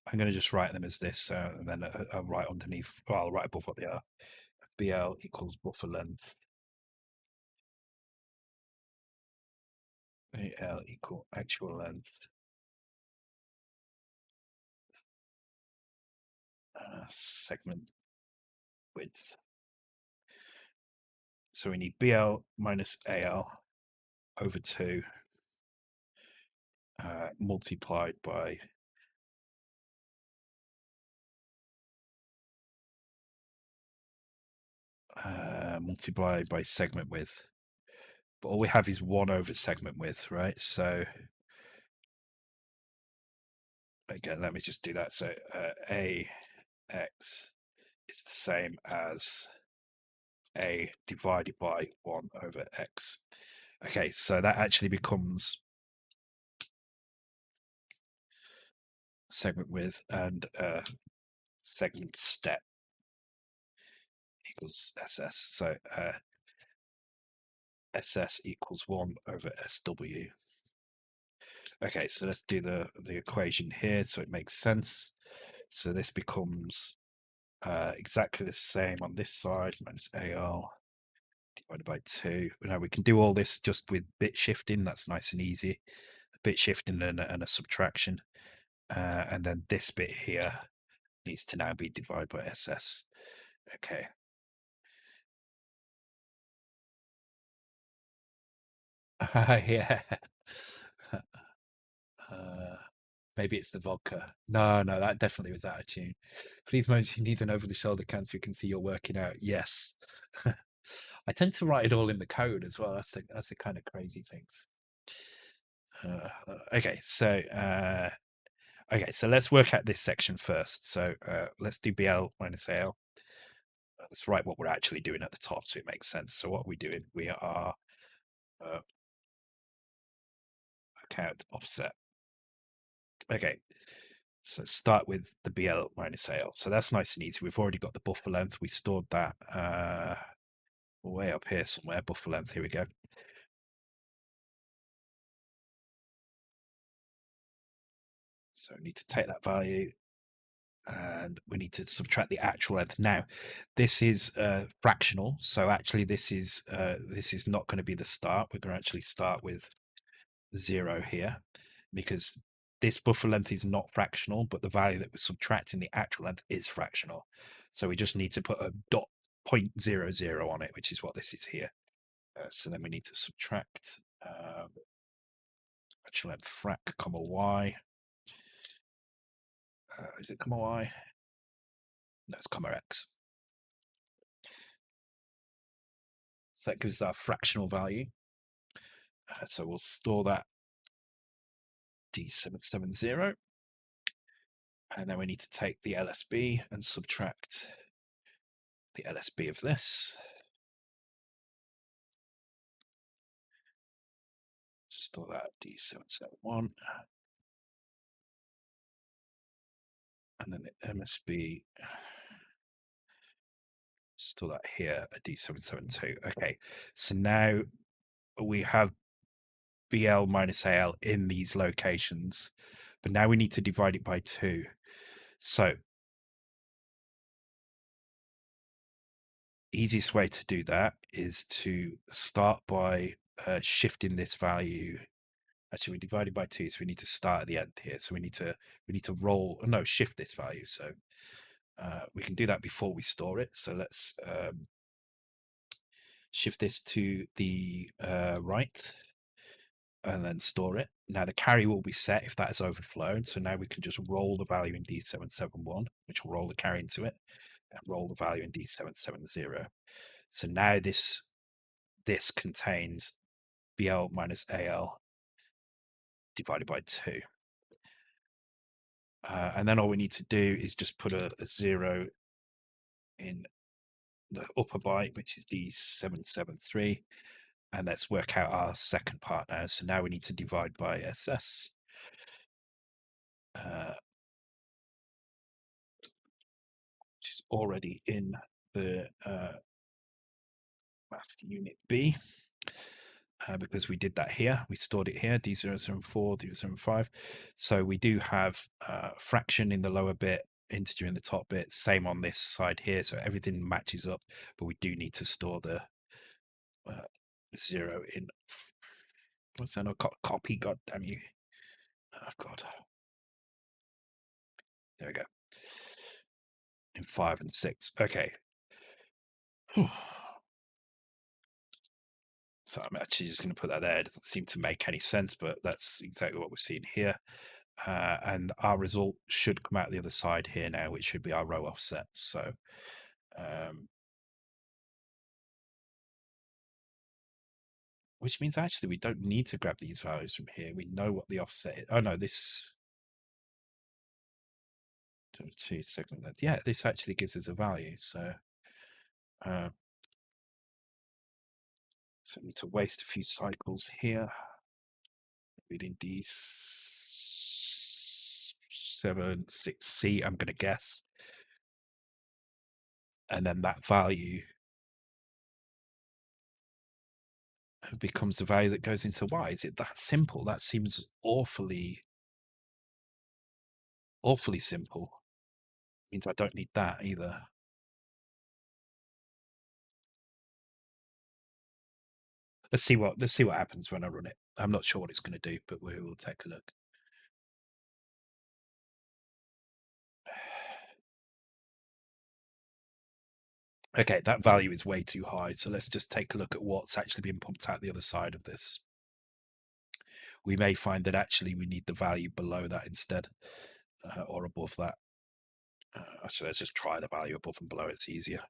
I'm going to just write them as this, and then I'll write underneath. Well, I'll write above what they are. BL equals buffer length. AL equal actual length. Segment width. So we need BL minus AL over 2 multiplied by segment width. But all we have is 1 over segment width, right? So again, let me just do that. So AX is the same as A divided by 1 over X. Okay, so that actually becomes segment width and segment step equals SS. So SS equals 1 over SW. Okay, so let's do the equation here so it makes sense. So this becomes exactly the same on this side, minus AR divided by 2. Now we can do all this just with bit shifting. That's nice and easy. A bit shifting and a subtraction. And then this bit here needs to now be divided by SS. Okay. Yeah. Maybe it's the vodka. No, that definitely was out of tune. Please mention you need an over-the-shoulder can so we can see you're working out. Yes. I tend to write it all in the code as well. That's the kind of crazy things. Okay, so let's work out this section first. So let's do BL minus AL. Let's write what we're actually doing at the top so it makes sense. So what we're doing, we are account offset. Okay, so start with the BL minus AL. So that's nice and easy. We've already got the buffer length. We stored that way up here somewhere. Buffer length. Here we go. So we need to take that value, and we need to subtract the actual length. Now, this is fractional, so actually this is not going to be the start. We're going to actually start with 0 here, because this buffer length is not fractional, but the value that we're subtracting the actual length is fractional. So we just need to put a dot 0.00 on it, which is what this is here. So then we need to subtract actual length frac comma y. Is it comma y? No, it's comma x. So that gives us our fractional value. So we'll store that D770. And then we need to take the LSB and subtract the LSB of this. Store that D771. And then the MSB, store that here at D772. Okay, so now we have BL minus AL in these locations, but now we need to divide it by 2. So easiest way to do that is to start by shifting this value. Actually, we divided by 2, so we need to start at the end here. So we need to roll, no, shift this value. So we can do that before we store it. So let's shift this to the right and then store it. Now the carry will be set if that is overflown. So now we can just roll the value in D771, which will roll the carry into it, and roll the value in D770. So now this contains BL minus AL divided by 2. And then all we need to do is just put a 0 in the upper byte, which is D773. And let's work out our second part now. So now we need to divide by SS. Which is already in the math unit B. Because we did that here, we stored it here, D074, D075. So we do have fraction in the lower bit, integer in the top bit, same on this side here. So everything matches up, but we do need to store the 0 in. What's that? No, copy, god damn you. Oh, God. There we go. In 5 and 6. Okay. So I'm actually just going to put that there. It doesn't seem to make any sense, but that's exactly what we're seeing here. And our result should come out the other side here now, which should be our row offset. So which means actually we don't need to grab these values from here. We know what the offset is. Oh no, this 2 second length. Yeah, this actually gives us a value. So so I need to waste a few cycles here. Reading D76C, I'm going to guess. And then that value becomes the value that goes into Y. Is it that simple? That seems awfully simple. Means I don't need that either. Let's see what happens when I run it. I'm not sure what it's going to do, but we will take a look. Okay, that value is way too high. So let's just take a look at what's actually been pumped out the other side of this. We may find that actually we need the value below that instead, or above that. Actually, let's just try the value above and below. It's easier.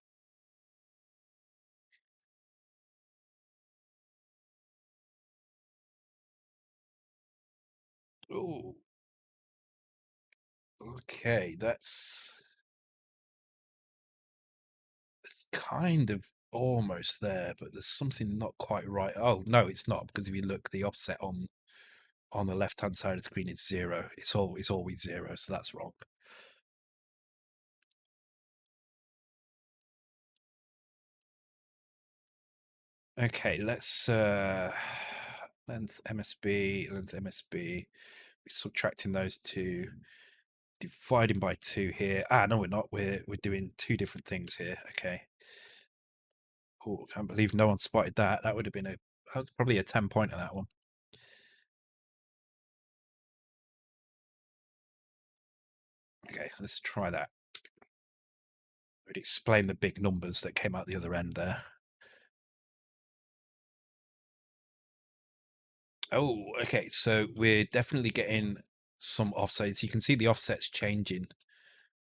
Oh, okay. That's it's kind of almost there, but there's something not quite right. Oh no, it's not, because if you look, the offset on the left hand side of the screen is 0. It's always 0, so that's wrong. Okay, let's length MSB. We're subtracting those two. dividing by 2 here. No, we're not. We're doing 2 different things here. Okay. Oh, can't believe no one spotted that. That would have been that was probably a 10-pointer, that one. Okay, let's try that. Would explain the big numbers that came out the other end there. Oh, okay. So we're definitely getting some offsets. You can see the offset's changing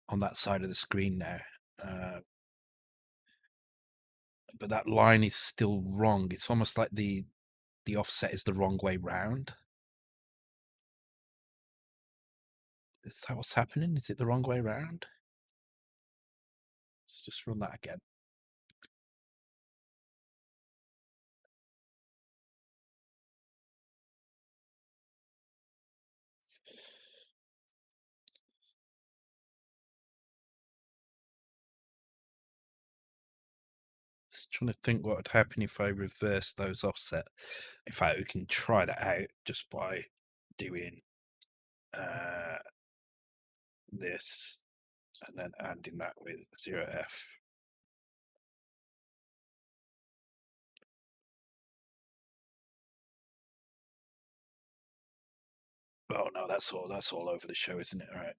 on that side of the screen now. But that line is still wrong. It's almost like the offset is the wrong way round. Is that what's happening? Is it the wrong way round? Let's just run that again. Just trying to think what would happen if I reverse those offset. In fact, we can try that out just by doing this and then adding that with 0f. Oh no, that's all over the show, isn't it? All right.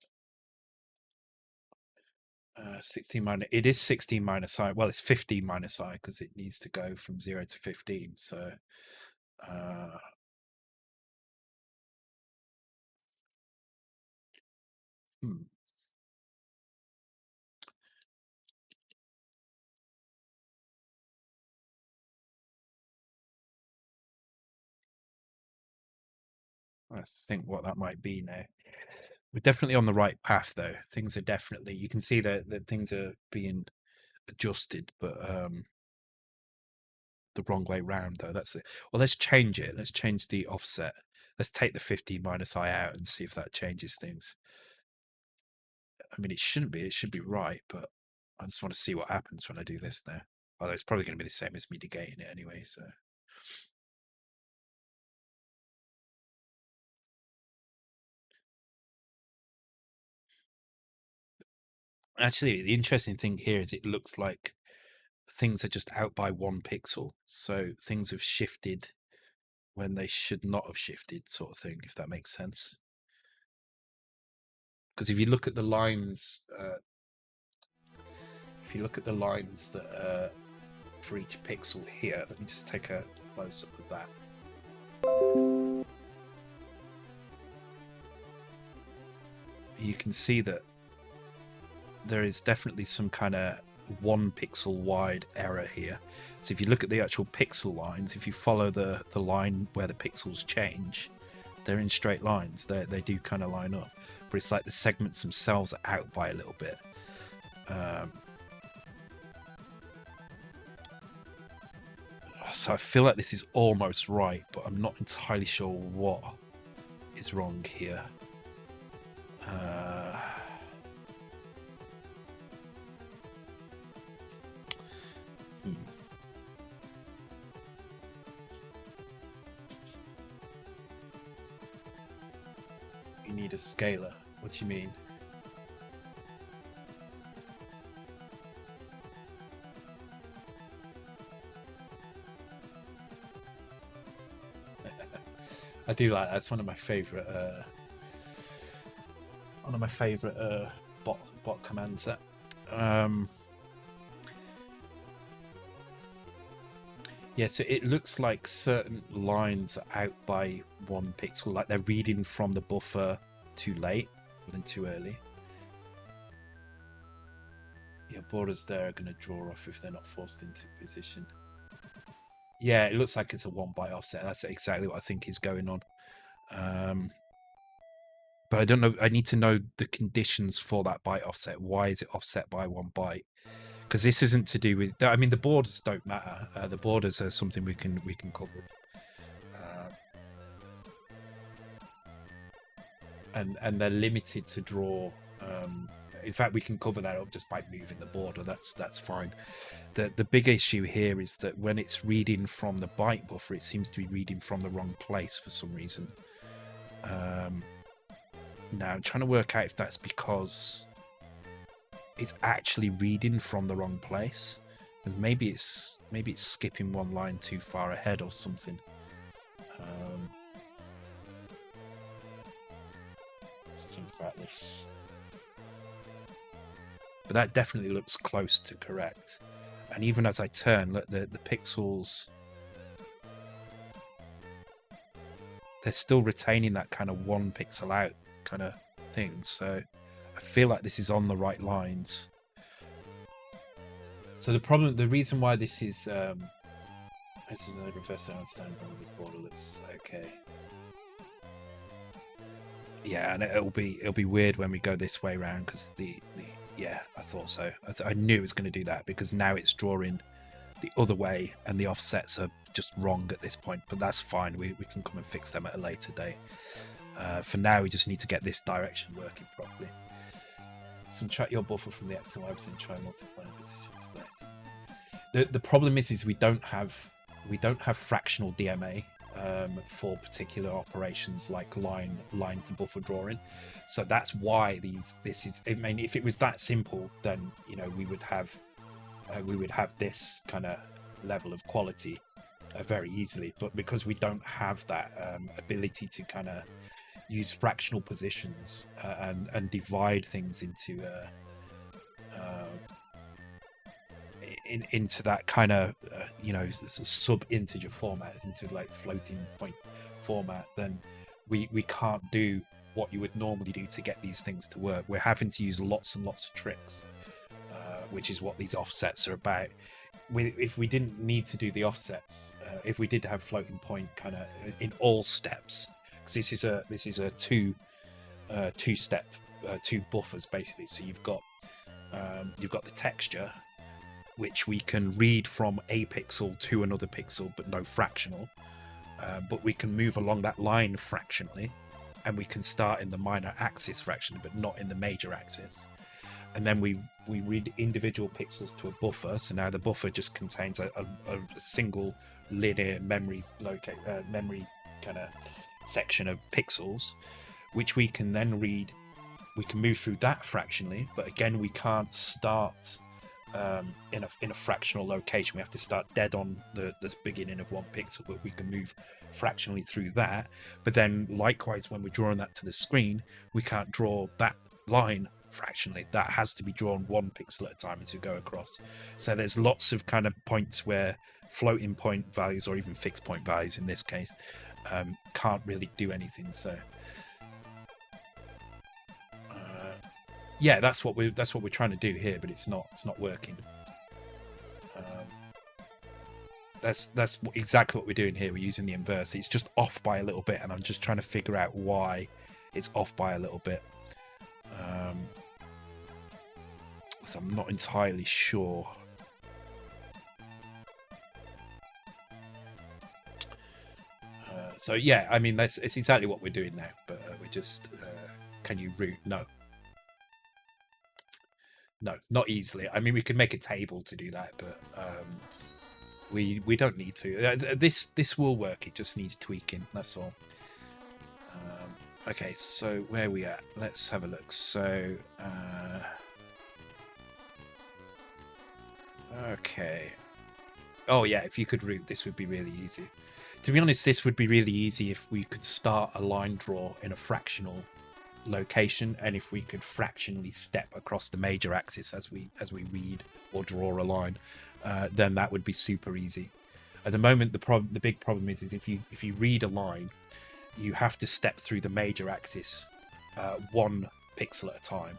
16 minus, it is 16 minus I. Well, it's 15 minus I because it needs to go from 0 to 15. So, I think what that might be now. We're definitely on the right path, though. Things are definitely, you can see that things are being adjusted, but the wrong way round, though. That's it. Well, let's change it. Let's change the offset. Let's take the 15 minus I out and see if that changes things. I mean, it shouldn't be. It should be right, but I just want to see what happens when I do this now. Although it's probably going to be the same as me negating it anyway, so. Actually, the interesting thing here is it looks like things are just out by 1 pixel. So things have shifted when they should not have shifted, sort of thing, if that makes sense. Because if you look at the lines, that for each pixel here, let me just take a close up of that. You can see that there is definitely some kind of 1 pixel wide error here. So if you look at the actual pixel lines, if you follow the line where the pixels change, they're in straight lines. They do kind of line up, but it's like the segments themselves are out by a little bit. So I feel like this is almost right, but I'm not entirely sure what is wrong here. You need a scaler. What do you mean? I do like that. It's one of my favorite bot commands. That yeah, so it looks like certain lines are out by 1 pixel, like they're reading from the buffer too late or then too early. Yeah, borders there are going to draw off if they're not forced into position. Yeah, it looks like it's a 1 byte offset. That's exactly what I think is going on. But I don't know. I need to know the conditions for that byte offset. Why is it offset by 1 byte? Because this isn't to do with. I mean, the borders don't matter. The borders are something we can cover. And they're limited to draw. In fact, we can cover that up just by moving the border. That's fine. The big issue here is that when it's reading from the byte buffer, it seems to be reading from the wrong place for some reason. Now I'm trying to work out if that's because it's actually reading from the wrong place, and maybe it's skipping one line too far ahead or something. Think about this, but that definitely looks close to correct. And even as I turn, look, the pixels, they're still retaining that kind of 1 pixel out kind of thing. So I feel like this is on the right lines. So the reason why this is a reverse understanding of this border looks okay. Yeah, and it'll be weird when we go this way around, because yeah, I thought so. I knew it was going to do that, because now it's drawing the other way and the offsets are just wrong at this point, but that's fine. We can come and fix them at a later date. For now, we just need to get this direction working properly. Subtract your buffer from the x and y percent, try multiplying position to this. The problem is we don't have fractional DMA for particular operations like line to buffer drawing. So that's why this is. I mean, if it was that simple, then we would have this kind of level of quality very easily. But because we don't have that ability to kind of use fractional positions and divide things into into that kind of sub integer format, into like floating point format, then we can't do what you would normally do to get these things to work. We're having to use lots and lots of tricks, which is what these offsets are about. If we didn't need to do the offsets, if we did have floating point kind of in all steps, because this is a two step, two buffers basically. So you've got the texture, which we can read from a pixel to another pixel, but no fractional. But we can move along that line fractionally, and we can start in the minor axis fractionally, but not in the major axis. And then we read individual pixels to a buffer. So now the buffer just contains a single linear memory kind of section of pixels, which we can then read. We can move through that fractionally, but again, we can't start in a fractional location. We have to start dead on the beginning of 1 pixel, but we can move fractionally through that. But then likewise, when we're drawing that to the screen, we can't draw that line fractionally. That has to be drawn 1 pixel at a time as we go across. So there's lots of kind of points where floating point values, or even fixed point values in this case, can't really do anything. So yeah, that's what we're trying to do here, but it's not working. That's exactly what we're doing here. We're using the inverse. It's just off by a little bit, and I'm just trying to figure out why it's off by a little bit. So I'm not entirely sure. So yeah, I mean, it's exactly what we're doing now, but we're just can you root? No, not easily. I mean, we could make a table to do that, but we don't need to. This will work. It just needs tweaking. That's all. Okay, so where are we at? Let's have a look. So okay. Oh yeah, if you could root, this would be really easy. To be honest, this would be really easy if we could start a line draw in a fractional location, and if we could fractionally step across the major axis as we read or draw a line, then that would be super easy. At the moment, the big problem is if you read a line, you have to step through the major axis 1 pixel at a time,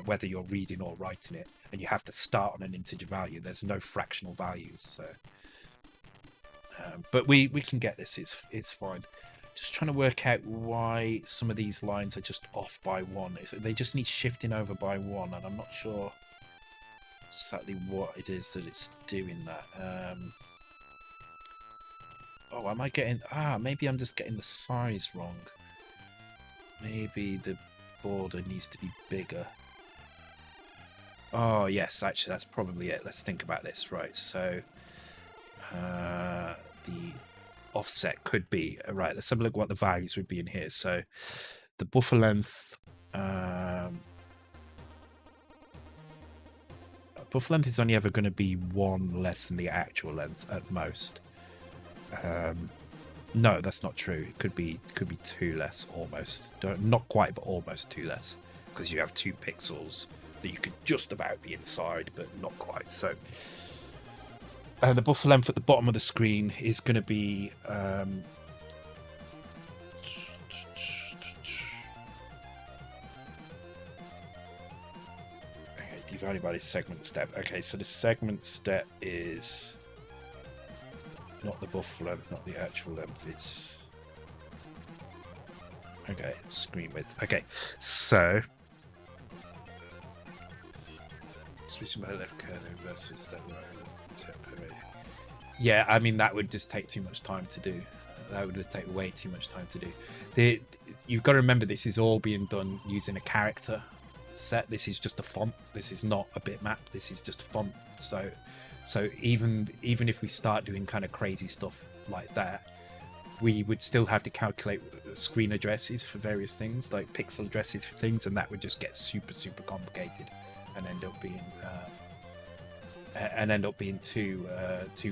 whether you're reading or writing it, and you have to start on an integer value. There's no fractional values, so but we can get this. It's fine. Just trying to work out why some of these lines are just off by 1. They just need shifting over by 1, and I'm not sure exactly what it is that it's doing that. Oh, am I getting... maybe I'm just getting the size wrong. Maybe the border needs to be bigger. Oh, yes, actually, that's probably it. Let's think about this. Right, so the offset could be... Right, let's have a look what the values would be in here. So the buffer length. Buffer length is only ever going to be one less than the actual length at most. No, that's not true. It could be two less almost. Not quite, but almost two less, because you have 2 pixels that you could just about be inside, but not quite. So the buffer length at the bottom of the screen is going to be divided by the segment step. Okay, so the segment step is not the buffer length, not the actual length. It's okay, screen width. Okay, so switching by left curve, reverse step right. Yeah, I mean that would just take too much time to do. That would take way too much time to do. You've got to remember this is all being done using a character set. This is just a font. This is not a bitmap. This is just a font. So even if we start doing kind of crazy stuff like that, we would still have to calculate screen addresses for various things, like pixel addresses for things, and that would just get super complicated and end up being too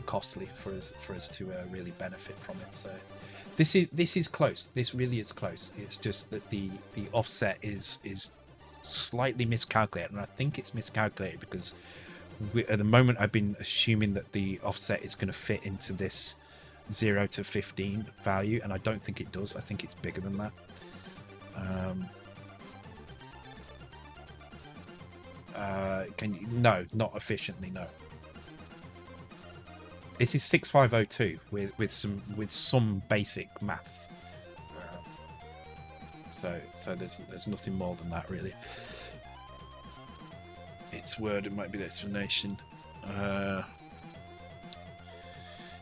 costly for us to really benefit from it. So this is close. This really is close. It's just that the offset is slightly miscalculated, and I think it's miscalculated because at the moment I've been assuming that the offset is going to fit into this 0 to 15 value, and I don't think it does. I think it's bigger than that. No, not efficiently, no. This is 6502 with some basic maths. So there's nothing more than that really. It's word, it might be the explanation.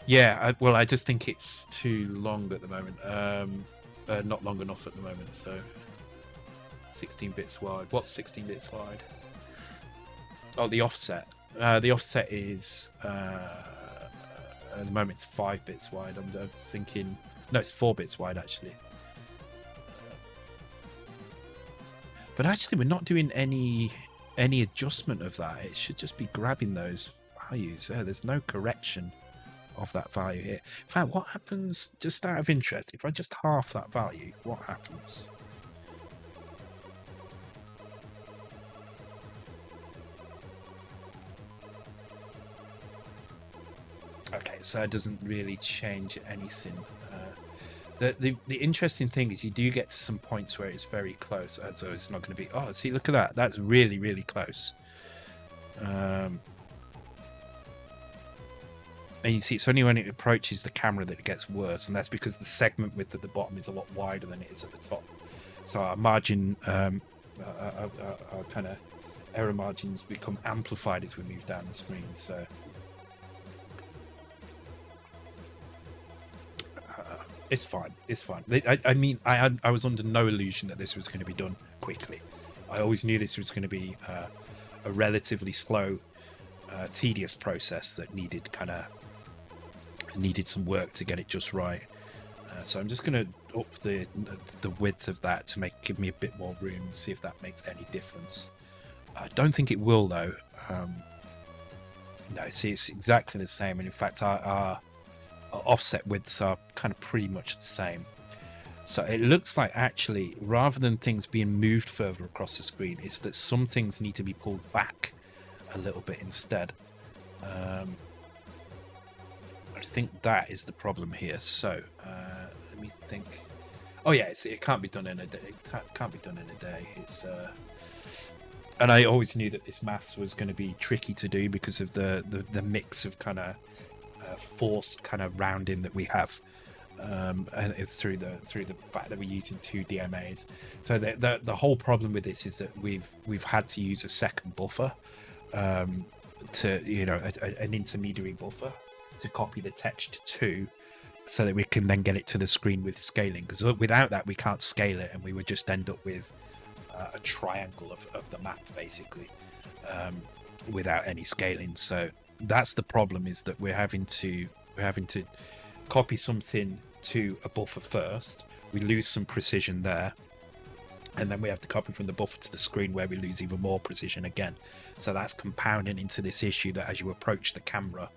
Yeah, I just think it's too long at the moment. Not long enough at the moment. So 16 bits wide. What's 16 bits wide? Oh, the offset. The offset is at the moment it's 5 bits wide. I'm thinking no, it's 4 bits wide actually. But actually, we're not doing any adjustment of that. It should just be grabbing those values. There's no correction of that value here. In fact, what happens, just out of interest, if I just half that value, what happens? Okay, so it doesn't really change anything. The interesting thing is you do get to some points where it's very close, so it's not going to be. Oh, see, look at that. That's really close. And you see, it's only when it approaches the camera that it gets worse, and that's because the segment width at the bottom is a lot wider than it is at the top. So our margin, our kind of error margins become amplified as we move down the screen. So. It's fine. It's fine. I mean, I was under no illusion that this was going to be done quickly. I always knew this was going to be a relatively slow, tedious process that needed some work to get it just right. So I'm just going to up the width of that to give me a bit more room and see if that makes any difference. I don't think it will though. No, see, it's exactly the same, and in fact, our offset widths are kind of pretty much the same. So it looks like actually, rather than things being moved further across the screen, it's that some things need to be pulled back a little bit instead. I think that is the problem here. So let me think. Oh yeah, it can't be done in a day. It can't be done in a day. It's and I always knew that this maths was going to be tricky to do because of the mix of kind of forced kind of rounding that we have, and through the fact that we're using 2 DMAs. So the whole problem with this is that we've had to use a second buffer, to an intermediary buffer to copy the text to, so that we can then get it to the screen with scaling. Because without that, we can't scale it, and we would just end up with a triangle of the map basically, without any scaling. So that's the problem, is that we're having to copy something to a buffer first. We lose some precision there, And then we have to copy from the buffer to the screen where we lose even more precision again. So that's compounding into this issue that as you approach the camera,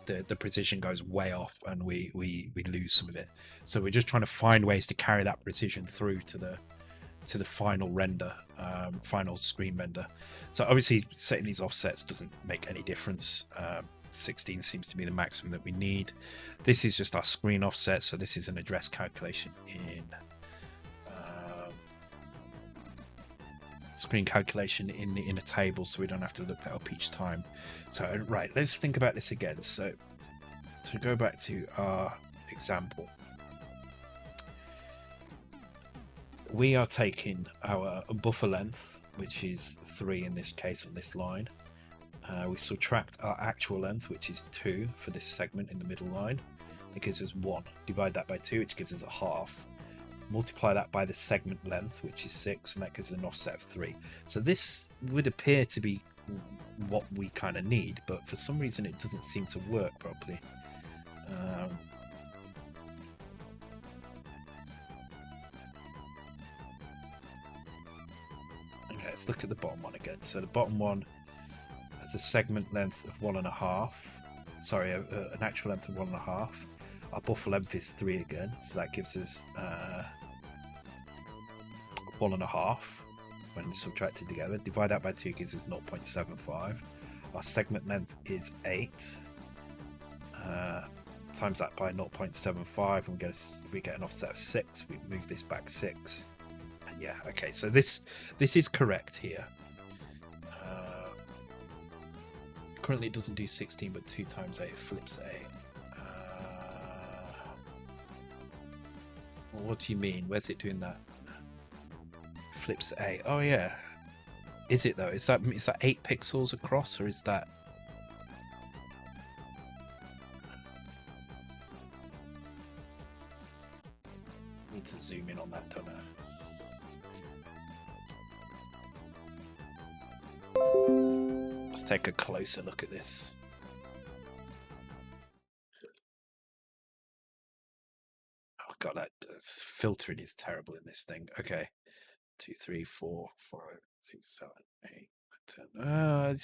the precision goes way off and we lose some of it. So we're just trying to find ways to carry that precision through to the final render, final screen render. So obviously setting these offsets doesn't make any difference. 16 seems to be the maximum that we need. This is just our screen offset, so this is an address calculation in screen calculation in a table, so we don't have to look that up each time. So right, let's think about this again. So to go back to our example, we are taking our buffer length, which is 3 in this case on this line. We subtract our actual length, which is 2 for this segment in the middle line. It gives us 1. Divide that by 2, which gives us a half. Multiply that by the segment length, which is 6, and that gives us an offset of 3. So this would appear to be what we kind of need, but for some reason it doesn't seem to work properly. Okay, let's look at the bottom one again. So the bottom one has a segment length of 1.5. Sorry, an actual length of 1.5. Our buffer length is 3 again, so that gives us 1.5 when subtracted together. Divide that by 2 gives us 0.75. Our segment length is 8. Times that by 0.75 and we get an offset of 6. We move this back 6. And yeah, okay, so this is correct here. Currently it doesn't do 16, but 2 times 8 flips 8. Well, what do you mean? Where's it doing that? Flips 8. Oh yeah. Is it though? Is that 8 pixels across, or is that? I need to zoom in on that, don't I? Let's take a closer look at this. Oh god, that filtering is terrible in this thing. Okay. 2, 3, 4, 5, 6, 7, 8, 10.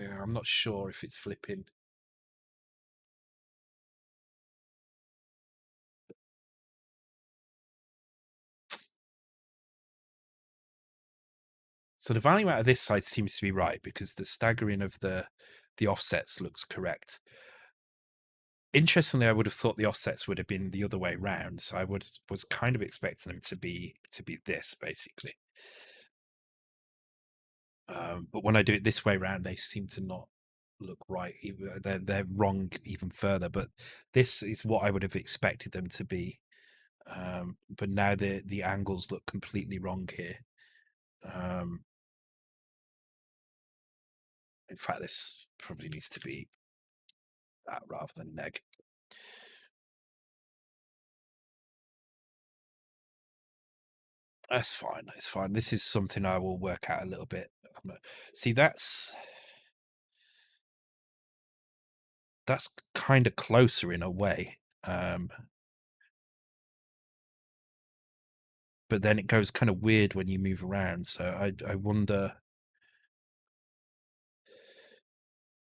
Yeah, I'm not sure if it's flipping. So the value out of this side seems to be right because the staggering of the offsets looks correct. Interestingly, I would have thought the offsets would have been the other way round. So I was kind of expecting them to be this basically. But when I do it this way round, they seem to not look right. They're wrong even further. But this is what I would have expected them to be. But now the angles look completely wrong here. In fact, this probably needs to be that rather than neg. That's fine. It's fine. This is something I will work out a little bit. See, that's kind of closer in a way. But then it goes kind of weird when you move around. So I wonder.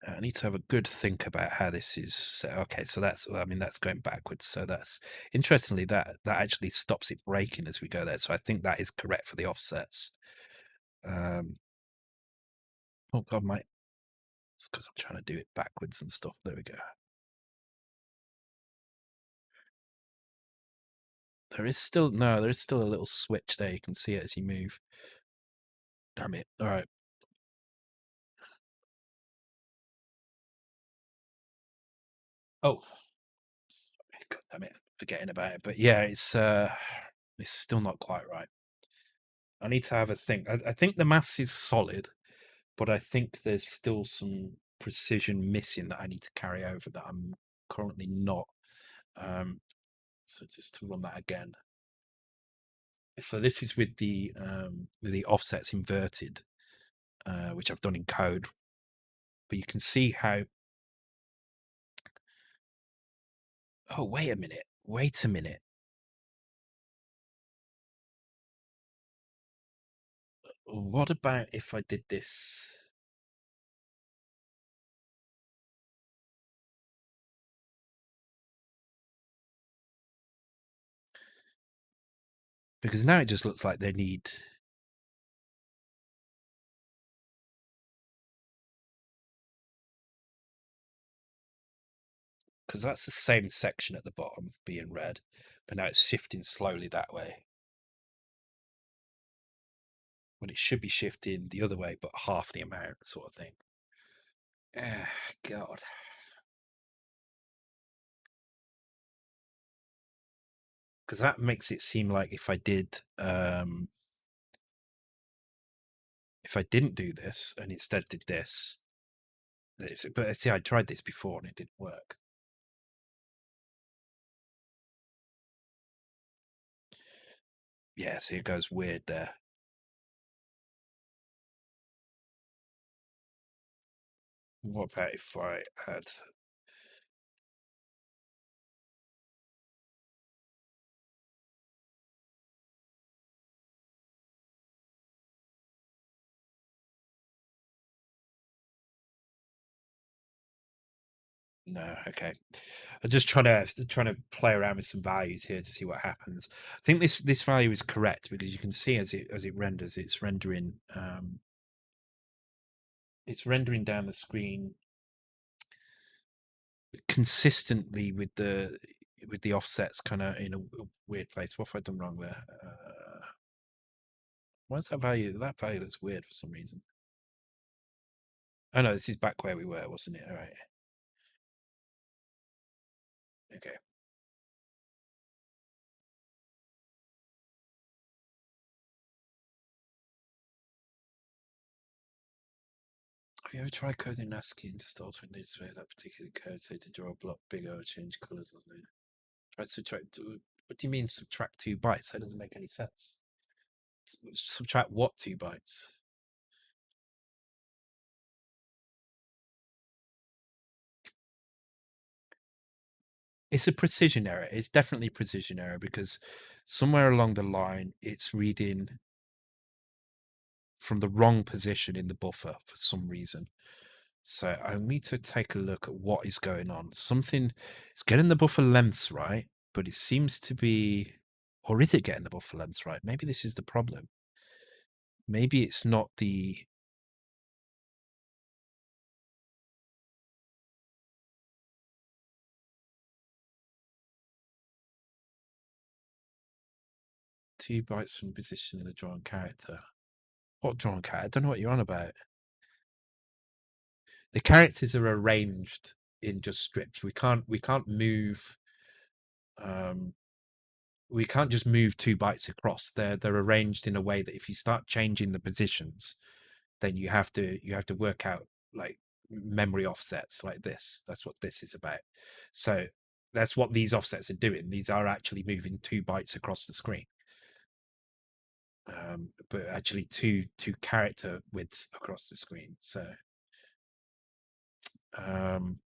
I need to have a good think about how this is set. Okay, so that's going backwards. So that's interestingly that actually stops it breaking as we go there. So I think that is correct for the offsets. Oh god, it's because I'm trying to do it backwards and stuff. There we go. There is still a little switch there. You can see it as you move. Damn it. All right. Oh, sorry. God damn it. Forgetting about it. But yeah, it's still not quite right. I need to have a think. I think the maths is solid, but I think there's still some precision missing that I need to carry over that I'm currently not. So just to run that again. So this is with the offsets inverted, which I've done in code. But you can see how. Oh, wait a minute. What about if I did this? Because now it just looks like they need. Because that's the same section at the bottom being red, but now it's shifting slowly that way. When it should be shifting the other way, but half the amount, sort of thing. God. Because that makes it seem like if I didn't do this and instead did this, but see, I tried this before and it didn't work. Yeah, see, it goes weird there. What about if I had? No, okay. I'm just trying to play around with some values here to see what happens. I think this value is correct because you can see as it renders, it's rendering down the screen consistently with the offsets kind of in a weird place. What have I done wrong there? Why is that value? That value looks weird for some reason. Oh no, this is back where we were, wasn't it? All right. Okay. Have you ever tried coding ASCII and just altering this way that particular code, say to draw a block bigger or change colors on it? Try to subtract. What do you mean subtract 2 bytes? That doesn't make any sense. Subtract what 2 bytes? It's a precision error. It's definitely a precision error because somewhere along the line it's reading from the wrong position in the buffer for some reason. So I need to take a look at what is going on. Something it's getting the buffer lengths right, but it seems to be, or is it getting the buffer lengths right? Maybe this is the problem. Maybe it's not the 2 bytes from position in the drawn character. What drawn character? I don't know what you're on about. The characters are arranged in just strips. We can't move. Um, we can't just move 2 bytes across. They're arranged in a way that if you start changing the positions, then you have to work out like memory offsets like this. That's what this is about. So that's what these offsets are doing. These are actually moving 2 bytes across the screen. But actually two character widths across the screen. So um,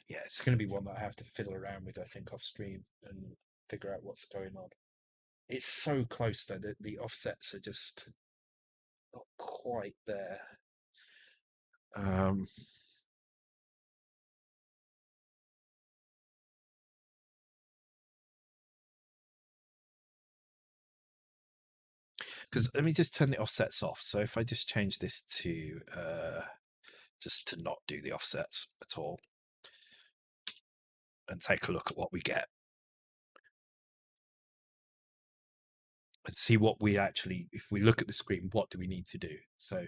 yeah, it's going to be one that I have to fiddle around with. I think off stream and figure out what's going on. It's so close though that the offsets are just not quite there. Um, because let me just turn the offsets off. So if I just change this to just to not do the offsets at all and take a look at what we get and see what we actually, if we look at the screen, what do we need to do? So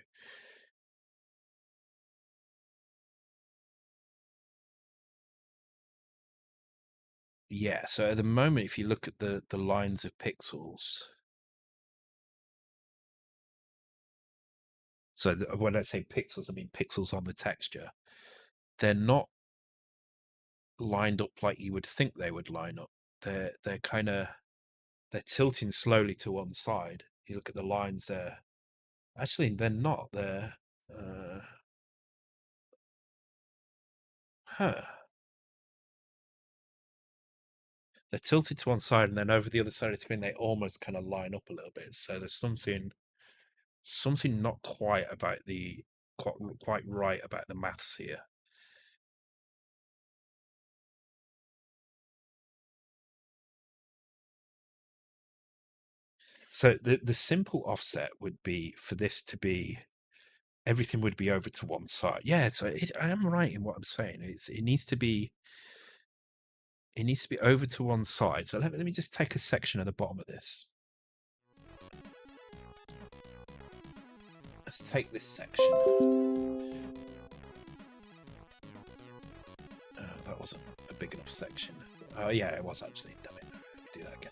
yeah, so at the moment, if you look at the lines of pixels, so when I say pixels, I mean pixels on the texture. They're not lined up like you would think they would line up. They're kind of they're tilting slowly to one side. You look at the lines there. Actually, they're not. Uh, huh. they're tilted to one side, and then over the other side of the screen, they almost kind of line up a little bit. So there's something not quite about quite right about the maths here. So the simple offset would be for this to be everything would be over to one side. Yeah, so I am right in what I'm saying. It needs to be over to one side. So let me just take a section at the bottom of this. Let's take this section. That wasn't a big enough section. Oh yeah, it was actually. Damn it. Let me do that again.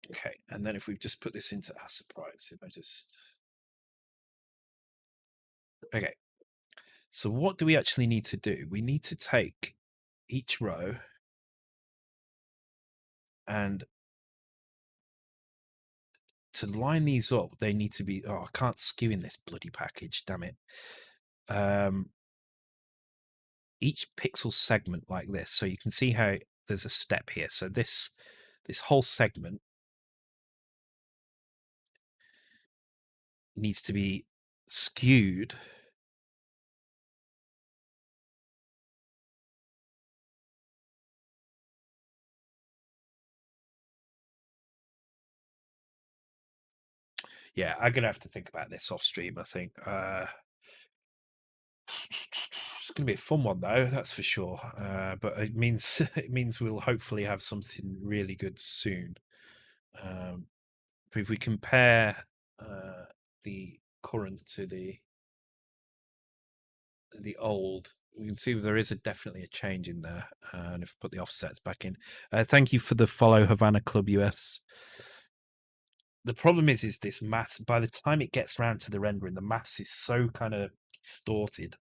Okay, and then if we just put this into asset price, if I just... Okay, so what do we actually need to do? We need to take each row and to line these up, they need to be... Oh, I can't skew in this bloody package, damn it. Each pixel segment like this. So you can see how there's a step here. So this whole segment needs to be skewed yeah, I'm gonna have to think about this off stream, I think. It's gonna be a fun one though, that's for sure. But it means we'll hopefully have something really good soon. But if we compare the current to the old, we can see there is definitely a change in there. And if I put the offsets back in, thank you for the follow, Havana Club US. The problem is this math. By the time it gets around to the rendering, the maths is so kind of distorted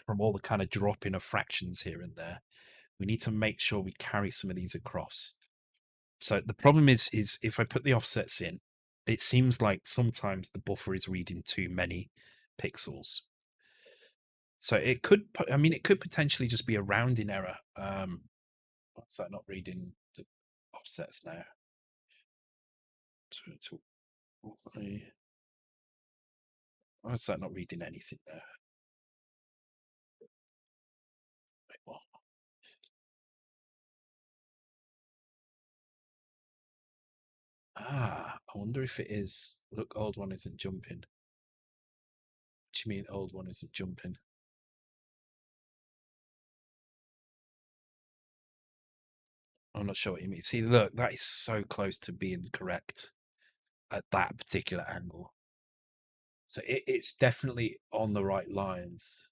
from all the kind of dropping of fractions here and there. We need to make sure we carry some of these across. So the problem is if I put the offsets in, it seems like sometimes the buffer is reading too many pixels. So it could, I mean, it could potentially just be a rounding error. What's that not reading the offsets now? Why is that not reading anything there? Wait, what? Ah, I wonder if it is. Look, old one isn't jumping. What do you mean old one isn't jumping? I'm not sure what you mean. See, look, that is so close to being correct at that particular angle. So it's definitely on the right lines.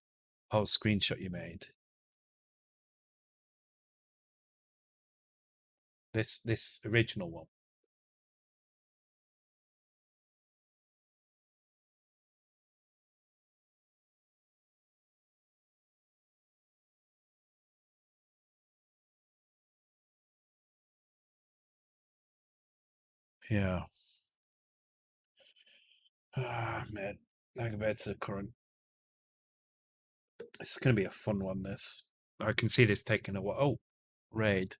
Oh, screenshot you made. This original one. Yeah. Ah, man. Not compared to the current. It's going to be a fun one, this. I can see this taking a while. Oh, raid.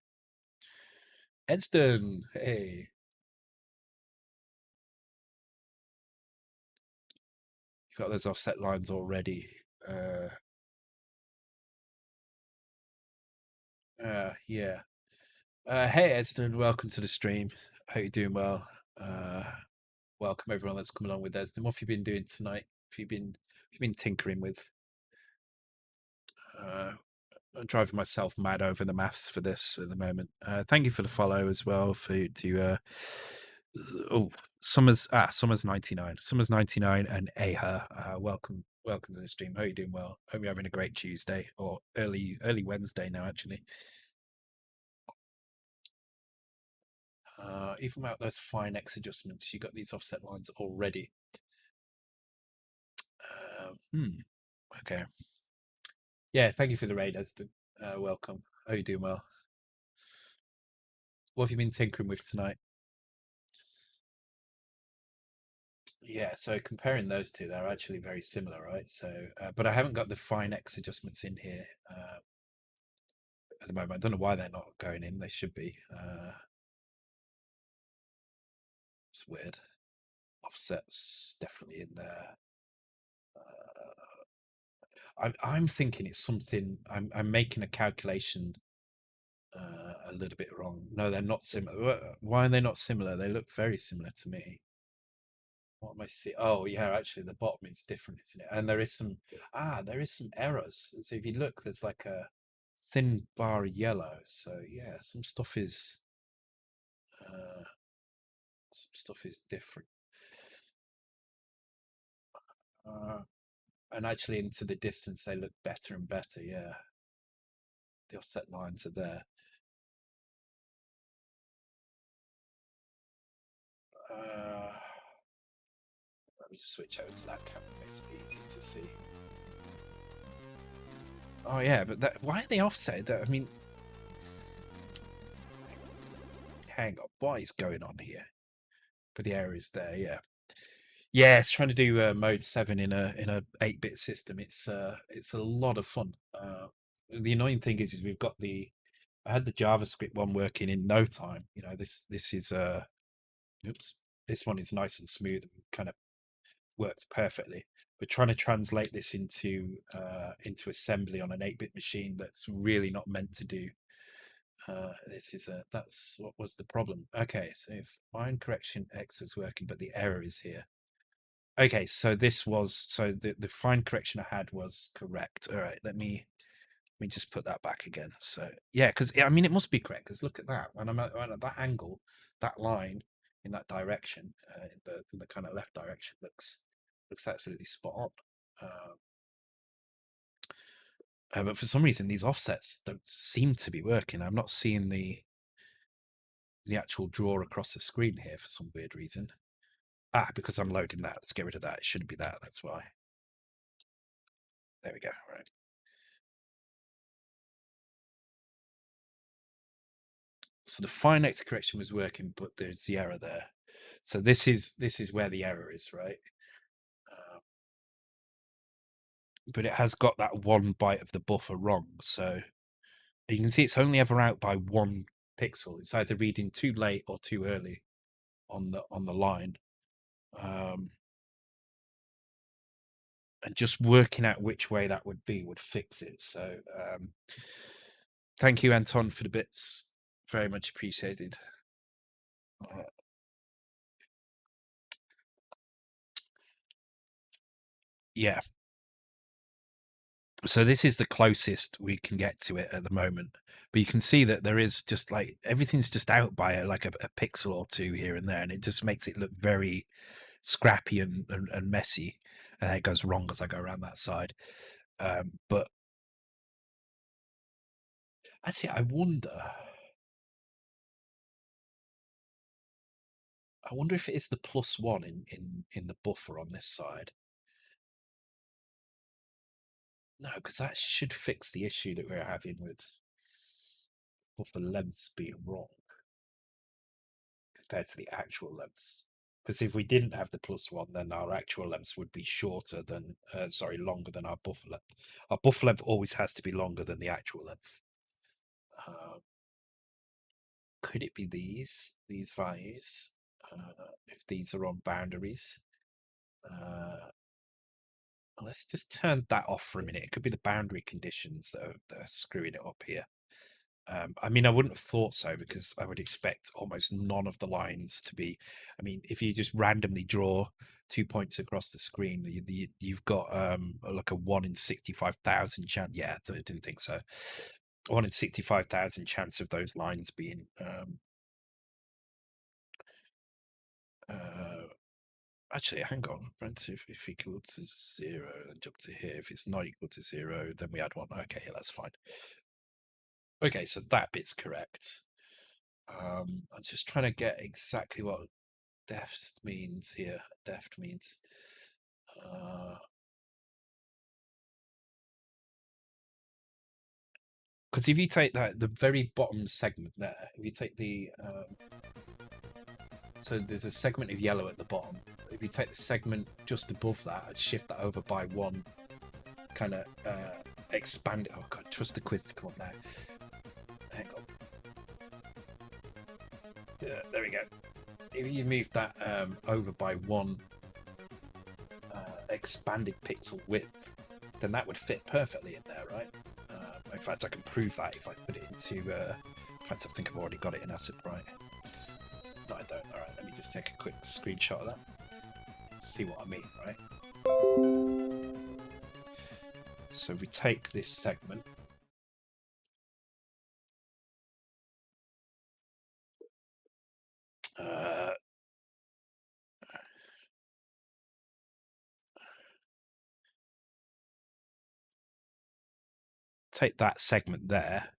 Edston, hey. You got those offset lines already. Yeah. Hey, Edston, welcome to the stream. Hope you're doing well. Welcome everyone that's come along with Edston. What have you been doing tonight? Have you been tinkering with? I'm driving myself mad over the maths for this at the moment. Thank you for the follow as well. Oh, Summers 99, Summers 99, and Aha. Welcome to the stream. Hope you're doing well. Hope you're having a great Tuesday or early Wednesday now. Actually, even without those fine X adjustments, you got these offset lines already. Okay. Yeah, thank you for the raid, Eston. Welcome. How you doing well? What have you been tinkering with tonight? Yeah, so comparing those two, they're actually very similar, right? So, but I haven't got the fine X adjustments in here at the moment. I don't know why they're not going in. They should be. It's weird. Offset's definitely in there. I'm thinking it's something. I'm making a calculation a little bit wrong. No, they're not similar. Why are they not similar? They look very similar to me. What am I seeing? Oh, yeah, actually, the bottom is different, isn't it? And there is some errors. So if you look, there's like a thin bar of yellow. So yeah, uh, some stuff is different. Uh, and actually, into the distance, they look better and better. Yeah, the offset lines are there. Uh, Let me just switch over to that camera. Makes it easy to see. Oh yeah, but why are they offset? I mean, hang on, what is going on here? But the error is there. Yeah, it's trying to do mode 7 in a 8-bit system. It's a lot of fun. The annoying thing is we've got I had the JavaScript one working in no time. You know, this is oops, this one is nice and smooth and kind of works perfectly. But trying to translate this into assembly on an 8-bit machine that's really not meant to do. That's what was the problem. Okay, so if fine correction X was working, but the error is here. Okay, so the fine correction I had was correct. All right, let me just put that back again. So yeah, because I mean it must be correct. Because look at that. When I'm at that angle, that line in that direction, in the kind of left direction looks absolutely spot on. But for some reason, these offsets don't seem to be working. I'm not seeing the actual draw across the screen here for some weird reason. Ah, because I'm loading that. Let's get rid of that. It shouldn't be that. That's why. There we go. Right. So the fine X correction was working, but there's the error there. So this is where the error is, right? Uh, but it has got that one byte of the buffer wrong. So you can see it's only ever out by 1 pixel. It's either reading too late or too early on the line. And just working out which way that would be would fix it. So thank you, Anton, for the bits. Very much appreciated. Uh, yeah. So this is the closest we can get to it at the moment. But you can see that there is just like everything's just out by a pixel or two here and there, and it just makes it look very scrappy and messy. And it goes wrong as I go around that side. But actually, I wonder if it is the +1 in the buffer on this side. No, because that should fix the issue that we're having with buffer lengths being wrong compared to the actual lengths. Because if we didn't have the +1, then our actual lengths would be longer than our buffer length. Our buffer length always has to be longer than the actual length. Could it be these values? If these are on boundaries, let's just turn that off for a minute. It could be the boundary conditions that are screwing it up here. I mean, I wouldn't have thought so because I would expect almost none of the lines to be. I mean, if you just randomly draw 2 points across the screen, you've got like a 1 in 65,000 chance. Yeah, I didn't think so. 1 in 65,000 chance of those lines being uh, actually, hang on. If equal to 0 and jump to here. If it's not equal to 0, then we add 1. Okay, yeah, that's fine. Okay, so that bit's correct. I'm just trying to get exactly what deft means here. Deft means because if you take the very bottom segment there, if you take so there's a segment of yellow at the bottom. if you take the segment just above that and shift that over by one, kind of expand it. Oh god, trust the quiz to come up now. Hang on. There we go. If you move that over by one expanded pixel width, then that would fit perfectly in there, right? In fact, I can prove that if I put it into. In fact, I think I've already got it in Asset Bright. No, I don't. All right, let me just take a quick screenshot of that. See what I mean, right? So we take this segment. Take that segment there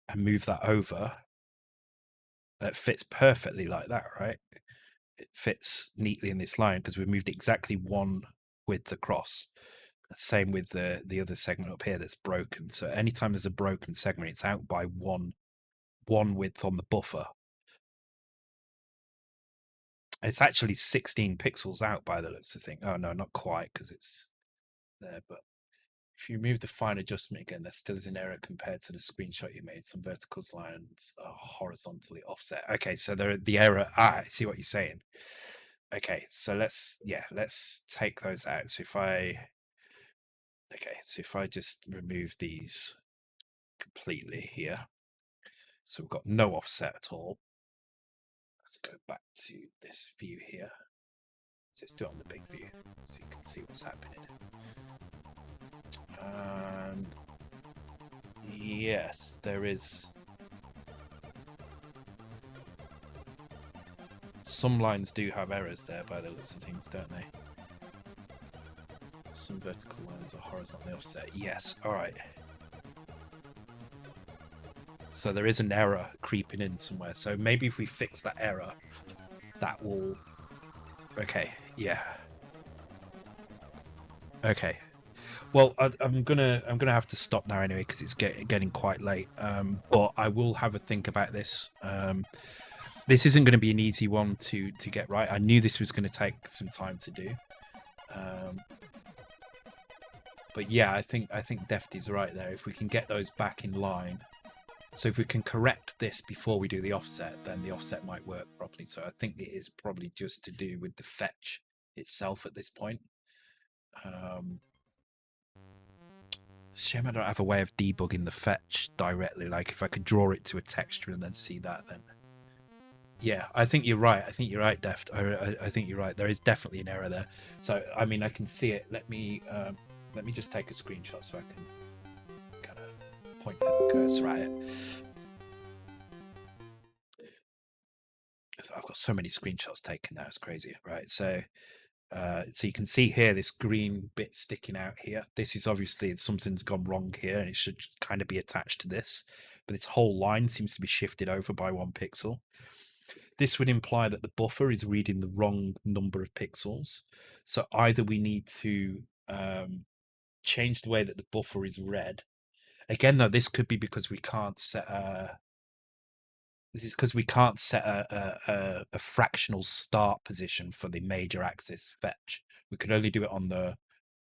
and move that over. It fits perfectly like that, right? It fits neatly in this line because we've moved exactly one width across. Same with the other segment up here that's broken. So anytime there's a broken segment, it's out by one width on the buffer. It's actually 16 pixels out by the looks of things. Oh no, not quite because it's there. But if you move the fine adjustment again, there still is an error compared to the screenshot you made. Some verticals lines are horizontally offset. Okay, so the error. I see what you're saying. Okay, so let's take those out. So if I just remove these completely here, so we've got no offset at all. Let's go back to this view here. Let's do it on the big view so you can see what's happening. And yes, there is. Some lines do have errors there by the looks of things, don't they? Some vertical lines are horizontally offset. Yes, all right. So there is an error creeping in somewhere. So maybe if we fix that error, that will. Okay, yeah. Okay. Well, I'm gonna have to stop now anyway because it's getting quite late. But I will have a think about this. This isn't going to be an easy one to get right. I knew this was going to take some time to do. But yeah, I think Defty's right there. If we can get those back in line, so if we can correct this before we do the offset, then the offset might work properly. So I think it is probably just to do with the fetch itself at this point. Shame I don't have a way of debugging the fetch directly. Like if I could draw it to a texture and then see that, then yeah, I think you're right. I think you're right, Deft. I think you're right. There is definitely an error there. So I mean, I can see it. Let me just take a screenshot so I can kind of point the cursor at it. I've got so many screenshots taken now. It's crazy, right? So you can see here this green bit sticking out here. This is obviously something's gone wrong here, and it should kind of be attached to this. But this whole line seems to be shifted over by 1 pixel. This would imply that the buffer is reading the wrong number of pixels. So either we need to change the way that the buffer is read. Again, though, this could be because we can't set a. This is because we can't set a fractional start position for the major axis fetch. We could only do it on the.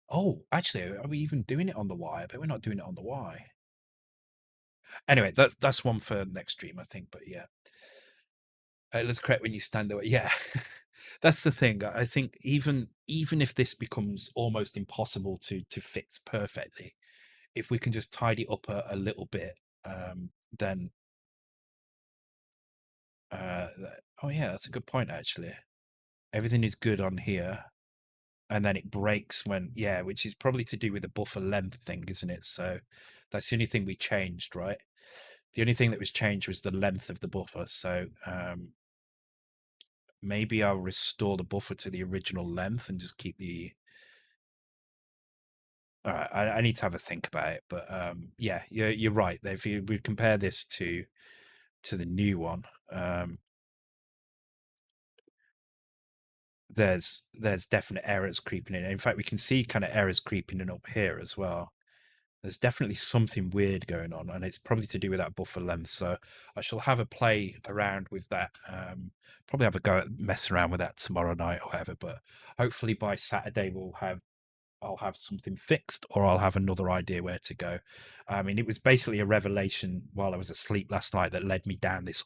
Oh, actually, are we even doing it on the Y? I bet we're not doing it on the Y. Anyway, that's one for next stream, I think. But yeah, let's correct when you stand there. Yeah, that's the thing. I think even if this becomes almost impossible to fix perfectly, if we can just tidy up a little bit, then oh yeah, that's a good point actually. Everything is good on here, and then it breaks when which is probably to do with the buffer length thing, isn't it? So that's the only thing we changed, right? The only thing that was changed was the length of the buffer. So maybe I'll restore the buffer to the original length and just keep the. All right, I need to have a think about it, but yeah, you're right. If we compare this to the new one, there's definite errors creeping in. In fact, we can see kind of errors creeping in up here as well. there's definitely something weird going on, and it's probably to do with that buffer length. So I shall have a play around with that. Probably have a go at mess around with that tomorrow night or whatever. But hopefully by Saturday I'll have something fixed, or I'll have another idea where to go. I mean, it was basically a revelation while I was asleep last night that led me down this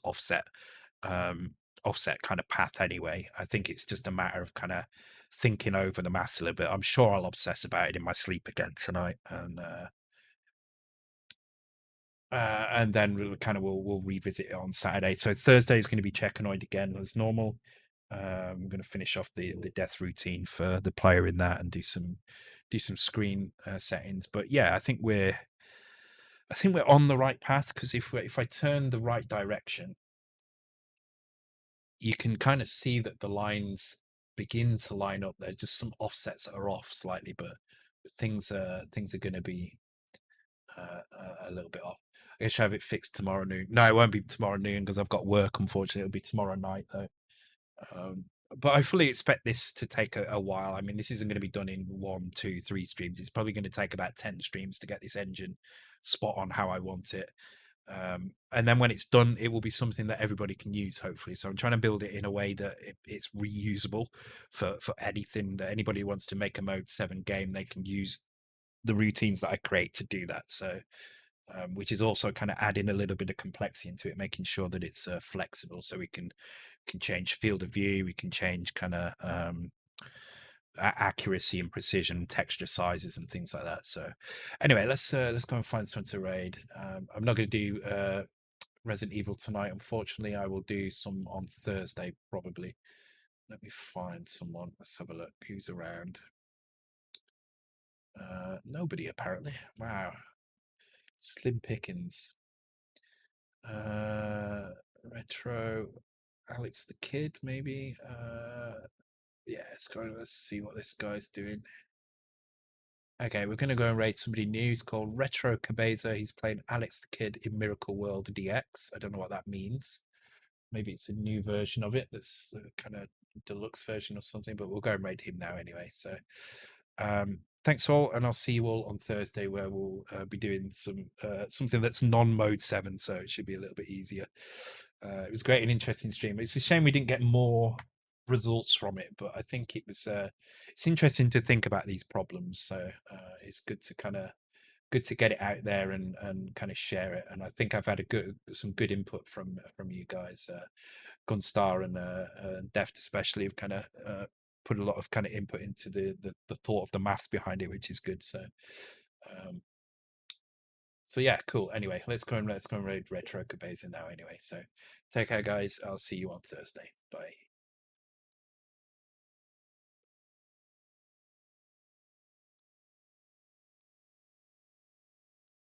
um, offset kind of path. Anyway, I think it's just a matter of kind of thinking over the maths a little bit. I'm sure I'll obsess about it in my sleep again tonight, and then we'll revisit it on Saturday. So Thursday is going to be Checkanoid again as normal. I'm going to finish off the death routine for the player in that and do some screen settings. But yeah, I think we're on the right path, because if I turn the right direction, you can kind of see that the lines begin to line up. There's just some offsets that are off slightly, but things are going to be a little bit off. I guess I have it fixed tomorrow noon. No, it won't be tomorrow noon because I've got work. Unfortunately, it'll be tomorrow night though. But I fully expect this to take a while. I mean, this isn't going to be done in 1, 2, 3 streams. It's probably going to take about 10 streams to get this engine spot on how I want it. And then when it's done, it will be something that everybody can use, hopefully. So I'm trying to build it in a way that it's reusable for anything that anybody who wants to make a Mode 7 game, they can use the routines that I create to do that. So, which is also kind of adding a little bit of complexity into it, making sure that it's flexible, so we can change field of view, we can change kind of accuracy and precision, texture sizes, and things like that. So, anyway, let's go and find someone to raid. I'm not going to do Resident Evil tonight, unfortunately. I will do some on Thursday probably. Let me find someone. Let's have a look. Who's around? Nobody apparently. Wow. Slim pickings. Retro. Alex the Kid, maybe. Yeah, let's see what this guy's doing. Okay, we're gonna go and raid somebody new. He's called Retro Cabeza. He's playing Alex the Kid in Miracle World DX. I don't know what that means. Maybe it's a new version of it that's kind of deluxe version or something, but we'll go and raid him now anyway. So thanks all, and I'll see you all on Thursday, where we'll be doing something that's non-mode 7, so it should be a little bit easier. It was great and interesting stream. It's a shame we didn't get more results from it, but I think it's interesting to think about these problems. So it's good to get it out there and kind of share it. And I think I've had some good input from you guys. Gunstar and Deft especially have kind of put a lot of kind of input into the thought of the maths behind it, which is good. So um, yeah, cool. Anyway, let's go and raid Retro Cabeza now. Anyway, so take care, guys. I'll see you on Thursday. Bye.